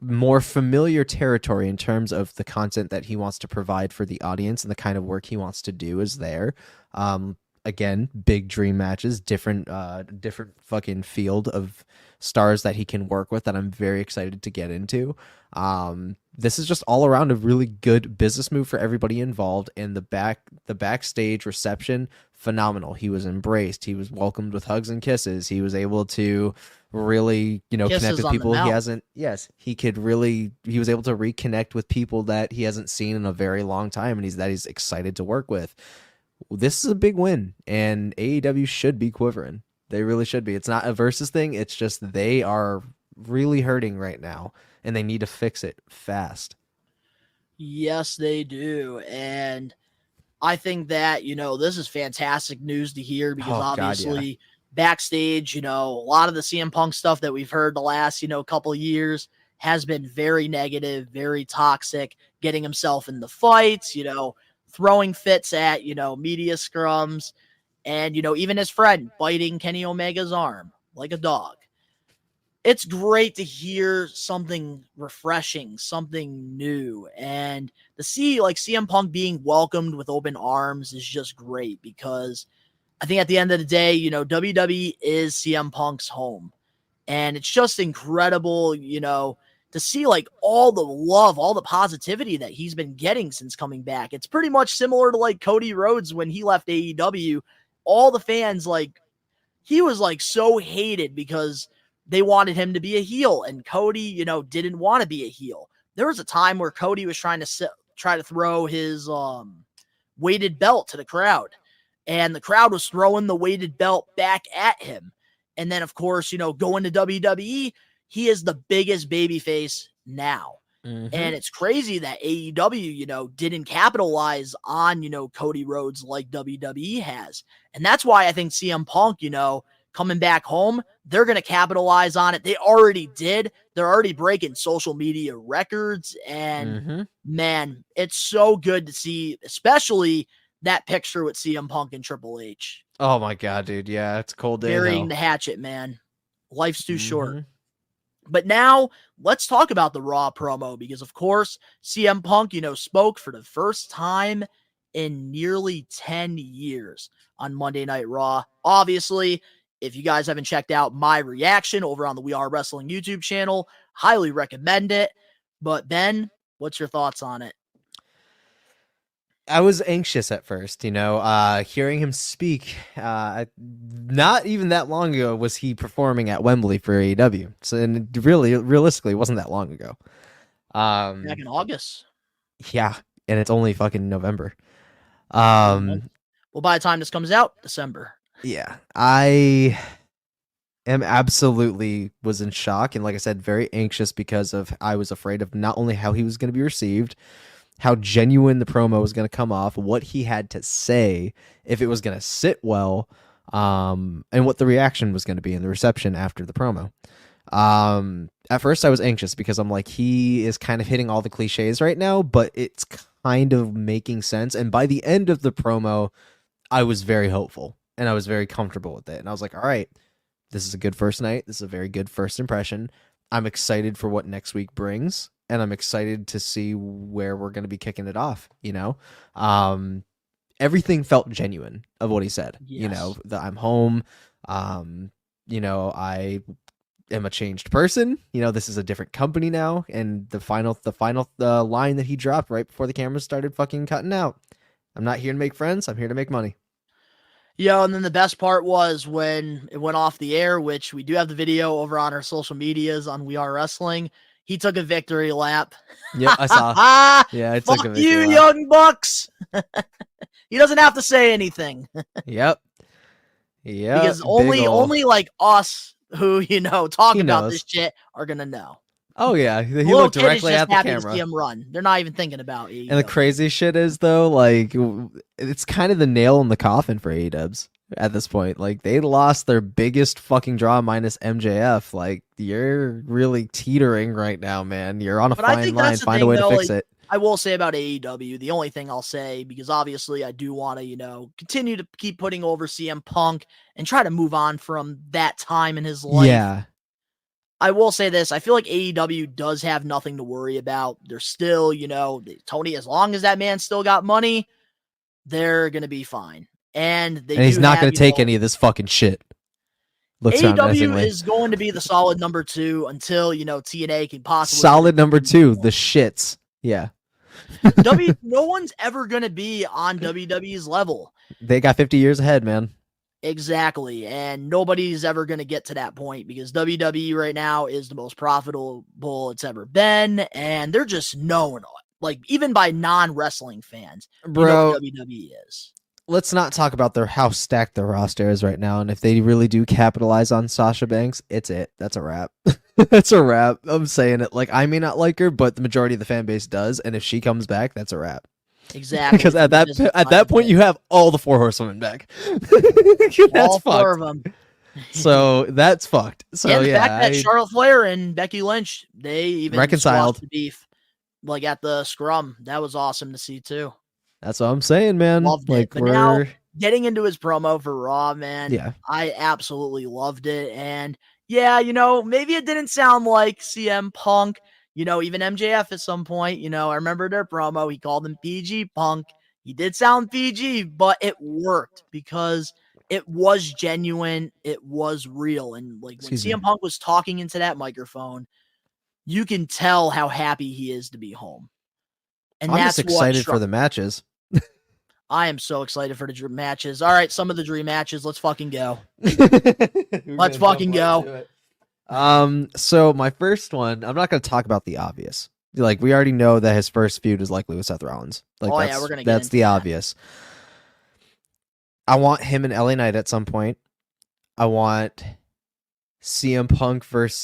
more familiar territory in terms of the content that he wants to provide for the audience and the kind of work he wants to do is there. Again, big dream matches, different fucking field of stars that he can work with that I'm very excited to get into. This is just all around a really good business move for everybody involved, and the backstage reception, phenomenal. He was embraced. He was welcomed with hugs and kisses. He was able to really, connect with people he hasn't. Yes, he was able to reconnect with people that he hasn't seen in a very long time, and he's excited to work with. This is a big win, and AEW should be quivering. They really should be. It's not a versus thing. It's just they are really hurting right now, and they need to fix it fast. Yes, they do. And I think that, this is fantastic news to hear because obviously backstage, a lot of the CM Punk stuff that we've heard the last, couple of years has been very negative, very toxic, getting himself in the fights, throwing fits at, media scrums, and, even his friend biting Kenny Omega's arm like a dog. It's great to hear something refreshing, something new, and to see like CM Punk being welcomed with open arms is just great because I think at the end of the day, WWE is CM Punk's home, and it's just incredible, to see like all the love, all the positivity that he's been getting since coming back. It's pretty much similar to like Cody Rhodes when he left AEW. All the fans, like, he was like so hated because they wanted him to be a heel, and Cody, didn't want to be a heel. There was a time where Cody was trying to throw his weighted belt to the crowd, and the crowd was throwing the weighted belt back at him. And then, of course, going to WWE, he is the biggest babyface now. Mm-hmm. And it's crazy that AEW, didn't capitalize on, Cody Rhodes like WWE has. And that's why I think CM Punk, coming back home, they're going to capitalize on it. They already did. They're already breaking social media records. And man, it's so good to see, especially that picture with CM Punk and Triple H. Oh my God, dude. Yeah, it's a cold day. Burying the hatchet, man. Life's too short. But now let's talk about the Raw promo because, of course, CM Punk, spoke for the first time in nearly 10 years on Monday Night Raw. Obviously, if you guys haven't checked out my reaction over on the We Are Wrestling YouTube channel, highly recommend it. But Ben, what's your thoughts on it? I was anxious at first, hearing him speak. Not even that long ago was he performing at Wembley for AEW. So, and realistically, it wasn't that long ago. Back in August. Yeah, and it's only fucking November. Well, by the time this comes out, December. Yeah, I am absolutely was in shock, and like I said, very anxious because of I was afraid of not only how he was going to be received, how genuine the promo was going to come off, what he had to say, if it was going to sit well, and what the reaction was going to be in the reception after the promo. At first I was anxious because I'm like, he is kind of hitting all the cliches right now, but it's kind of making sense. And by the end of the promo, I was very hopeful and I was very comfortable with it. And I was like, all right, This is a good first night. This is a very good first impression. I'm excited for what next week brings, and I'm excited to see where we're going to be kicking it off. Everything felt genuine of what he said. Yes. That I'm home. I am a changed person. This is a different company now. And the final line that he dropped right before the cameras started fucking cutting out. I'm not here to make friends. I'm here to make money. And then the best part was when it went off the air, which we do have the video over on our social medias on We Are Wrestling. He took a victory lap. Yep, I saw. Yeah, I took a Fuck victory you, lap. Young Bucks. He doesn't have to say anything. Yep. Because only like us who, talk about this shit are going to know. Oh, yeah. He Little looked kid directly is just at the happy camera. to see him run. They're not even thinking about AEW. And the crazy shit is, though, like, it's kind of the nail in the coffin for AEWs at this point. Like, they lost their biggest fucking draw minus MJF. Like, you're really teetering right now, man. You're on a fine line. Find a way to fix it. I will say about AEW, the only thing I'll say, because obviously I do want to, continue to keep putting over CM Punk and try to move on from that time in his life. Yeah. I will say this. I feel like AEW does have nothing to worry about. They're still, Tony, as long as that man still got money, they're going to be fine. And he's not going to take any of this fucking shit. AEW is going to be the solid number 2 until, TNA can possibly. Solid number 2, the shits. Yeah. No one's ever going to be on WWE's level. They got 50 years ahead, man. Exactly. And nobody's ever going to get to that point because WWE right now is the most profitable it's ever been. And they're just known, like, even by non-wrestling fans. Bro, WWE is. Let's not talk about how stacked their roster is right now. And if they really do capitalize on Sasha Banks, it's it. That's a wrap. That's a wrap. I'm saying it. Like, I may not like her, but the majority of the fan base does. And if she comes back, that's a wrap. Exactly. Because at that point, you have all the 4 horsewomen back. That's all 4 fucked. of them. So that's fucked. So and the fact that Charlotte Flair and Becky Lynch, they even reconciled the beef, like at the scrum. That was awesome to see too. That's what I'm saying, man. Loved like it. But now, getting into his promo for Raw, man, yeah, I absolutely loved it. And yeah, maybe it didn't sound like CM Punk. Even MJF at some point, I remember their promo. He called him PG Punk. He did sound PG, but it worked because it was genuine. It was real. And like when CM Punk was talking into that microphone, you can tell how happy he is to be home. And I'm that's just excited for the matches. I am so excited for the dream matches. All right, some of the dream matches. Let's fucking go. Let's fucking go. So my first one, I'm not going to talk about the obvious. Like, we already know that his first feud is likely with Seth Rollins. Like, we're gonna get that's the obvious. I want him and LA Knight at some point. I want CM Punk versus.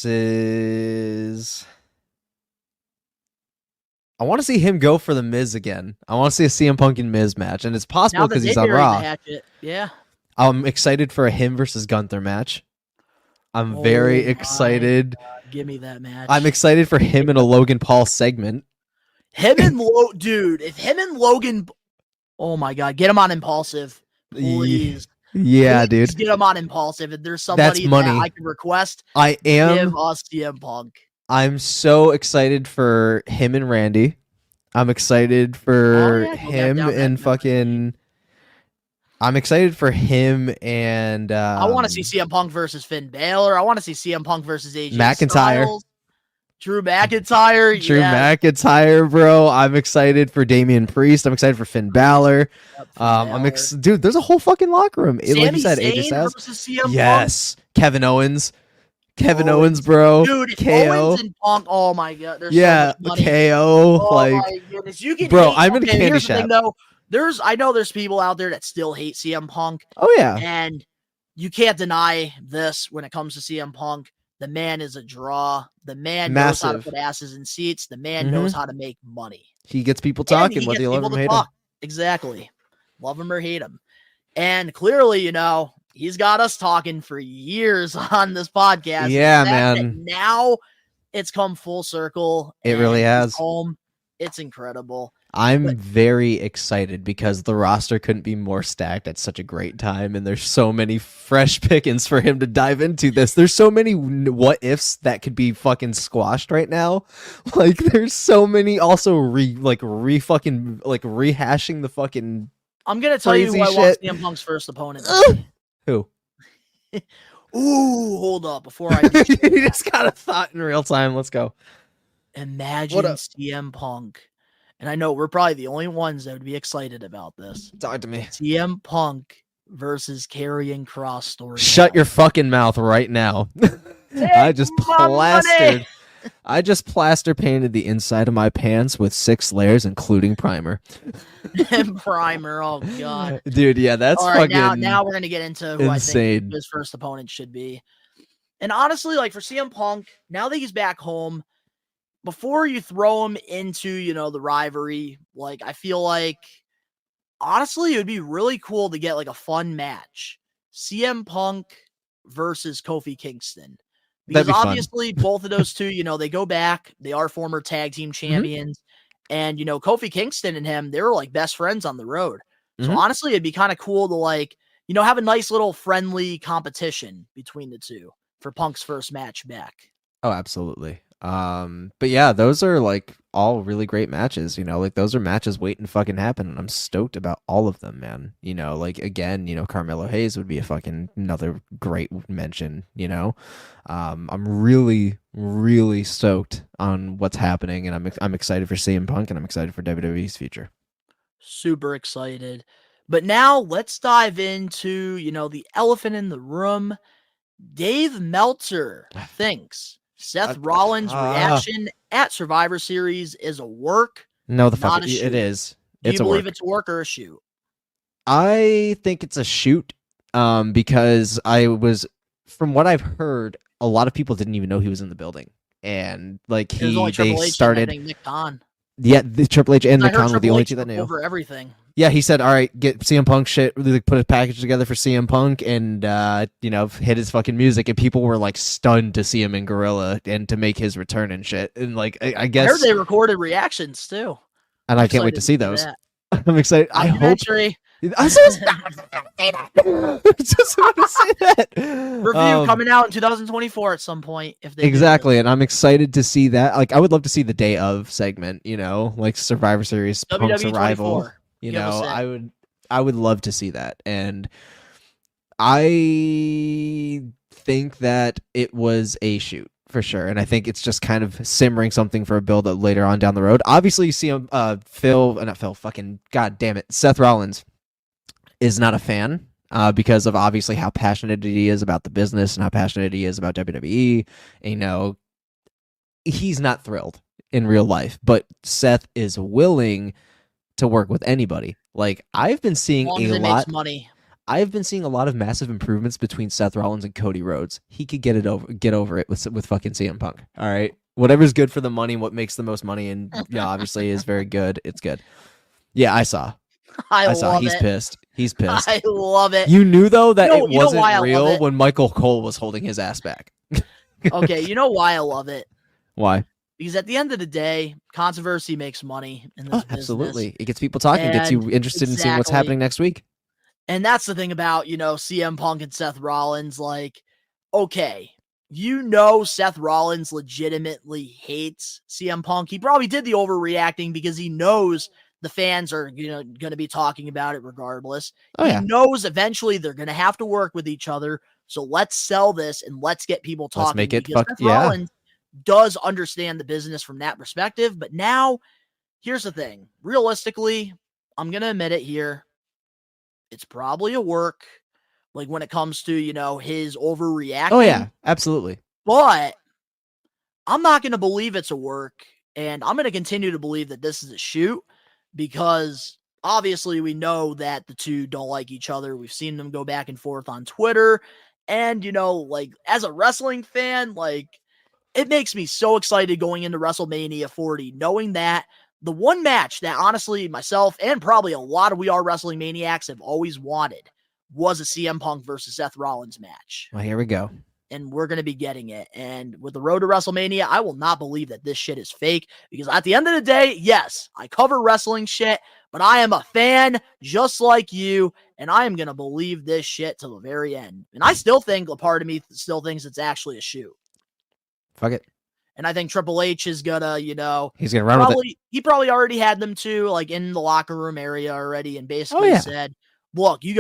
I want to see him go for the Miz again. I want to see a CM Punk and Miz match, and it's possible because he's on Raw. Yeah. I'm excited for a him versus Gunther match. I'm very excited. Give me that match. I'm excited for him in a Logan Paul segment. Dude, if him and Logan, oh my God, get him on Impulsive, please. Yeah, please dude. Get him on Impulsive. If there's somebody that I can request, give us CM Punk. I'm so excited for him and Randy. I'm excited for him and fucking. I'm excited for him and. I want to see CM Punk versus Finn Balor. I want to see CM Punk versus AJ McIntyre. Styles. Drew McIntyre. Drew McIntyre, bro. I'm excited for Damian Priest. I'm excited for Finn Balor. Dude, there's a whole fucking locker room. Like you said, AJ Styles. Yes. Punk. Kevin Owens, bro. Dude, KO. Owens and Punk. Oh my God. So much money. KO. My goodness. You can bro, I'm in a candy shop. I know there's people out there that still hate CM Punk. Oh yeah. And you can't deny this when it comes to CM Punk. The man is a draw. The man knows how to put asses in seats. The man knows how to make money. He gets people talking, whether you love him or hate him. Exactly. Love him or hate him. And clearly, he's got us talking for years on this podcast. Yeah, man. Now it's come full circle. It really has. Home. It's incredible. I'm very excited because the roster couldn't be more stacked at such a great time, and there's so many fresh pickings for him to dive into this. There's so many what ifs that could be fucking squashed right now. Like, there's so many also rehashing the fucking. I'm gonna tell you who I want CM Punk's first opponent to be. Who? Ooh, hold up before I. You just got a thought in real time. Let's go. Imagine CM Punk. And I know we're probably the only ones that would be excited about this. Talk to me. CM Punk versus Karrion Kross story. Shut your fucking mouth right now. I just painted the inside of my pants with 6 layers, including primer. And primer, oh god. Dude, yeah, that's all right, fucking now we're gonna get into who insane. I think his first opponent should be. And honestly, like for CM Punk, now that he's back home, before you throw him into, the rivalry, like I feel like honestly it would be really cool to get like a fun match. CM Punk versus Kofi Kingston. Because obviously both of those two, they go back. They are former tag team champions. And, Kofi Kingston and him, they were like best friends on the road. So honestly, it'd be kind of cool to like, have a nice little friendly competition between the two for Punk's first match back. Oh, absolutely. But yeah, those are like all really great matches, like those are matches waiting to fucking happen. And I'm stoked about all of them, man. Like again, Carmelo Hayes would be a fucking another great mention, I'm really, really stoked on what's happening, and I'm excited for CM Punk, and I'm excited for WWE's future. Super excited. But now let's dive into, the elephant in the room. Dave Meltzer thinks Seth Rollins' reaction at Survivor Series is a work. No, the fuck it is. Do you believe it's a work or a shoot? I think it's a shoot. Because from what I've heard, a lot of people didn't even know he was in the building, and like they started. Nick Khan. Yeah, the Triple H and Nick Khan were the only two that knew. Over everything. Yeah, he said, all right, get CM Punk shit, put a package together for CM Punk and, hit his fucking music. And people were, like, stunned to see him in Gorilla and to make his return and shit. And, like, I guess... I heard they recorded reactions, too. And I can't wait to see those. I'm excited. I hope... I just want to say that. Review coming out in 2024 at some point. If they exactly, and I'm excited to see that. Like, I would love to see the day of segment, like Survivor Series, Punk's arrival. I would love to see that. And I think that it was a shoot for sure. And I think it's just kind of simmering something for a build up later on down the road. Obviously you see him, Seth Rollins is not a fan because of obviously how passionate he is about the business and how passionate he is about WWE. And, he's not thrilled in real life, but Seth is willing to work with anybody. Like I've been seeing I've been seeing a lot of massive improvements between Seth Rollins and Cody Rhodes. He could get over it with fucking CM Punk. All right, whatever's good for the money, what makes the most money, and obviously is very good. It's good. Yeah, I saw. He's pissed. He's pissed. I love it. You knew though that it wasn't real when Michael Cole was holding his ass back. Okay, you know why I love it? Why? Because at the end of the day, controversy makes money in this business. Absolutely. It gets people talking, gets you interested in seeing what's happening next week. And that's the thing about, CM Punk and Seth Rollins. Like, okay, Seth Rollins legitimately hates CM Punk. He probably did the overreacting because he knows the fans are, going to be talking about it regardless. He knows eventually they're going to have to work with each other. So let's sell this and let's get people talking. Let's make it Seth Rollins does understand the business from that perspective. But now, here's the thing. Realistically, I'm going to admit it here. It's probably a work, like when it comes to, his overreacting. Oh, yeah, absolutely. But I'm not going to believe it's a work, and I'm going to continue to believe that this is a shoot because obviously we know that the two don't like each other. We've seen them go back and forth on Twitter, and, as a wrestling fan, it makes me so excited going into WrestleMania 40, knowing that the one match that honestly myself and probably a lot of We Are Wrestling Maniacs have always wanted was a CM Punk versus Seth Rollins match. Well, here we go. and we're going to be getting it. And with the road to WrestleMania, I will not believe that this shit is fake, because at the end of the day, yes, I cover wrestling shit, but I am a fan just like you, and I am going to believe this shit to the very end. And I still think, a part of me still thinks it's actually a shoot. Fuck it. And I think Triple H is gonna, he's gonna run with it. He probably already had them too, like in the locker room area already, and basically said, "Look, you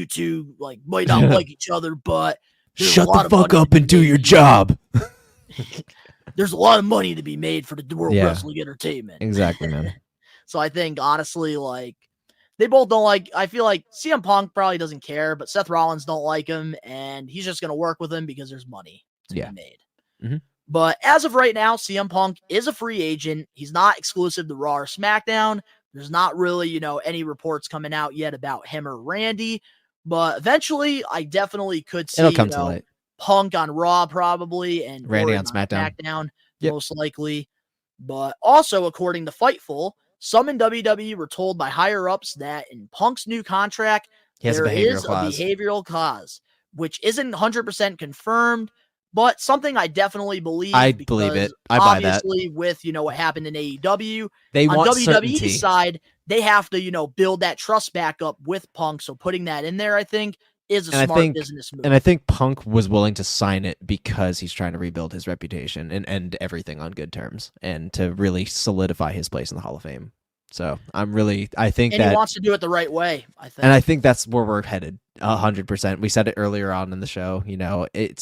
two, like, might not like each other, but shut the fuck up and do your job." There's a lot of money to be made for the World Wrestling Entertainment. Exactly, man. So I think, honestly, like, they both don't like. I feel like CM Punk probably doesn't care, but Seth Rollins don't like him, and he's just gonna work with him because there's money to be made. Mm-hmm. But as of right now, CM Punk is a free agent. He's not exclusive to Raw or SmackDown. There's not really, any reports coming out yet about him or Randy. But eventually, I definitely could see, It'll come to light. Punk on Raw probably, and Randy Orton on SmackDown. most likely. But also, according to Fightful, some in WWE were told by higher-ups that in Punk's new contract, there is a behavioral clause, which isn't 100% confirmed, but something I definitely believe. I believe it. I buy that. Obviously, with, what happened in AEW, they on want WWE's certainty. side, they have to, build that trust back up with Punk. So putting that in there, I think, is a smart business move. And I think Punk was willing to sign it because he's trying to rebuild his reputation and end everything on good terms and to really solidify his place in the Hall of Fame. So I think he wants to do it the right way, I think. And I think that's where we're headed 100%. We said it earlier on in the show,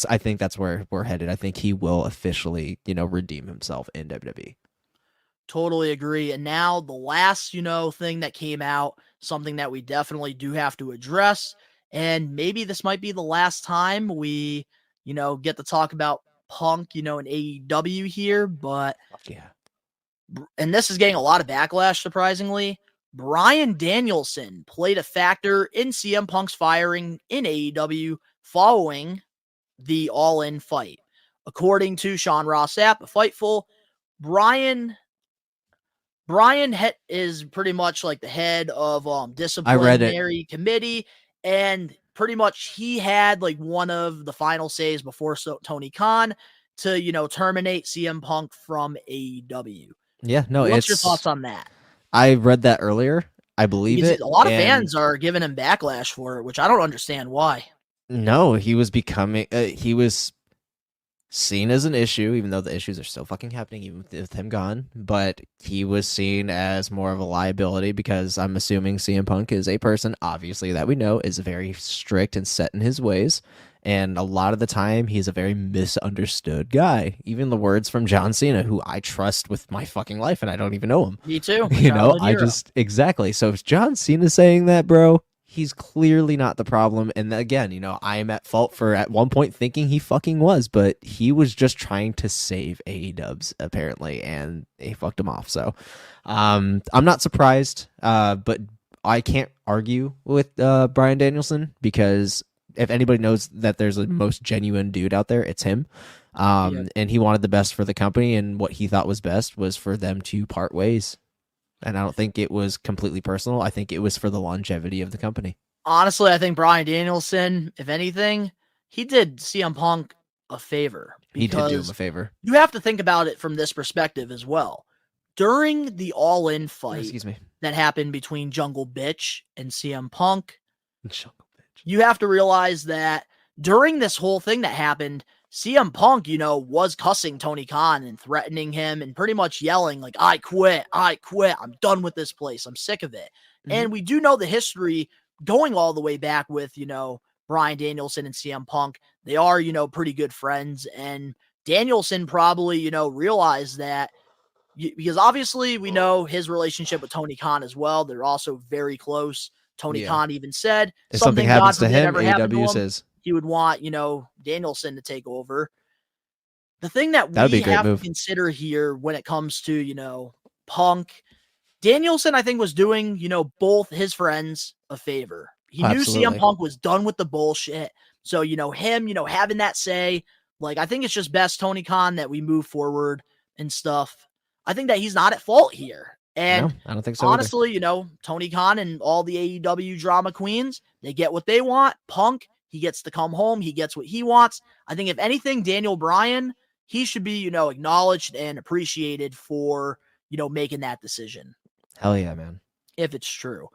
I think that's where we're headed. I think he will officially, redeem himself in WWE. Totally agree. And now the last, thing that came out, something that we definitely do have to address, and maybe this might be the last time we, get to talk about Punk, in AEW here, but yeah. And this is getting a lot of backlash, surprisingly. Bryan Danielson played a factor in CM Punk's firing in AEW following the All In fight. According to Sean Ross Sapp of Fightful, Bryan is pretty much like the head of disciplinary committee, and pretty much he had like one of the final says before Tony Khan to terminate CM Punk from AEW. Yeah, no, What's your thoughts on that? I read that earlier. I believe it. A lot of fans are giving him backlash for it, which I don't understand why. No, he was seen as an issue, even though the issues are still fucking happening, even with him gone. But he was seen as more of a liability because I'm assuming CM Punk is a person, obviously, that we know is very strict and set in his ways. And a lot of the time, he's a very misunderstood guy. Even the words from John Cena, who I trust with my fucking life, and I don't even know him. Me too. Exactly. So if John Cena saying that, bro, he's clearly not the problem. And again, I am at fault for at one point thinking he fucking was, but he was just trying to save AEW apparently, and he fucked him off. So I'm not surprised, but I can't argue with Bryan Danielson because if anybody knows that there's a most genuine dude out there, it's him. And he wanted the best for the company, and what he thought was best was for them to part ways. And I don't think it was completely personal. I think it was for the longevity of the company. Honestly, I think Bryan Danielson, if anything, he did CM Punk a favor. He did do him a favor. You have to think about it from this perspective as well. During the All-In fight that happened between Jungle Bitch and CM Punk, you have to realize that during this whole thing that happened, CM Punk, was cussing Tony Khan and threatening him and pretty much yelling like, I quit, I'm done with this place, I'm sick of it. Mm-hmm. And we do know the history going all the way back with, Bryan Danielson and CM Punk. They are, pretty good friends, and Danielson probably, realized that because obviously we know his relationship with Tony Khan as well. They're also very close. Tony Khan even said if something happens to him, AEW says he would want, Danielson to take over. The thing that we have to consider here when it comes to, Punk, Danielson, I think, was doing, both his friends a favor. He knew CM Punk was done with the bullshit. So, him, having that say, like, I think it's just best, Tony Khan, that we move forward and stuff. I think that he's not at fault here. And no, I don't think so honestly, Tony Khan and all the AEW drama queens, they get what they want. Punk, He gets to come home. He gets what he wants. I think if anything, Daniel Bryan, he should be, acknowledged and appreciated for, making that decision. Hell yeah, man. If it's true.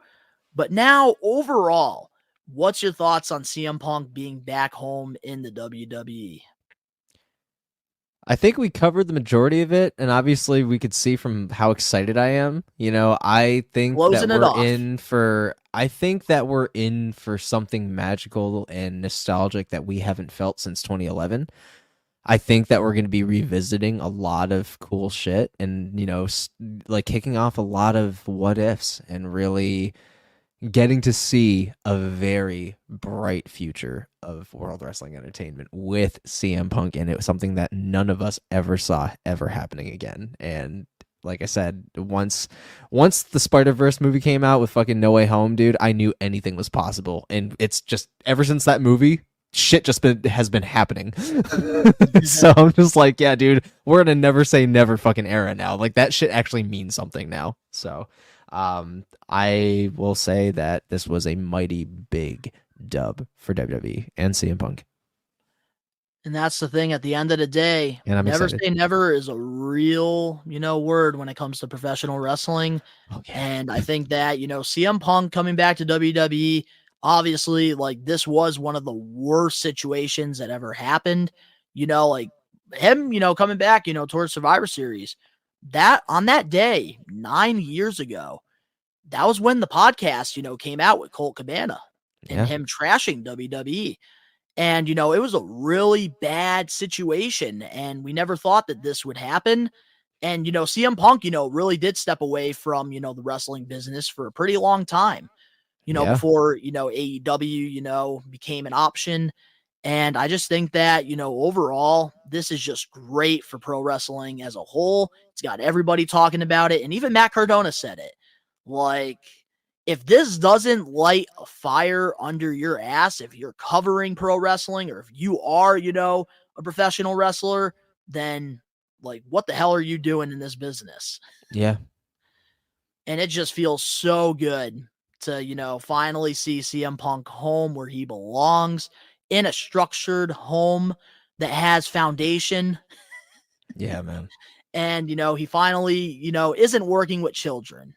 But now, overall, what's your thoughts on CM Punk being back home in the WWE? I think we covered the majority of it, and obviously we could see from how excited I am. I think that we're in for something magical and nostalgic that we haven't felt since 2011. I think that we're going to be revisiting a lot of cool shit and, kicking off a lot of what ifs and really getting to see a very bright future of World Wrestling Entertainment with CM Punk in it, something that none of us ever saw ever happening again. And like I said, once the Spider-Verse movie came out with fucking No Way Home, dude, I knew anything was possible. And it's just ever since that movie, shit has been happening. So I'm just like, yeah, dude, we're in a never say never fucking era now. Like, that shit actually means something now. So I will say that this was a mighty big dub for WWE and CM Punk. And that's the thing at the end of the day. And I'm never excited. say never is a real, word when it comes to professional wrestling. Oh, yeah. And I think that, CM Punk coming back to WWE, obviously, this was one of the worst situations that ever happened. Him, coming back, towards Survivor Series. That on that day, 9 years ago, that was when the podcast, came out with Colt Cabana and him trashing WWE. And, it was a really bad situation, and we never thought that this would happen. And, CM Punk, really did step away from, the wrestling business for a pretty long time, before, AEW, became an option. And I just think that, overall, this is just great for pro wrestling as a whole. It's got everybody talking about it. And even Matt Cardona said it. If this doesn't light a fire under your ass, if you're covering pro wrestling or if you are, a professional wrestler, then what the hell are you doing in this business? Yeah. And it just feels so good to, finally see CM Punk home where he belongs, in a structured home that has foundation. Yeah, man. And, he finally, isn't working with children.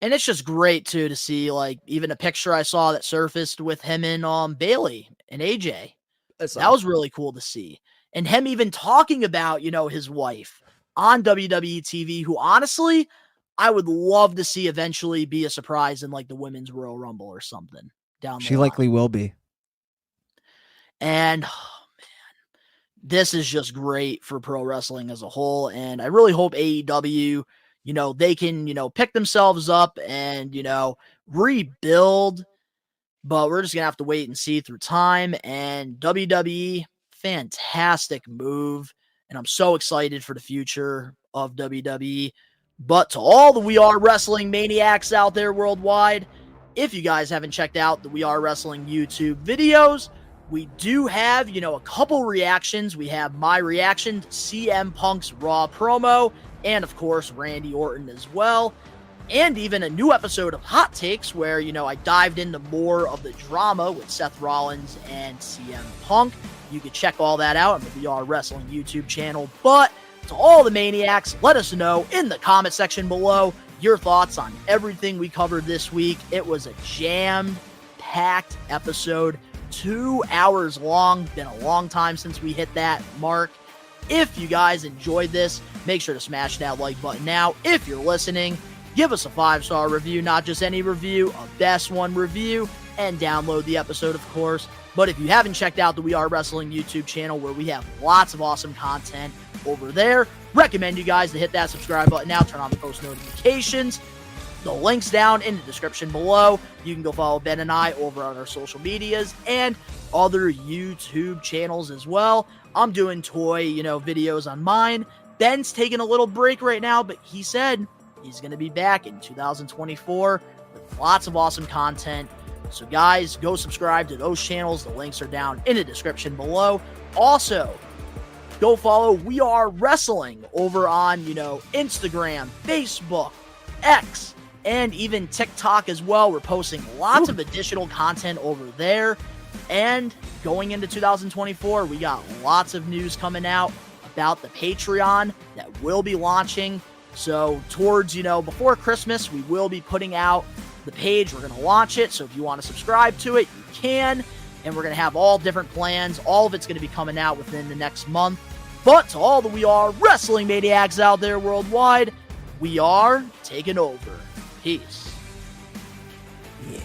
And it's just great, too, to see, even a picture I saw that surfaced with him and Bailey and AJ. That was really cool to see. And him even talking about, his wife on WWE TV, who honestly, I would love to see eventually be a surprise in, the Women's Royal Rumble or something down the She line. likely will be. And, this is just great for pro wrestling as a whole. And I really hope AEW, they can, pick themselves up and, rebuild. But we're just going to have to wait and see through time. And WWE, fantastic move. And I'm so excited for the future of WWE. But to all the We Are Wrestling maniacs out there worldwide, if you guys haven't checked out the We Are Wrestling YouTube videos, we do have, a couple reactions. We have my reaction to CM Punk's Raw promo, and of course, Randy Orton as well. And even a new episode of Hot Takes where, I dived into more of the drama with Seth Rollins and CM Punk. You can check all that out on the We Are Wrestling YouTube channel. But to all the maniacs, let us know in the comment section below your thoughts on everything we covered this week. It was a jam-packed episode. 2 hours long. Been a long time since we hit that mark. If you guys enjoyed this, make sure to smash that like button now. If you're listening, give us a 5-star review, not just any review, a best one review, and download the episode, of course. But if you haven't checked out the We Are Wrestling YouTube channel, where we have lots of awesome content over there, recommend you guys to hit that subscribe button now, turn on the post notifications. The link's down in the description below. You can go follow Ben and I over on our social medias and other YouTube channels as well. I'm doing toy, videos on mine. Ben's taking a little break right now, but he said he's going to be back in 2024 with lots of awesome content. So guys, go subscribe to those channels. The links are down in the description below. Also, go follow We Are Wrestling over on, Instagram, Facebook, X, and even TikTok as well. We're posting lots of additional content over there. And going into 2024, we got lots of news coming out about the Patreon that will be launching. So towards, before Christmas, we will be putting out the page. We're going to launch it. So if you want to subscribe to it, you can. And we're going to have all different plans. All of it's going to be coming out within the next month. But to all the We Are Wrestling Maniacs out there worldwide, we are taking over. Peace. Yeah.